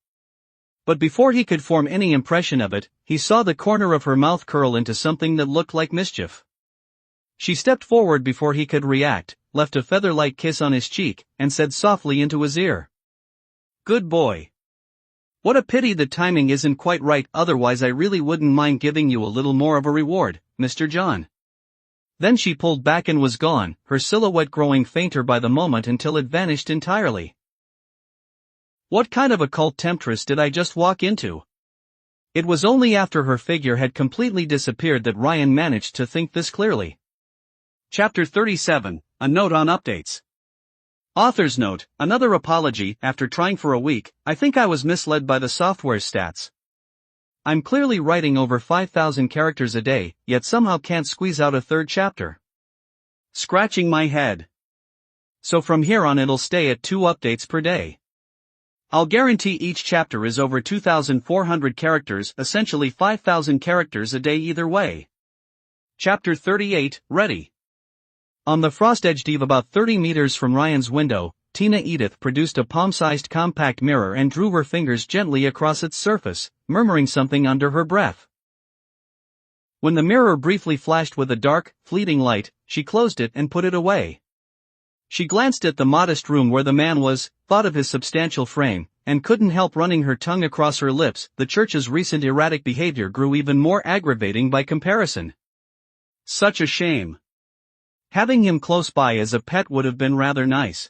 But before he could form any impression of it, he saw the corner of her mouth curl into something that looked like mischief. She stepped forward before he could react, left a feather-like kiss on his cheek, and said softly into his ear, "Good boy. What a pity the timing isn't quite right, otherwise I really wouldn't mind giving you a little more of a reward, Mr. John." Then she pulled back and was gone, her silhouette growing fainter by the moment until it vanished entirely. What kind of a cult temptress did I just walk into? It was only after her figure had completely disappeared that Ryan managed to think this clearly. Chapter 37, A Note on Updates. Author's note, another apology. After trying for a week, I think I was misled by the software's stats. I'm clearly writing over 5,000 characters a day, yet somehow can't squeeze out a third chapter. Scratching my head. So from here on it'll stay at 2 updates per day. I'll guarantee each chapter is over 2,400 characters, essentially 5,000 characters a day either way. Chapter 38, Ready. On the frost edged eve about 30 meters from Ryan's window, Tina Edith produced a palm-sized compact mirror and drew her fingers gently across its surface, murmuring something under her breath. When the mirror briefly flashed with a dark, fleeting light, she closed it and put it away. She glanced at the modest room where the man was, thought of his substantial frame, and couldn't help running her tongue across her lips. The church's recent erratic behavior grew even more aggravating by comparison. Such a shame. Having him close by as a pet would have been rather nice.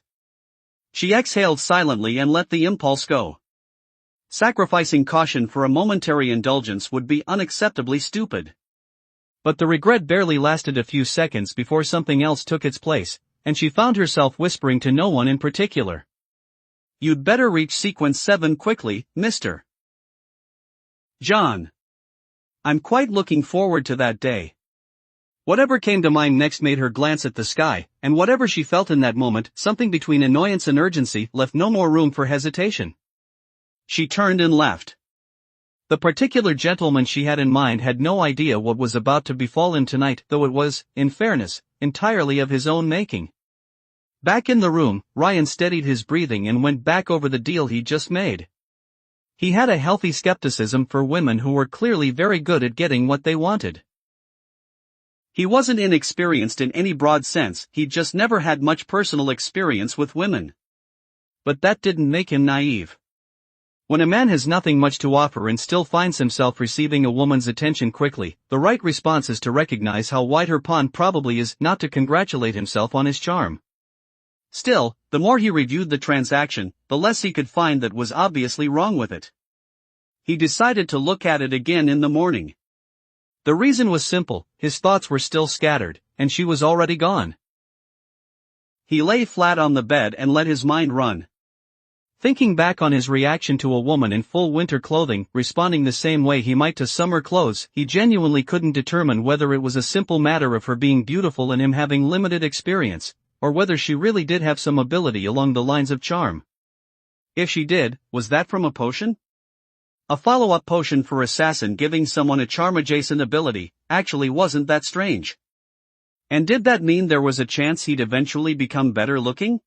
She exhaled silently and let the impulse go. Sacrificing caution for a momentary indulgence would be unacceptably stupid. But the regret barely lasted a few seconds before something else took its place, and she found herself whispering to no one in particular. "You'd better reach Sequence 7 quickly, Mr. John. I'm quite looking forward to that day." Whatever came to mind next made her glance at the sky, and whatever she felt in that moment, something between annoyance and urgency, left no more room for hesitation. She turned and left. The particular gentleman she had in mind had no idea what was about to befall him tonight, though it was, in fairness, entirely of his own making. Back in the room, Ryan steadied his breathing and went back over the deal he'd just made. He had a healthy skepticism for women who were clearly very good at getting what they wanted. He wasn't inexperienced in any broad sense, he'd just never had much personal experience with women. But that didn't make him naive. When a man has nothing much to offer and still finds himself receiving a woman's attention quickly, the right response is to recognize how wide her pond probably is, not to congratulate himself on his charm. Still, the more he reviewed the transaction, the less he could find that was obviously wrong with it. He decided to look at it again in the morning. The reason was simple, his thoughts were still scattered, and she was already gone. He lay flat on the bed and let his mind run. Thinking back on his reaction to a woman in full winter clothing, responding the same way he might to summer clothes, he genuinely couldn't determine whether it was a simple matter of her being beautiful and him having limited experience, or whether she really did have some ability along the lines of charm. If she did, was that from a potion? A follow-up potion for Assassin giving someone a charm-adjacent ability actually wasn't that strange. And did that mean there was a chance he'd eventually become better looking?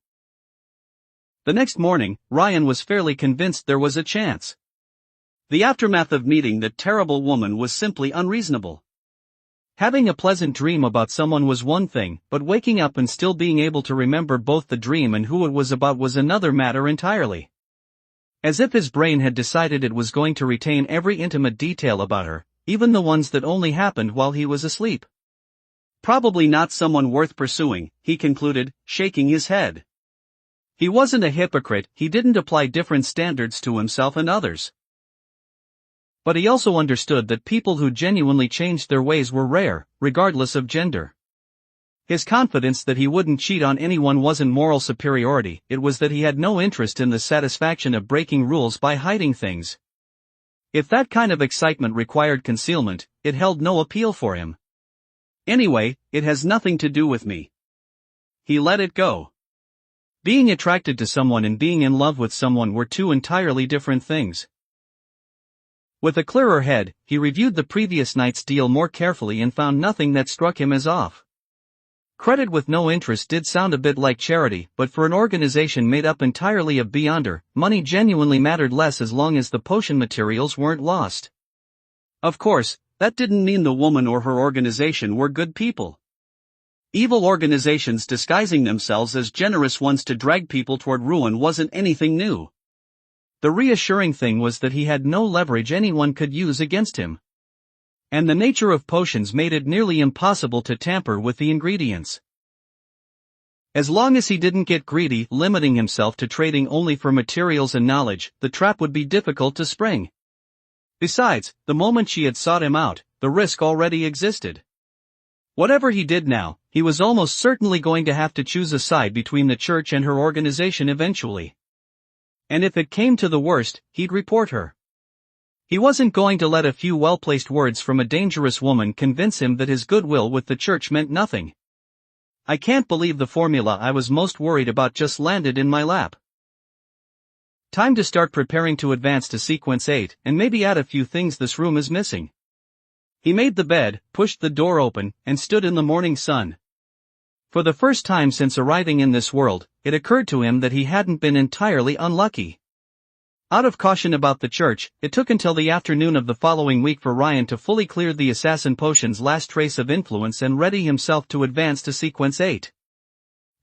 The next morning, Ryan was fairly convinced there was a chance. The aftermath of meeting that terrible woman was simply unreasonable. Having a pleasant dream about someone was one thing, but waking up and still being able to remember both the dream and who it was about was another matter entirely. As if his brain had decided it was going to retain every intimate detail about her, even the ones that only happened while he was asleep. Probably not someone worth pursuing, he concluded, shaking his head. He wasn't a hypocrite, he didn't apply different standards to himself and others. But he also understood that people who genuinely changed their ways were rare, regardless of gender. His confidence that he wouldn't cheat on anyone wasn't moral superiority, it was that he had no interest in the satisfaction of breaking rules by hiding things. If that kind of excitement required concealment, it held no appeal for him. Anyway, it has nothing to do with me. He let it go. Being attracted to someone and being in love with someone were two entirely different things. With a clearer head, he reviewed the previous night's deal more carefully and found nothing that struck him as off. Credit with no interest did sound a bit like charity, but for an organization made up entirely of Beyonder, money genuinely mattered less as long as the potion materials weren't lost. Of course, that didn't mean the woman or her organization were good people. Evil organizations disguising themselves as generous ones to drag people toward ruin wasn't anything new. The reassuring thing was that he had no leverage anyone could use against him. And the nature of potions made it nearly impossible to tamper with the ingredients. As long as he didn't get greedy, limiting himself to trading only for materials and knowledge, the trap would be difficult to spring. Besides, the moment she had sought him out, the risk already existed. Whatever he did now, he was almost certainly going to have to choose a side between the church and her organization eventually. And if it came to the worst, he'd report her. He wasn't going to let a few well-placed words from a dangerous woman convince him that his goodwill with the church meant nothing. I can't believe the formula I was most worried about just landed in my lap. Time to start preparing to advance to sequence 8, and maybe add a few things this room is missing. He made the bed, pushed the door open, and stood in the morning sun. For the first time since arriving in this world, it occurred to him that he hadn't been entirely unlucky. Out of caution about the church, it took until the afternoon of the following week for Ryan to fully clear the assassin potion's last trace of influence and ready himself to advance to sequence 8.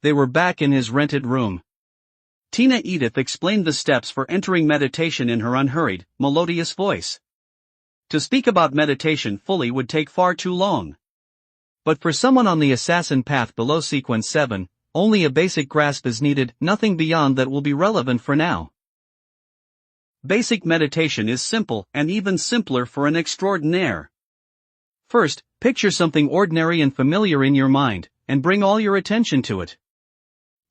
They were back in his rented room. Tina Edith explained the steps for entering meditation in her unhurried, melodious voice. To speak about meditation fully would take far too long. But for someone on the assassin path below sequence 7, only a basic grasp is needed, nothing beyond that will be relevant for now. Basic meditation is simple, and even simpler for an extraordinaire. First, picture something ordinary and familiar in your mind, and bring all your attention to it.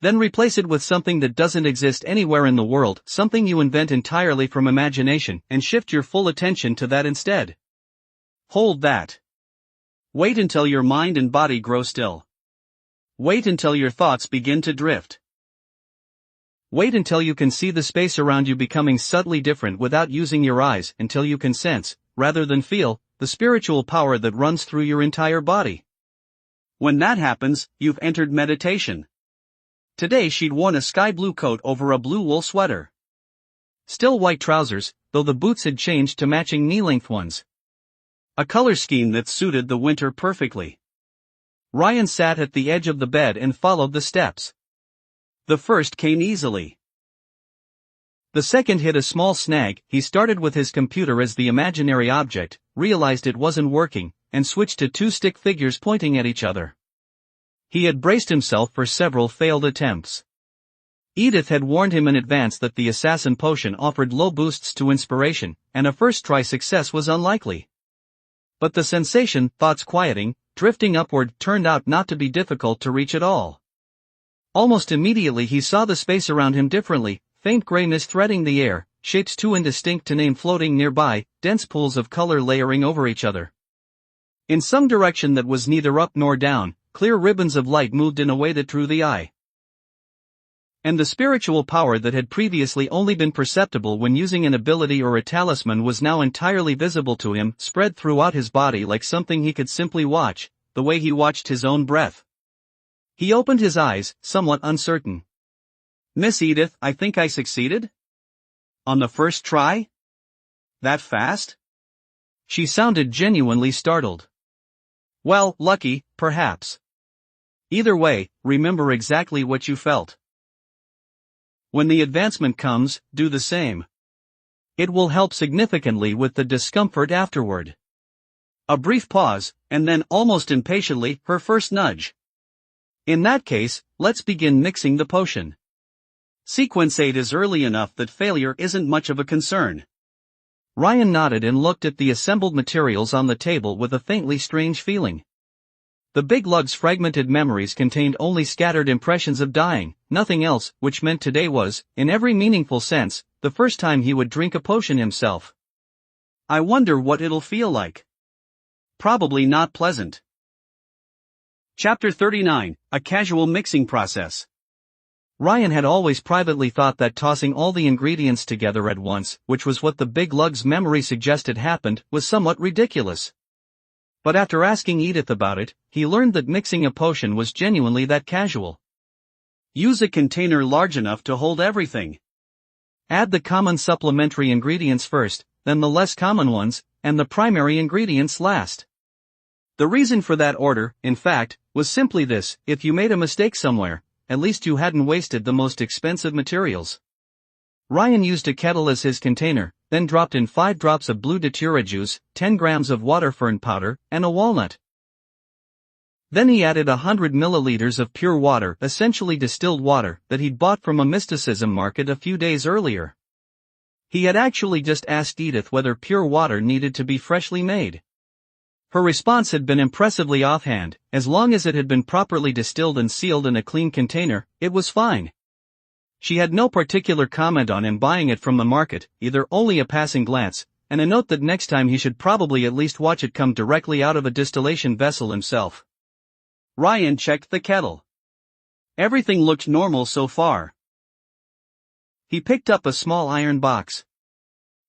Then replace it with something that doesn't exist anywhere in the world, something you invent entirely from imagination, and shift your full attention to that instead. Hold that. Wait until your mind and body grow still. Wait until your thoughts begin to drift. Wait until you can see the space around you becoming subtly different without using your eyes, until you can sense, rather than feel, the spiritual power that runs through your entire body. When that happens, you've entered meditation. Today she'd worn a sky blue coat over a blue wool sweater. Still white trousers, though the boots had changed to matching knee-length ones. A color scheme that suited the winter perfectly. Ryan sat at the edge of the bed and followed the steps. The first came easily. The second hit a small snag. He started with his computer as the imaginary object, realized it wasn't working, and switched to two stick figures pointing at each other. He had braced himself for several failed attempts. Edith had warned him in advance that the assassin potion offered low boosts to inspiration, and a first-try success was unlikely. But the sensation, thoughts quieting, drifting upward, turned out not to be difficult to reach at all. Almost immediately he saw the space around him differently, faint grayness threading the air, shapes too indistinct to name floating nearby, dense pools of color layering over each other. In some direction that was neither up nor down, clear ribbons of light moved in a way that drew the eye. And the spiritual power that had previously only been perceptible when using an ability or a talisman was now entirely visible to him, spread throughout his body like something he could simply watch, the way he watched his own breath. He opened his eyes, somewhat uncertain. "Miss Edith, I think I succeeded? On the first try? That fast?" She sounded genuinely startled. "Well, lucky, perhaps. Either way, remember exactly what you felt. When the advancement comes, do the same. It will help significantly with the discomfort afterward." A brief pause, and then almost impatiently, her first nudge. "In that case, let's begin mixing the potion." Sequence 8 is early enough that failure isn't much of a concern. Ryan nodded and looked at the assembled materials on the table with a faintly strange feeling. The big lug's fragmented memories contained only scattered impressions of dying, nothing else, which meant today was, in every meaningful sense, the first time he would drink a potion himself. I wonder what it'll feel like. Probably not pleasant. Chapter 39, A Casual Mixing Process. Ryan had always privately thought that tossing all the ingredients together at once, which was what the big lug's memory suggested happened, was somewhat ridiculous. But after asking Edith about it, he learned that mixing a potion was genuinely that casual. Use a container large enough to hold everything. Add the common supplementary ingredients first, then the less common ones, and the primary ingredients last. The reason for that order, in fact, was simply this: if you made a mistake somewhere, at least you hadn't wasted the most expensive materials. Ryan used a kettle as his container, then dropped in 5 drops of blue datura juice, 10 grams of water fern powder, and a walnut. Then he added 100 milliliters of pure water, essentially distilled water, that he'd bought from a mysticism market a few days earlier. He had actually just asked Edith whether pure water needed to be freshly made. Her response had been impressively offhand: as long as it had been properly distilled and sealed in a clean container, it was fine. She had no particular comment on him buying it from the market, either only a passing glance, and a note that next time he should probably at least watch it come directly out of a distillation vessel himself. Ryan checked the kettle. Everything looked normal so far. He picked up a small iron box.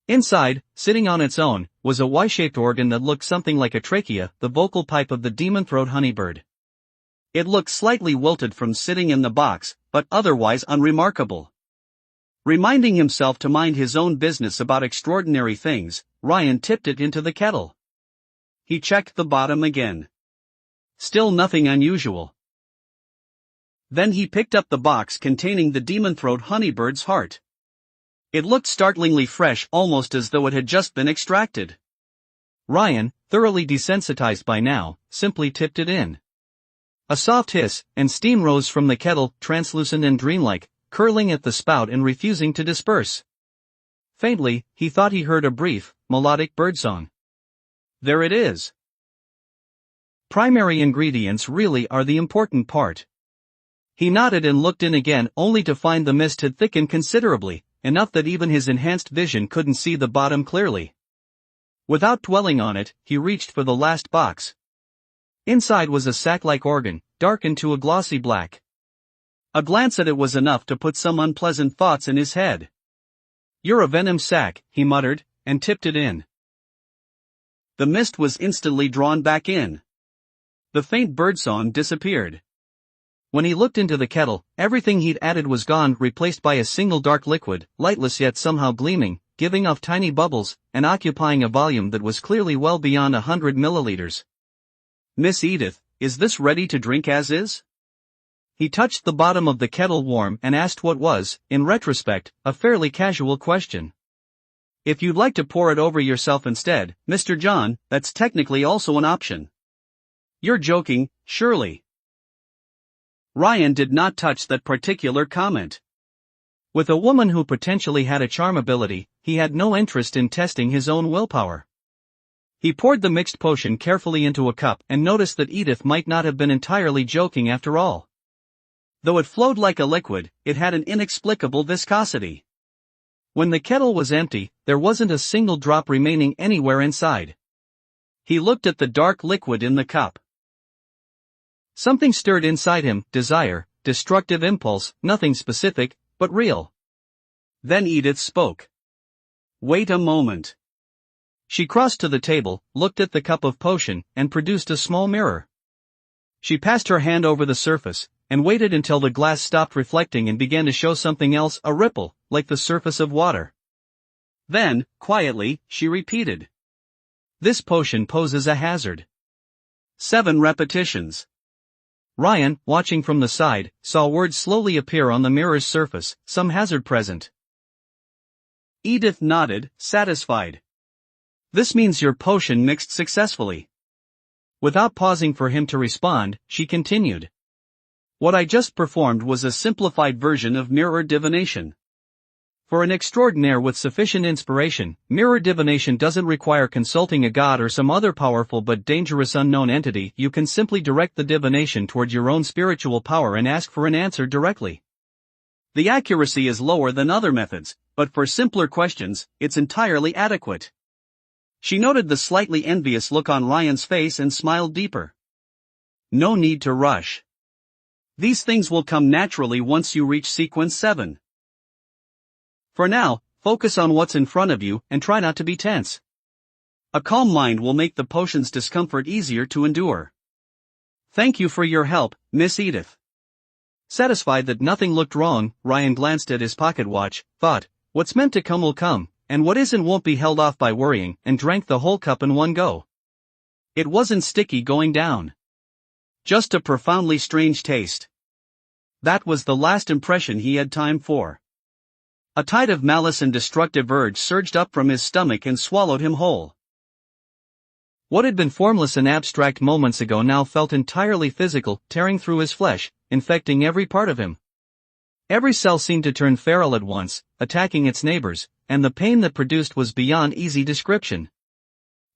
Inside, sitting on its own, was a Y-shaped organ that looked something like a trachea, the vocal pipe of the demon-throat honeybird. It looked slightly wilted from sitting in the box, but otherwise unremarkable. Reminding himself to mind his own business about extraordinary things, Ryan tipped it into the kettle. He checked the bottom again. Still nothing unusual. Then he picked up the box containing the demon-throat honeybird's heart. It looked startlingly fresh, almost as though it had just been extracted. Ryan, thoroughly desensitized by now, simply tipped it in. A soft hiss, and steam rose from the kettle, translucent and dreamlike, curling at the spout and refusing to disperse. Faintly, he thought he heard a brief, melodic birdsong. There it is. Primary ingredients really are the important part. He nodded and looked in again, only to find the mist had thickened considerably, enough that even his enhanced vision couldn't see the bottom clearly. Without dwelling on it, he reached for the last box. Inside was a sack-like organ, darkened to a glossy black. A glance at it was enough to put some unpleasant thoughts in his head. "You're a venom sac," he muttered, and tipped it in. The mist was instantly drawn back in. The faint birdsong disappeared. When he looked into the kettle, everything he'd added was gone, replaced by a single dark liquid, lightless yet somehow gleaming, giving off tiny bubbles, and occupying a volume that was clearly well beyond 100 milliliters. "Miss Edith, is this ready to drink as is?" He touched the bottom of the kettle warm and asked what was, in retrospect, a fairly casual question. "If you'd like to pour it over yourself instead, Mr. John, that's technically also an option." "You're joking, surely." Ryan did not touch that particular comment. With a woman who potentially had a charm ability, he had no interest in testing his own willpower. He poured the mixed potion carefully into a cup and noticed that Edith might not have been entirely joking after all. Though it flowed like a liquid, it had an inexplicable viscosity. When the kettle was empty, there wasn't a single drop remaining anywhere inside. He looked at the dark liquid in the cup. Something stirred inside him: desire, destructive impulse, nothing specific, but real. Then Edith spoke. "Wait a moment." She crossed to the table, looked at the cup of potion, and produced a small mirror. She passed her hand over the surface, and waited until the glass stopped reflecting and began to show something else, a ripple, like the surface of water. Then, quietly, she repeated. "This potion poses a hazard." 7 repetitions. Ryan, watching from the side, saw words slowly appear on the mirror's surface: some hazard present. Edith nodded, satisfied. "This means your potion mixed successfully." Without pausing for him to respond, she continued. What I just performed was a simplified version of mirror divination. For an extraordinaire with sufficient inspiration, mirror divination doesn't require consulting a god or some other powerful but dangerous unknown entity. You can simply direct the divination toward your own spiritual power and ask for an answer directly. The accuracy is lower than other methods, but for simpler questions, it's entirely adequate. She noted the slightly envious look on Ryan's face and smiled deeper. No need to rush. These things will come naturally once you reach sequence 7. For now, focus on what's in front of you and try not to be tense. A calm mind will make the potion's discomfort easier to endure. Thank you for your help, Miss Edith. Satisfied that nothing looked wrong, Ryan glanced at his pocket watch, thought, what's meant to come will come, and what isn't won't be held off by worrying, and drank the whole cup in one go. It wasn't sticky going down. Just a profoundly strange taste. That was the last impression he had time for. A tide of malice and destructive urge surged up from his stomach and swallowed him whole. What had been formless and abstract moments ago now felt entirely physical, tearing through his flesh, infecting every part of him. Every cell seemed to turn feral at once, attacking its neighbors, and the pain that produced was beyond easy description.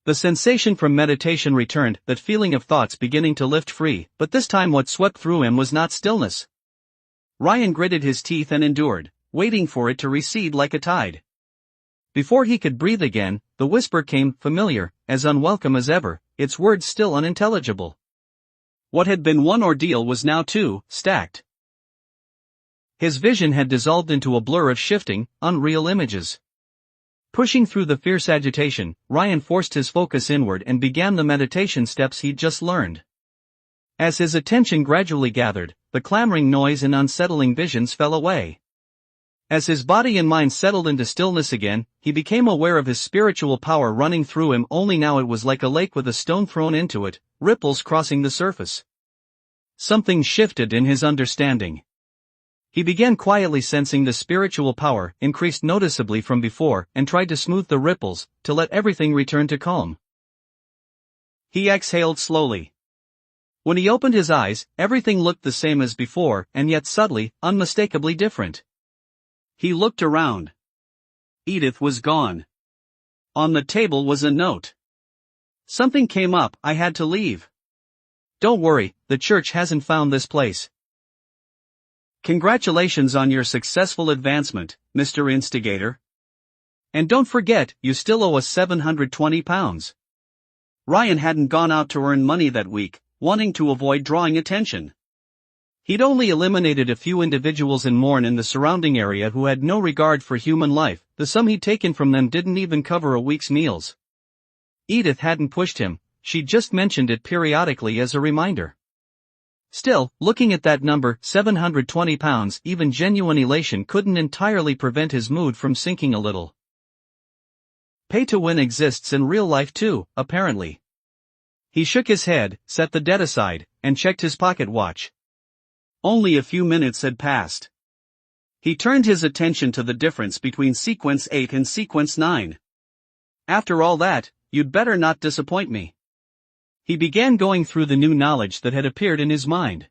The sensation from meditation returned, that feeling of thoughts beginning to lift free, but this time what swept through him was not stillness. Ryan gritted his teeth and endured, waiting for it to recede like a tide. Before he could breathe again, the whisper came, familiar, as unwelcome as ever, its words still unintelligible. What had been one ordeal was now two, stacked. His vision had dissolved into a blur of shifting, unreal images. Pushing through the fierce agitation, Ryan forced his focus inward and began the meditation steps he'd just learned. As his attention gradually gathered, the clamoring noise and unsettling visions fell away. As his body and mind settled into stillness again, he became aware of his spiritual power running through him, only now it was like a lake with a stone thrown into it, ripples crossing the surface. Something shifted in his understanding. He began quietly sensing the spiritual power increased noticeably from before and tried to smooth the ripples, to let everything return to calm. He exhaled slowly. When he opened his eyes, everything looked the same as before, and yet subtly, unmistakably different. He looked around. Edith was gone. On the table was a note. Something came up, I had to leave. Don't worry, the church hasn't found this place. Congratulations on your successful advancement, Mr. Instigator. And don't forget, you still owe us £720. Ryan hadn't gone out to earn money that week, wanting to avoid drawing attention. He'd only eliminated a few individuals in Morn in the surrounding area who had no regard for human life. The sum he'd taken from them didn't even cover a week's meals. Edith hadn't pushed him, she'd just mentioned it periodically as a reminder. Still, looking at that number, £720, even genuine elation couldn't entirely prevent his mood from sinking a little. Pay to win exists in real life too, apparently. He shook his head, set the debt aside, and checked his pocket watch. Only a few minutes had passed. He turned his attention to the difference between sequence 8 and sequence 9. After all that, you'd better not disappoint me. He began going through the new knowledge that had appeared in his mind.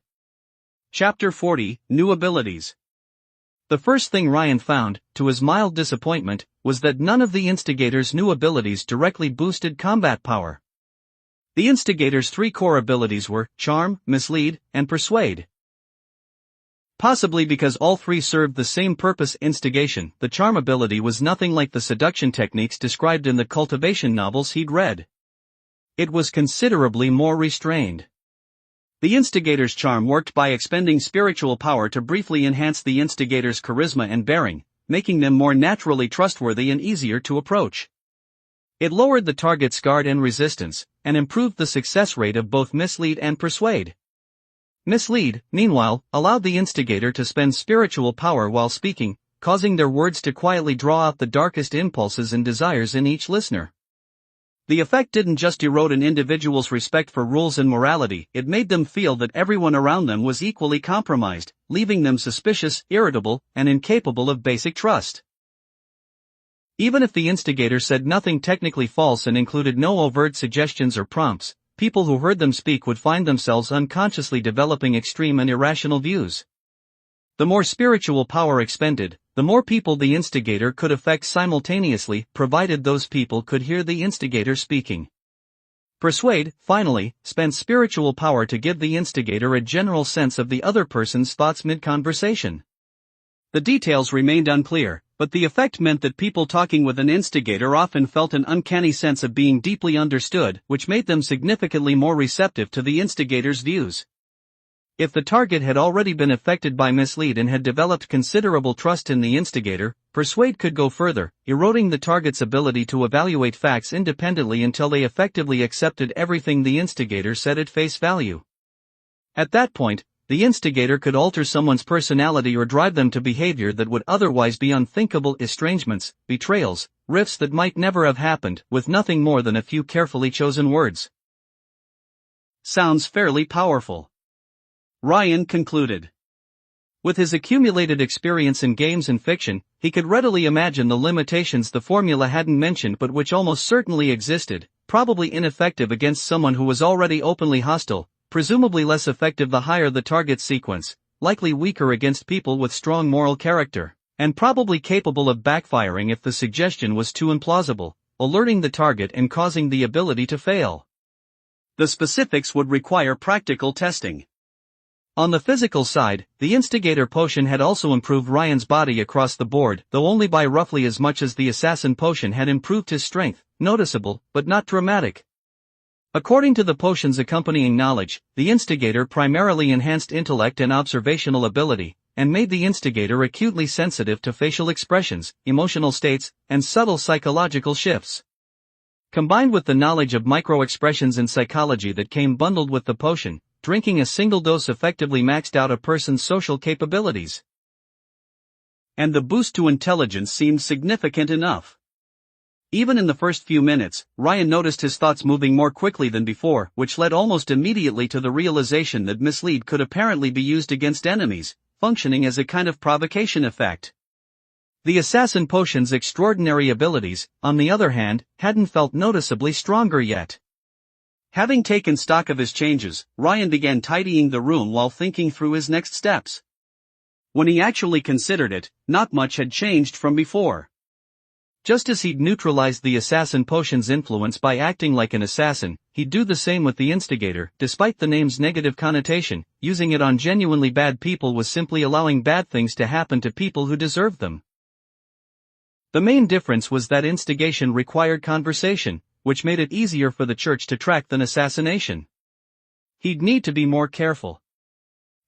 Chapter 40, New Abilities. The first thing Ryan found, to his mild disappointment, was that none of the Instigator's new abilities directly boosted combat power. The Instigator's three core abilities were Charm, Mislead, and Persuade. Possibly because all three served the same purpose: instigation, the charm ability was nothing like the seduction techniques described in the cultivation novels he'd read. It was considerably more restrained. The instigator's charm worked by expending spiritual power to briefly enhance the instigator's charisma and bearing, making them more naturally trustworthy and easier to approach. It lowered the target's guard and resistance, and improved the success rate of both mislead and persuade. Mislead, meanwhile, allowed the instigator to spend spiritual power while speaking, causing their words to quietly draw out the darkest impulses and desires in each listener. The effect didn't just erode an individual's respect for rules and morality, it made them feel that everyone around them was equally compromised, leaving them suspicious, irritable, and incapable of basic trust. Even if the instigator said nothing technically false and included no overt suggestions or prompts, people who heard them speak would find themselves unconsciously developing extreme and irrational views. The more spiritual power expended, the more people the instigator could affect simultaneously, provided those people could hear the instigator speaking. Persuade, finally, spent spiritual power to give the instigator a general sense of the other person's thoughts mid-conversation. The details remained unclear, but the effect meant that people talking with an instigator often felt an uncanny sense of being deeply understood, which made them significantly more receptive to the instigator's views. If the target had already been affected by mislead and had developed considerable trust in the instigator, persuade could go further, eroding the target's ability to evaluate facts independently until they effectively accepted everything the instigator said at face value. At that point, the instigator could alter someone's personality or drive them to behavior that would otherwise be unthinkable: estrangements, betrayals, rifts that might never have happened, with nothing more than a few carefully chosen words. Sounds fairly powerful, Ryan concluded. With his accumulated experience in games and fiction, he could readily imagine the limitations the formula hadn't mentioned but which almost certainly existed: probably ineffective against someone who was already openly hostile, presumably less effective the higher the target sequence, likely weaker against people with strong moral character, and probably capable of backfiring if the suggestion was too implausible, alerting the target and causing the ability to fail. The specifics would require practical testing. On the physical side, the instigator potion had also improved Ryan's body across the board, though only by roughly as much as the assassin potion had improved his strength, noticeable, but not dramatic. According to the potion's accompanying knowledge, the instigator primarily enhanced intellect and observational ability, and made the instigator acutely sensitive to facial expressions, emotional states, and subtle psychological shifts. Combined with the knowledge of micro-expressions in psychology that came bundled with the potion, drinking a single dose effectively maxed out a person's social capabilities. And the boost to intelligence seemed significant enough. Even in the first few minutes, Ryan noticed his thoughts moving more quickly than before, which led almost immediately to the realization that mislead could apparently be used against enemies, functioning as a kind of provocation effect. The assassin potion's extraordinary abilities, on the other hand, hadn't felt noticeably stronger yet. Having taken stock of his changes, Ryan began tidying the room while thinking through his next steps. When he actually considered it, not much had changed from before. Just as he'd neutralized the assassin potion's influence by acting like an assassin, he'd do the same with the instigator. Despite the name's negative connotation, using it on genuinely bad people was simply allowing bad things to happen to people who deserved them. The main difference was that instigation required conversation, which made it easier for the church to track than assassination. He'd need to be more careful.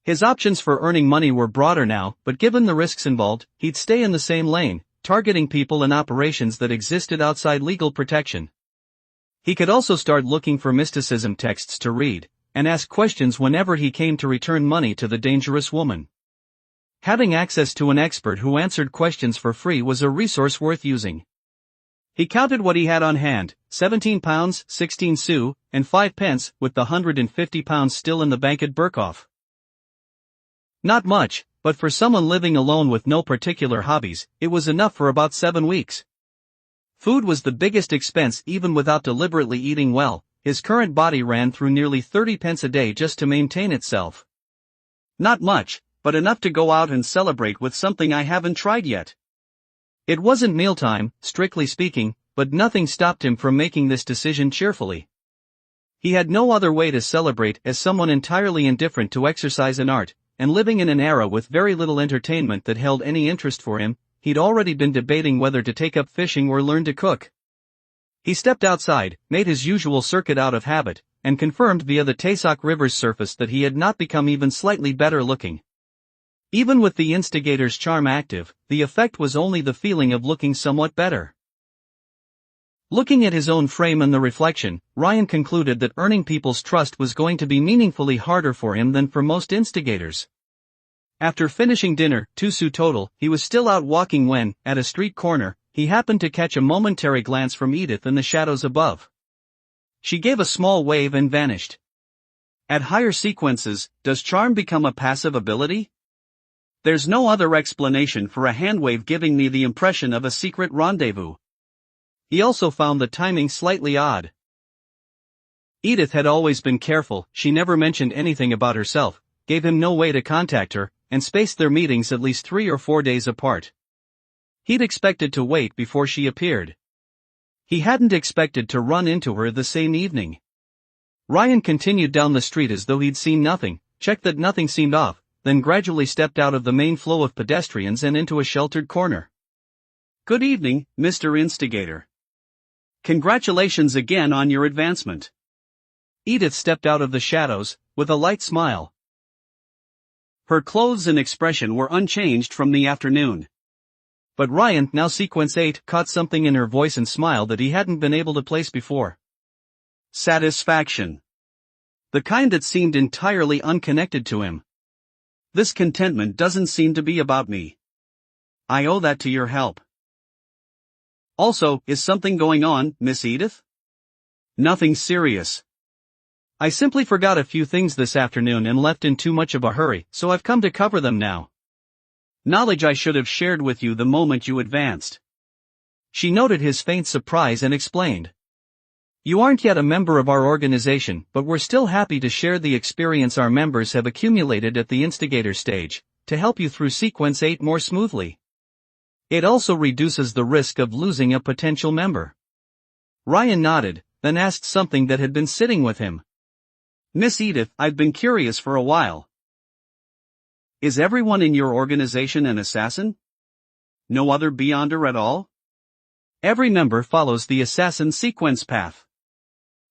His options for earning money were broader now, but given the risks involved, he'd stay in the same lane, targeting people and operations that existed outside legal protection. He could also start looking for mysticism texts to read, and ask questions whenever he came to return money to the dangerous woman. Having access to an expert who answered questions for free was a resource worth using. He counted what he had on hand: £17, 16 sous, and 5 pence, with the £150 still in the bank at Burkhoff. Not much, but for someone living alone with no particular hobbies, it was enough for about 7 weeks. Food was the biggest expense even without deliberately eating well. His current body ran through nearly 30 pence a day just to maintain itself. Not much, but enough to go out and celebrate with something I haven't tried yet. It wasn't mealtime, strictly speaking, but nothing stopped him from making this decision cheerfully. He had no other way to celebrate as someone entirely indifferent to exercise and art, and living in an era with very little entertainment that held any interest for him. He'd already been debating whether to take up fishing or learn to cook. He stepped outside, made his usual circuit out of habit, and confirmed via the Tasoc River's surface that he had not become even slightly better looking. Even with the instigator's charm active, the effect was only the feeling of looking somewhat better. Looking at his own frame and the reflection, Ryan concluded that earning people's trust was going to be meaningfully harder for him than for most instigators. After finishing dinner, 2 sous total, he was still out walking when, at a street corner, he happened to catch a momentary glance from Edith in the shadows above. She gave a small wave and vanished. At higher sequences, does charm become a passive ability? There's no other explanation for a handwave giving me the impression of a secret rendezvous. He also found the timing slightly odd. Edith had always been careful, she never mentioned anything about herself, gave him no way to contact her, and spaced their meetings at least 3 or 4 days apart. He'd expected to wait before she appeared. He hadn't expected to run into her the same evening. Ryan continued down the street as though he'd seen nothing, checked that nothing seemed off, then gradually stepped out of the main flow of pedestrians and into a sheltered corner. "Good evening, Mr. Instigator. Congratulations again on your advancement." Edith stepped out of the shadows, with a light smile. Her clothes and expression were unchanged from the afternoon. But Ryan, now sequence 8, caught something in her voice and smile that he hadn't been able to place before. Satisfaction. The kind that seemed entirely unconnected to him. "This contentment doesn't seem to be about me. I owe that to your help." "Also, is something going on, Miss Edith?" "Nothing serious. I simply forgot a few things this afternoon and left in too much of a hurry, so I've come to cover them now. Knowledge I should have shared with you the moment you advanced." She noted his faint surprise and explained. "You aren't yet a member of our organization, but we're still happy to share the experience our members have accumulated at the instigator stage, to help you through sequence 8 more smoothly. It also reduces the risk of losing a potential member." Ryan nodded, then asked something that had been sitting with him. "Miss Edith, I've been curious for a while. Is everyone in your organization an assassin? No other Beyonder at all?" "Every member follows the assassin sequence path.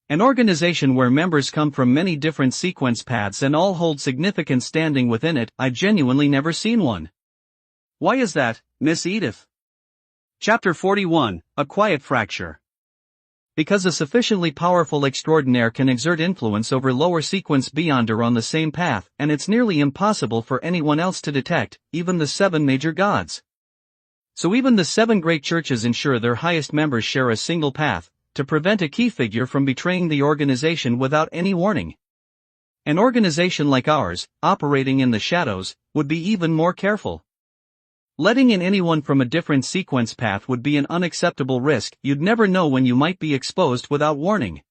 An organization where members come from many different sequence paths and all hold significant standing within it. I've genuinely never seen one." "Why is that, Miss Edith?" Chapter 41, A Quiet Fracture. Because a sufficiently powerful extraordinaire can exert influence over lower sequence Beyonder on the same path, and it's nearly impossible for anyone else to detect, even the 7 major gods. So even the 7 great churches ensure their highest members share a single path, to prevent a key figure from betraying the organization without any warning. An organization like ours, operating in the shadows, would be even more careful. Letting in anyone from a different sequence path would be an unacceptable risk. You'd never know when you might be exposed without warning.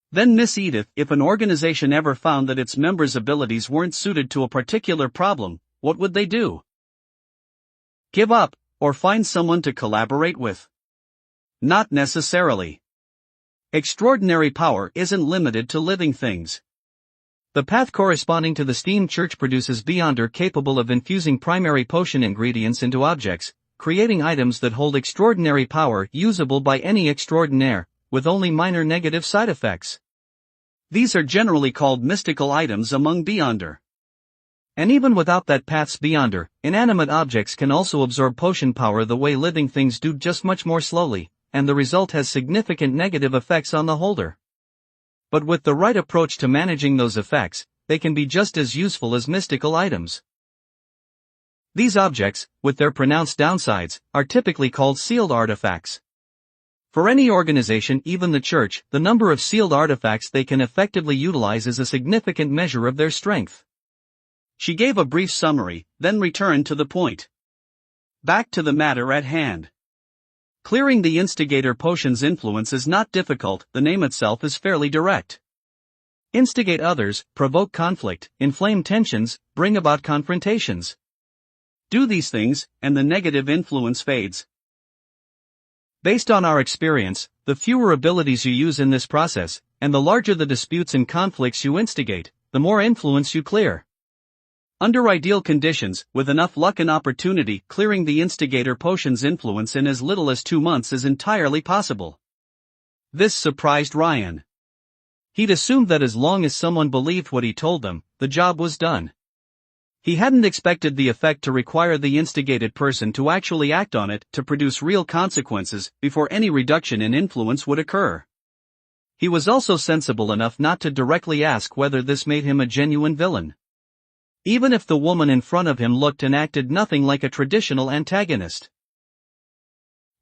Then Miss Edith, if an organization ever found that its members' abilities weren't suited to a particular problem, what would they do? Give up, or find someone to collaborate with? Not necessarily. Extraordinary power isn't limited to living things. The path corresponding to the steam church produces Beyonder capable of infusing primary potion ingredients into objects, creating items that hold extraordinary power usable by any extraordinaire, with only minor negative side effects. These are generally called mystical items among Beyonder. And even without that path's Beyonder, inanimate objects can also absorb potion power the way living things do, just much more slowly, and the result has significant negative effects on the holder. But with the right approach to managing those effects, they can be just as useful as mystical items. These objects, with their pronounced downsides, are typically called sealed artifacts. For any organization, even the church, the number of sealed artifacts they can effectively utilize is a significant measure of their strength. She gave a brief summary, then returned to the point. Back to the matter at hand. Clearing the instigator potion's influence is not difficult, the name itself is fairly direct. Instigate others, provoke conflict, inflame tensions, bring about confrontations. Do these things, and the negative influence fades. Based on our experience, the fewer abilities you use in this process, and the larger the disputes and conflicts you instigate, the more influence you clear. Under ideal conditions, with enough luck and opportunity, clearing the instigator potion's influence in as little as 2 months is entirely possible. This surprised Ryan. He'd assumed that as long as someone believed what he told them, the job was done. He hadn't expected the effect to require the instigated person to actually act on it to produce real consequences before any reduction in influence would occur. He was also sensible enough not to directly ask whether this made him a genuine villain. Even if the woman in front of him looked and acted nothing like a traditional antagonist.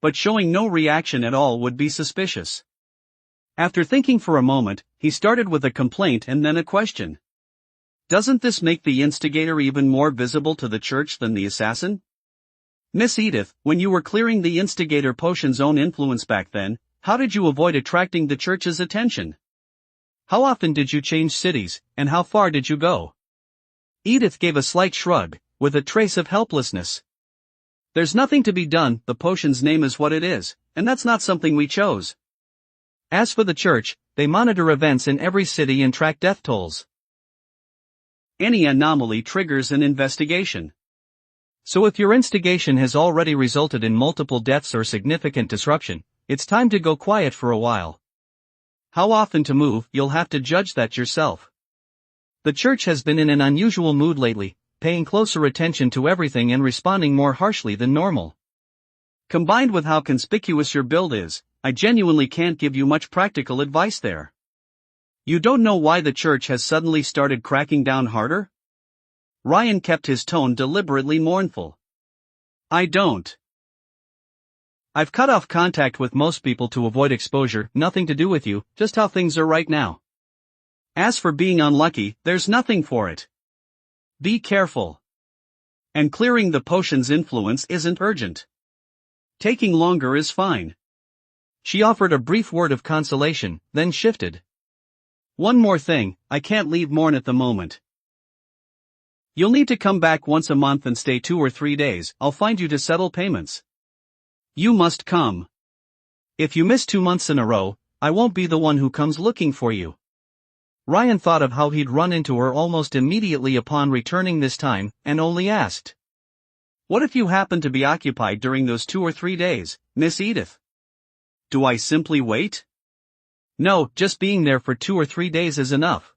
But showing no reaction at all would be suspicious. After thinking for a moment, he started with a complaint and then a question. Doesn't this make the instigator even more visible to the church than the assassin? Miss Edith, when you were clearing the instigator potion's own influence back then, how did you avoid attracting the church's attention? How often did you change cities, and how far did you go? Edith gave a slight shrug, with a trace of helplessness. There's nothing to be done, the potion's name is what it is, and that's not something we chose. As for the church, they monitor events in every city and track death tolls. Any anomaly triggers an investigation. So if your instigation has already resulted in multiple deaths or significant disruption, it's time to go quiet for a while. How often to move, you'll have to judge that yourself. The church has been in an unusual mood lately, paying closer attention to everything and responding more harshly than normal. Combined with how conspicuous your build is, I genuinely can't give you much practical advice there. You don't know why the church has suddenly started cracking down harder? Ryan kept his tone deliberately mournful. I don't. I've cut off contact with most people to avoid exposure, nothing to do with you, just how things are right now. As for being unlucky, there's nothing for it. Be careful. And clearing the potion's influence isn't urgent. Taking longer is fine. She offered a brief word of consolation, then shifted. One more thing, I can't leave Morn at the moment. You'll need to come back once a month and stay 2 or 3 days, I'll find you to settle payments. You must come. If you miss 2 months in a row, I won't be the one who comes looking for you. Ryan thought of how he'd run into her almost immediately upon returning this time, and only asked. What if you happen to be occupied during those 2 or 3 days, Miss Edith? Do I simply wait? No, just being there for 2 or 3 days is enough.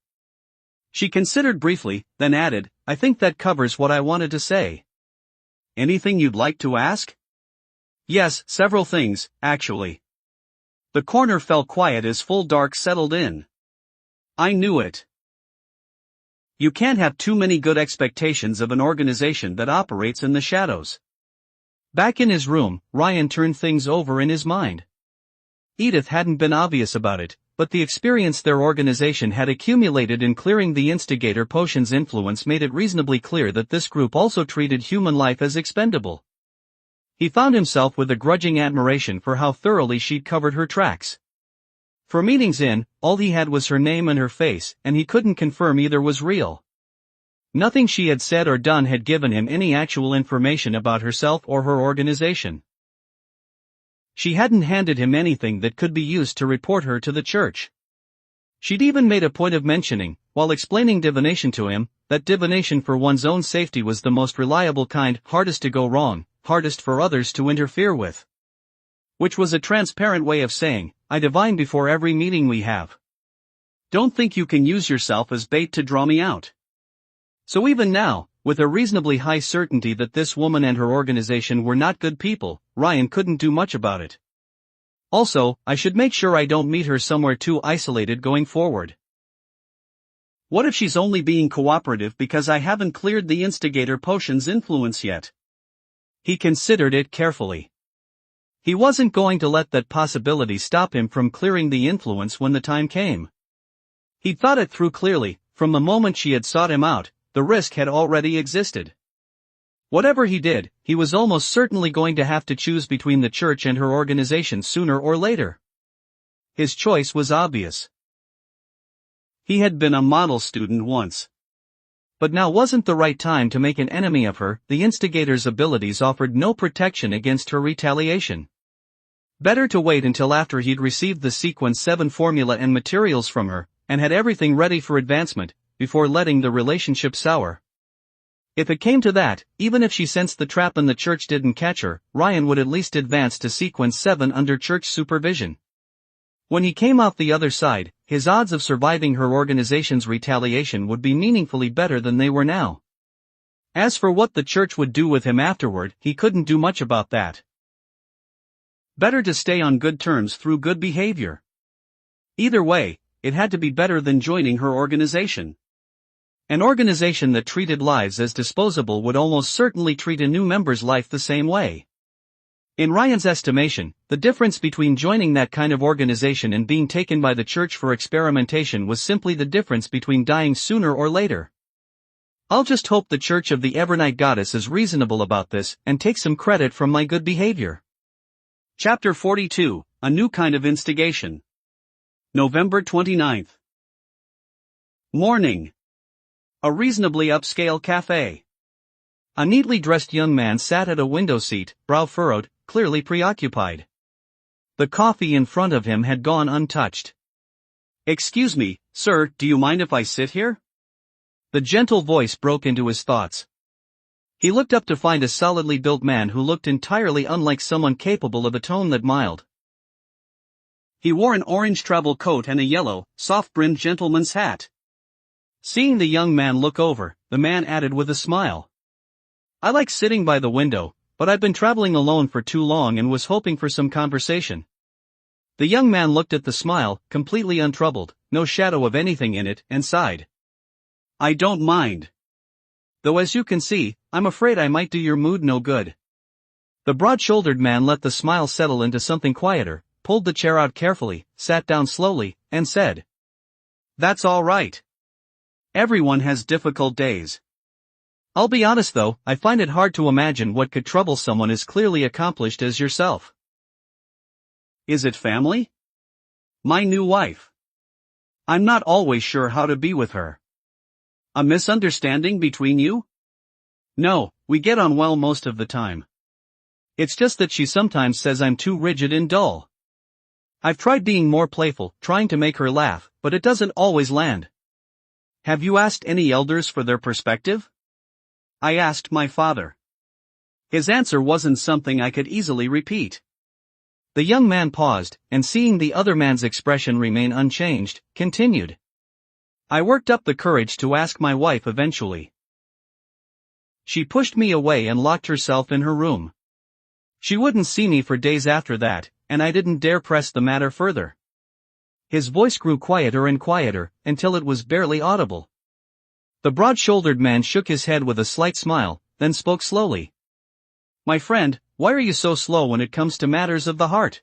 She considered briefly, then added, I think that covers what I wanted to say. Anything you'd like to ask? Yes, several things, actually. The corner fell quiet as full dark settled in. I knew it. You can't have too many good expectations of an organization that operates in the shadows. Back in his room, Ryan turned things over in his mind. Edith hadn't been obvious about it, but the experience their organization had accumulated in clearing the instigator potion's influence made it reasonably clear that this group also treated human life as expendable. He found himself with a grudging admiration for how thoroughly she'd covered her tracks. For meetings in, all he had was her name and her face, and he couldn't confirm either was real. Nothing she had said or done had given him any actual information about herself or her organization. She hadn't handed him anything that could be used to report her to the church. She'd even made a point of mentioning, while explaining divination to him, that divination for one's own safety was the most reliable kind, hardest to go wrong, hardest for others to interfere with. Which was a transparent way of saying, I divine before every meeting we have. Don't think you can use yourself as bait to draw me out. So even now, with a reasonably high certainty that this woman and her organization were not good people, Ryan couldn't do much about it. Also, I should make sure I don't meet her somewhere too isolated going forward. What if she's only being cooperative because I haven't cleared the instigator potion's influence yet? He considered it carefully. He wasn't going to let that possibility stop him from clearing the influence when the time came. He'd thought it through clearly, from the moment she had sought him out, the risk had already existed. Whatever he did, he was almost certainly going to have to choose between the church and her organization sooner or later. His choice was obvious. He had been a model student once. But now wasn't the right time to make an enemy of her. The instigator's abilities offered no protection against her retaliation. Better to wait until after he'd received the Sequence 7 formula and materials from her, and had everything ready for advancement, before letting the relationship sour. If it came to that, even if she sensed the trap and the church didn't catch her, Ryan would at least advance to Sequence 7 under church supervision. When he came out the other side, his odds of surviving her organization's retaliation would be meaningfully better than they were now. As for what the church would do with him afterward, he couldn't do much about that. Better to stay on good terms through good behavior. Either way, it had to be better than joining her organization. An organization that treated lives as disposable would almost certainly treat a new member's life the same way. In Ryan's estimation, the difference between joining that kind of organization and being taken by the church for experimentation was simply the difference between dying sooner or later. I'll just hope the Church of the Evernight Goddess is reasonable about this and take some credit from my good behavior. Chapter 42, A New Kind of Instigation. November 29th. Morning. A reasonably upscale cafe. A neatly dressed young man sat at a window seat, brow furrowed, clearly preoccupied. The coffee in front of him had gone untouched. "Excuse me, sir, do you mind if I sit here?" The gentle voice broke into his thoughts. He looked up to find a solidly built man who looked entirely unlike someone capable of a tone that mild. He wore an orange travel coat and a yellow, soft-brimmed gentleman's hat. Seeing the young man look over, the man added with a smile, "I like sitting by the window, but I've been traveling alone for too long and was hoping for some conversation." The young man looked at the smile, completely untroubled, no shadow of anything in it, and sighed. "I don't mind. Though as you can see, I'm afraid I might do your mood no good." The broad-shouldered man let the smile settle into something quieter, pulled the chair out carefully, sat down slowly, and said, "That's all right. Everyone has difficult days. I'll be honest though, I find it hard to imagine what could trouble someone as clearly accomplished as yourself." "Is it family?" "My new wife. I'm not always sure how to be with her." "A misunderstanding between you?" "No, we get on well most of the time. It's just that she sometimes says I'm too rigid and dull. I've tried being more playful, trying to make her laugh, but it doesn't always land." "Have you asked any elders for their perspective?" "I asked my father. His answer wasn't something I could easily repeat." The young man paused, and seeing the other man's expression remain unchanged, continued. "I worked up the courage to ask my wife eventually. She pushed me away and locked herself in her room. She wouldn't see me for days after that, and I didn't dare press the matter further." His voice grew quieter and quieter, until it was barely audible. The broad-shouldered man shook his head with a slight smile, then spoke slowly. "My friend, why are you so slow when it comes to matters of the heart?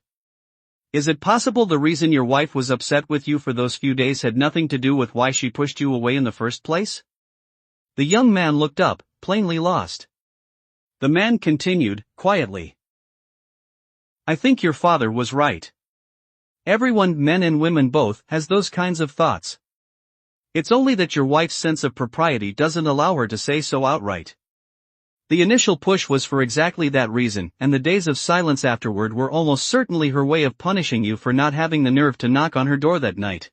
Is it possible the reason your wife was upset with you for those few days had nothing to do with why she pushed you away in the first place?" The young man looked up, plainly lost. The man continued, quietly. "I think your father was right. Everyone, men and women both, has those kinds of thoughts. It's only that your wife's sense of propriety doesn't allow her to say so outright. The initial push was for exactly that reason, and the days of silence afterward were almost certainly her way of punishing you for not having the nerve to knock on her door that night.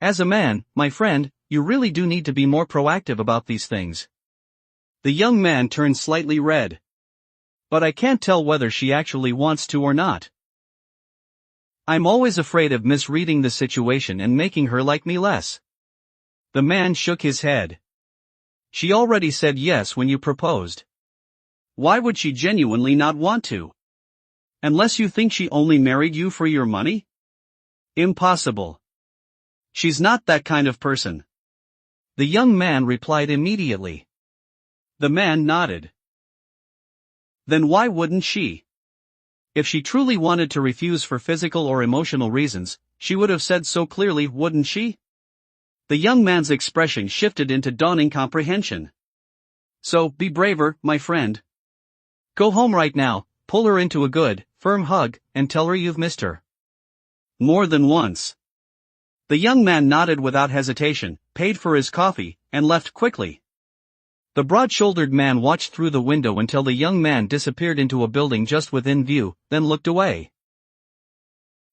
As a man, my friend, you really do need to be more proactive about these things." The young man turned slightly red. "But I can't tell whether she actually wants to or not. I'm always afraid of misreading the situation and making her like me less." The man shook his head. "She already said yes when you proposed. Why would she genuinely not want to? Unless you think she only married you for your money? Impossible. She's not that kind of person." The young man replied immediately. The man nodded. "Then why wouldn't she? If she truly wanted to refuse for physical or emotional reasons, she would have said so clearly, wouldn't she?" The young man's expression shifted into dawning comprehension. "So, be braver, my friend. Go home right now, pull her into a good, firm hug, and tell her you've missed her." "More than once." The young man nodded without hesitation, paid for his coffee, and left quickly. The broad-shouldered man watched through the window until the young man disappeared into a building just within view, then looked away.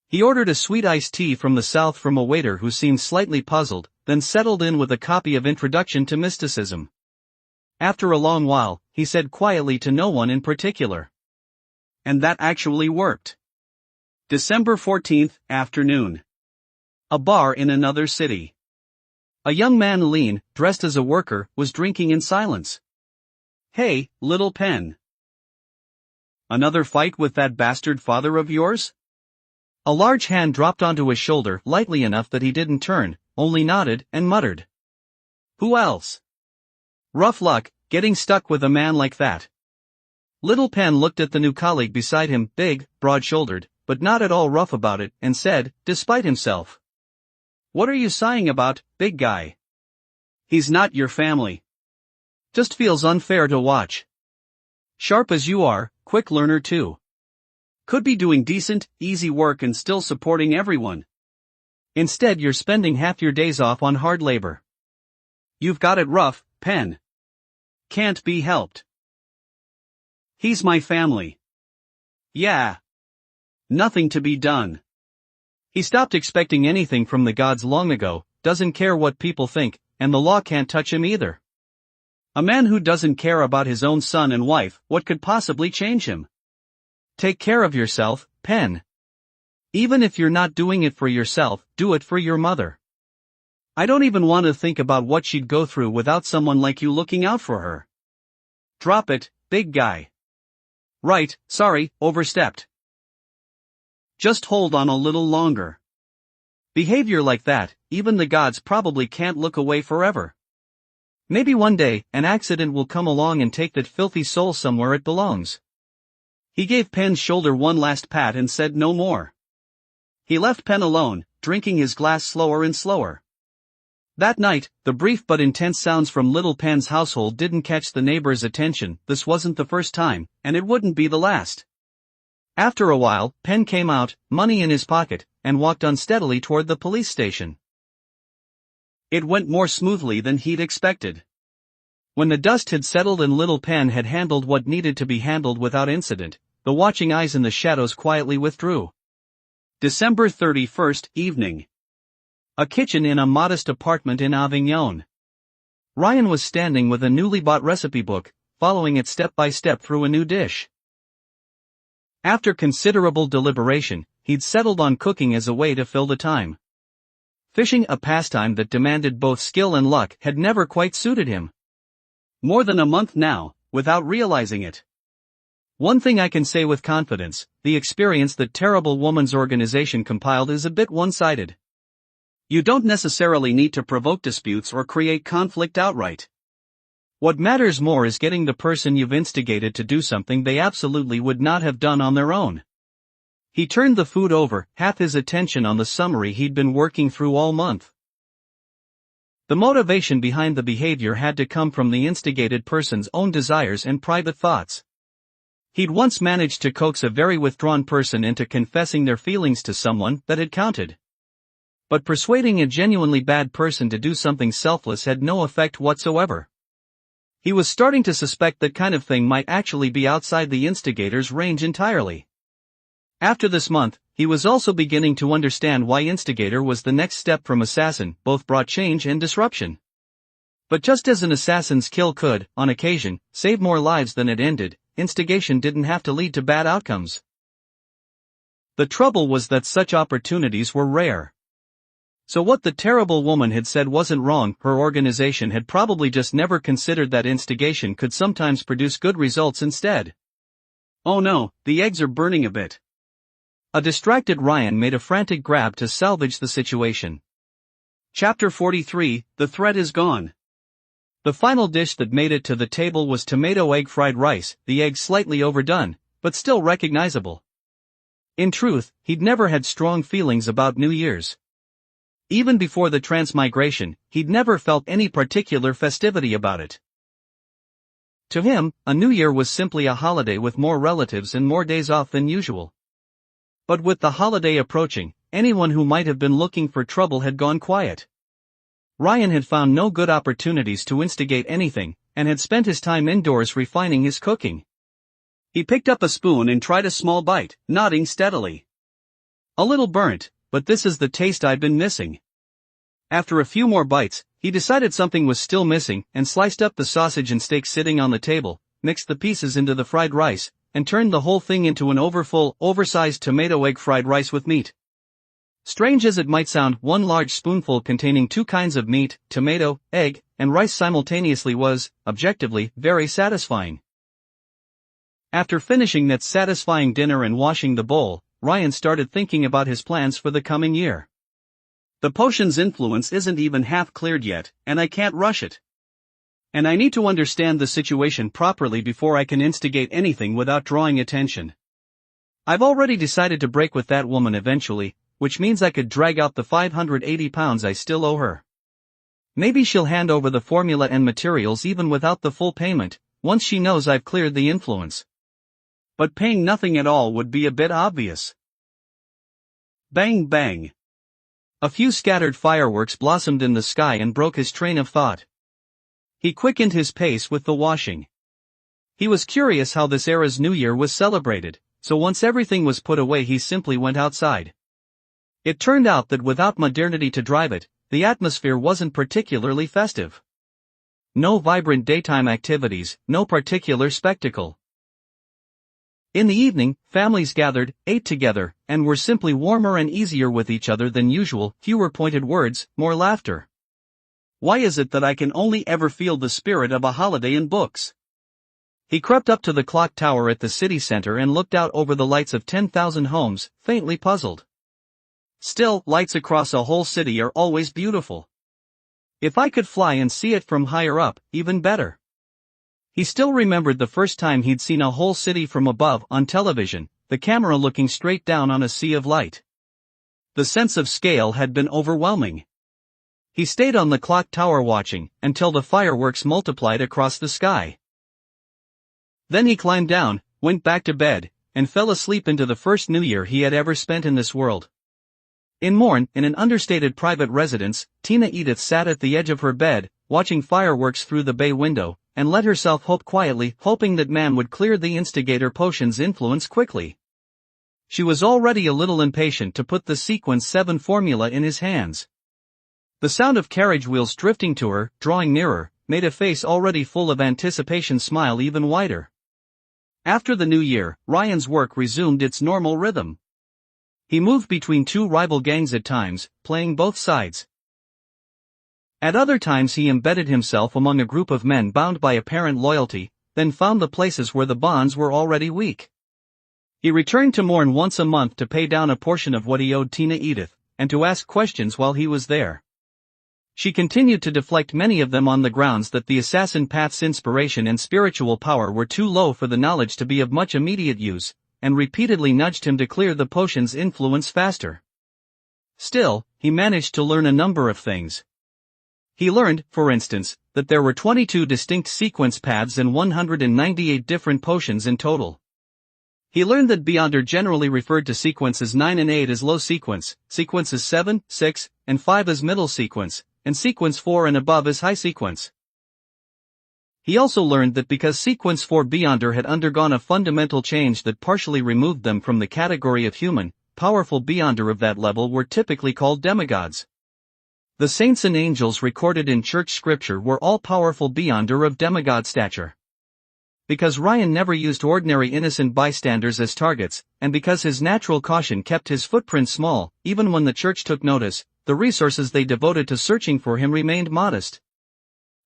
He ordered a sweet iced tea from the south from a waiter who seemed slightly puzzled, then settled in with a copy of Introduction to Mysticism. After a long while, he said quietly to no one in particular. And that actually worked. December 14th, afternoon. A bar in another city. A young man lean, dressed as a worker, was drinking in silence. "Hey, little pen. Another fight with that bastard father of yours?" A large hand dropped onto his shoulder lightly enough that he didn't turn, only nodded and muttered. "Who else? Rough luck, getting stuck with a man like that." Little Pen looked at the new colleague beside him, big, broad-shouldered, but not at all rough about it, and said, despite himself, "What are you sighing about, big guy? He's not your family. Just feels unfair to watch. Sharp as you are, quick learner too. Could be doing decent, easy work and still supporting everyone. Instead you're spending half your days off on hard labor. You've got it rough, Pen. Can't be helped. He's my family. Yeah. Nothing to be done. He stopped expecting anything from the gods long ago, doesn't care what people think, and the law can't touch him either. A man who doesn't care about his own son and wife, what could possibly change him? Take care of yourself, Pen. Even if you're not doing it for yourself, do it for your mother. I don't even want to think about what she'd go through without someone like you looking out for her. Drop it, big guy. Right, sorry, overstepped. Just hold on a little longer. Behavior like that, even the gods probably can't look away forever. Maybe one day, an accident will come along and take that filthy soul somewhere it belongs. He gave Pen's shoulder one last pat and said no more. He left Pen alone, drinking his glass slower and slower. That night, the brief but intense sounds from little Pen's household didn't catch the neighbors' attention. This wasn't the first time, and it wouldn't be the last. After a while, Pen came out, money in his pocket, and walked unsteadily toward the police station. It went more smoothly than he'd expected. When the dust had settled and little Pen had handled what needed to be handled without incident, the watching eyes in the shadows quietly withdrew. December 31st, evening. A kitchen in a modest apartment in Avignon. Ryan was standing with a newly bought recipe book, following it step by step through a new dish. After considerable deliberation, he'd settled on cooking as a way to fill the time. Fishing, a pastime that demanded both skill and luck, had never quite suited him. More than a month now, without realizing it. One thing I can say with confidence, the experience that terrible woman's organization compiled is a bit one-sided. You don't necessarily need to provoke disputes or create conflict outright. What matters more is getting the person you've instigated to do something they absolutely would not have done on their own. He turned the food over, half his attention on the summary he'd been working through all month. The motivation behind the behavior had to come from the instigated person's own desires and private thoughts. He'd once managed to coax a very withdrawn person into confessing their feelings to someone that had counted. But persuading a genuinely bad person to do something selfless had no effect whatsoever. He was starting to suspect that kind of thing might actually be outside the instigator's range entirely. After this month, he was also beginning to understand why instigator was the next step from assassin. Both brought change and disruption. But just as an assassin's kill could, on occasion, save more lives than it ended, instigation didn't have to lead to bad outcomes. The trouble was that such opportunities were rare. So what the terrible woman had said wasn't wrong. Her organization had probably just never considered that instigation could sometimes produce good results instead. Oh no, the eggs are burning a bit. A distracted Ryan made a frantic grab to salvage the situation. Chapter 43, The threat is gone. The final dish that made it to the table was tomato egg fried rice, the egg slightly overdone, but still recognizable. In truth, he'd never had strong feelings about New Year's. Even before the transmigration, he'd never felt any particular festivity about it. To him, a New Year was simply a holiday with more relatives and more days off than usual. But with the holiday approaching, anyone who might have been looking for trouble had gone quiet. Ryan had found no good opportunities to instigate anything, and had spent his time indoors refining his cooking. He picked up a spoon and tried a small bite, nodding steadily. A little burnt, but this is the taste I'd been missing. After a few more bites, he decided something was still missing, and sliced up the sausage and steak sitting on the table, mixed the pieces into the fried rice, and turned the whole thing into an oversized tomato egg fried rice with meat. Strange as it might sound, one large spoonful containing two kinds of meat, tomato, egg, and rice simultaneously was, objectively, very satisfying. After finishing that satisfying dinner and washing the bowl, Ryan started thinking about his plans for the coming year. The potion's influence isn't even half cleared yet, and I can't rush it. And I need to understand the situation properly before I can instigate anything without drawing attention. I've already decided to break with that woman eventually, which means I could drag out the 580 pounds I still owe her. Maybe she'll hand over the formula and materials even without the full payment, once she knows I've cleared the influence. But paying nothing at all would be a bit obvious. Bang bang. A few scattered fireworks blossomed in the sky and broke his train of thought. He quickened his pace with the washing. He was curious how this era's New Year was celebrated, so once everything was put away he simply went outside. It turned out that without modernity to drive it, the atmosphere wasn't particularly festive. No vibrant daytime activities, no particular spectacle. In the evening, families gathered, ate together, and were simply warmer and easier with each other than usual, fewer pointed words, more laughter. Why is it that I can only ever feel the spirit of a holiday in books? He crept up to the clock tower at the city center and looked out over the lights of 10,000 homes, faintly puzzled. Still, lights across a whole city are always beautiful. If I could fly and see it from higher up, even better. He still remembered the first time he'd seen a whole city from above on television, the camera looking straight down on a sea of light. The sense of scale had been overwhelming. He stayed on the clock tower watching, until the fireworks multiplied across the sky. Then he climbed down, went back to bed, and fell asleep into the first New Year he had ever spent in this world. In Morn, in an understated private residence, Tina Edith sat at the edge of her bed, watching fireworks through the bay window, and let herself hope quietly, hoping that man would clear the instigator potion's influence quickly. She was already a little impatient to put the Sequence 7 formula in his hands. The sound of carriage wheels drifting to her, drawing nearer, made a face already full of anticipation smile even wider. After the New Year, Ryan's work resumed its normal rhythm. He moved between two rival gangs at times, playing both sides. At other times he embedded himself among a group of men bound by apparent loyalty, then found the places where the bonds were already weak. He returned to Morn once a month to pay down a portion of what he owed Tina Edith, and to ask questions while he was there. She continued to deflect many of them on the grounds that the assassin path's inspiration and spiritual power were too low for the knowledge to be of much immediate use, and repeatedly nudged him to clear the potion's influence faster. Still, he managed to learn a number of things. He learned, for instance, that there were 22 distinct sequence paths and 198 different potions in total. He learned that Beyonder generally referred to sequences 9 and 8 as low sequence, sequences 7, 6, and 5 as middle sequence, and sequence 4 and above as high sequence. He also learned that because sequence 4 Beyonder had undergone a fundamental change that partially removed them from the category of human, powerful Beyonder of that level were typically called demigods. The saints and angels recorded in church scripture were all powerful Beyonder of demigod stature. Because Ryan never used ordinary innocent bystanders as targets, and because his natural caution kept his footprint small, even when the church took notice, the resources they devoted to searching for him remained modest.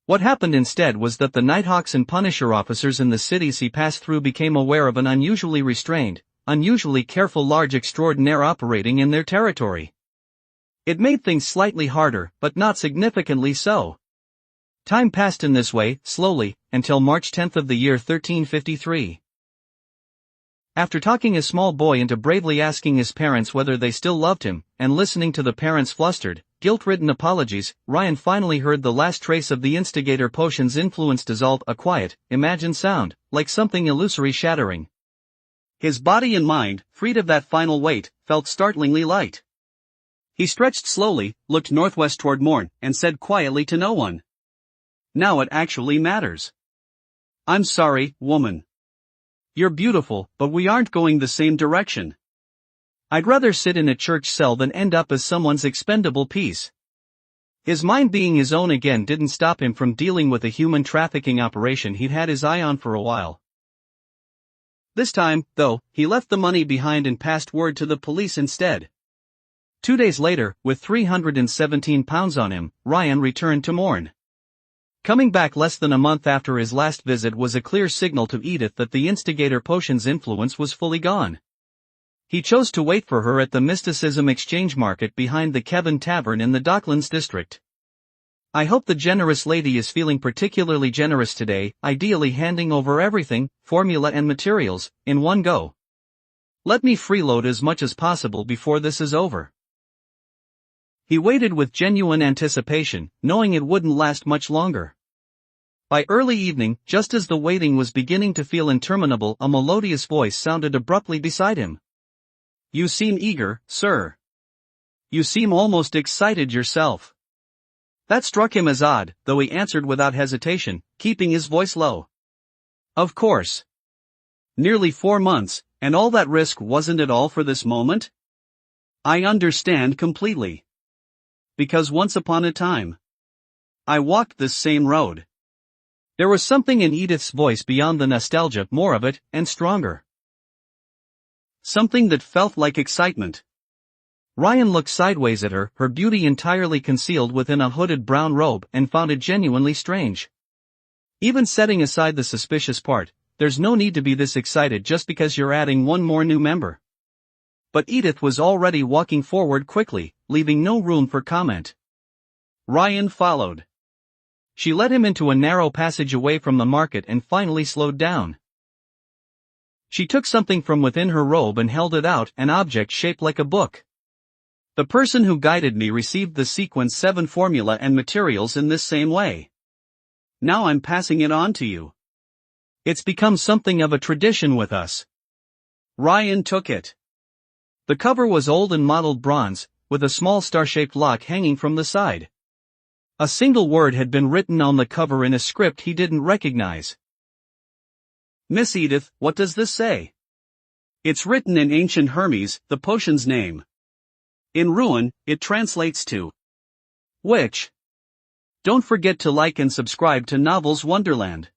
What happened instead was that the Nighthawks and Punisher officers in the cities he passed through became aware of an unusually restrained, unusually careful large extraordinaire operating in their territory. It made things slightly harder, but not significantly so. Time passed in this way, slowly, until March 10th of the year 1353. After talking a small boy into bravely asking his parents whether they still loved him, and listening to the parents' flustered, guilt-ridden apologies, Ryan finally heard the last trace of the instigator potion's influence dissolve, a quiet, imagined sound, like something illusory shattering. His body and mind, freed of that final weight, felt startlingly light. He stretched slowly, looked northwest toward Morn, and said quietly to no one, "Now it actually matters. I'm sorry, woman. You're beautiful, but we aren't going the same direction. I'd rather sit in a church cell than end up as someone's expendable piece." His mind being his own again didn't stop him from dealing with a human trafficking operation he'd had his eye on for a while. This time, though, he left the money behind and passed word to the police instead. 2 days later, with £317 on him, Ryan returned to Morn. Coming back less than a month after his last visit was a clear signal to Edith that the instigator potion's influence was fully gone. He chose to wait for her at the Mysticism Exchange Market behind the Kevin Tavern in the Docklands district. "I hope the generous lady is feeling particularly generous today, ideally handing over everything, formula and materials, in one go. Let me freeload as much as possible before this is over." He waited with genuine anticipation, knowing it wouldn't last much longer. By early evening, just as the waiting was beginning to feel interminable, a melodious voice sounded abruptly beside him. "You seem eager, sir. You seem almost excited yourself." That struck him as odd, though he answered without hesitation, keeping his voice low. Of course. Nearly 4 months, and all that risk wasn't it all for this moment? I understand completely. Because once upon a time, I walked this same road. There was something in Edith's voice beyond the nostalgia, more of it, and stronger. Something that felt like excitement. Ryan looked sideways at her, her beauty entirely concealed within a hooded brown robe, and found it genuinely strange. Even setting aside the suspicious part, there's no need to be this excited just because you're adding one more new member. But Edith was already walking forward quickly, leaving no room for comment. Ryan followed. She led him into a narrow passage away from the market and finally slowed down. She took something from within her robe and held it out, an object shaped like a book. The person who guided me received the Sequence 7 formula and materials in this same way. Now I'm passing it on to you. It's become something of a tradition with us. Ryan took it. The cover was old and mottled bronze, with a small star-shaped lock hanging from the side. A single word had been written on the cover in a script he didn't recognize. Miss Edith, what does this say? It's written in ancient Hermes, the potion's name. In Ruin, it translates to witch. Don't forget to like and subscribe to Novels Wonderland.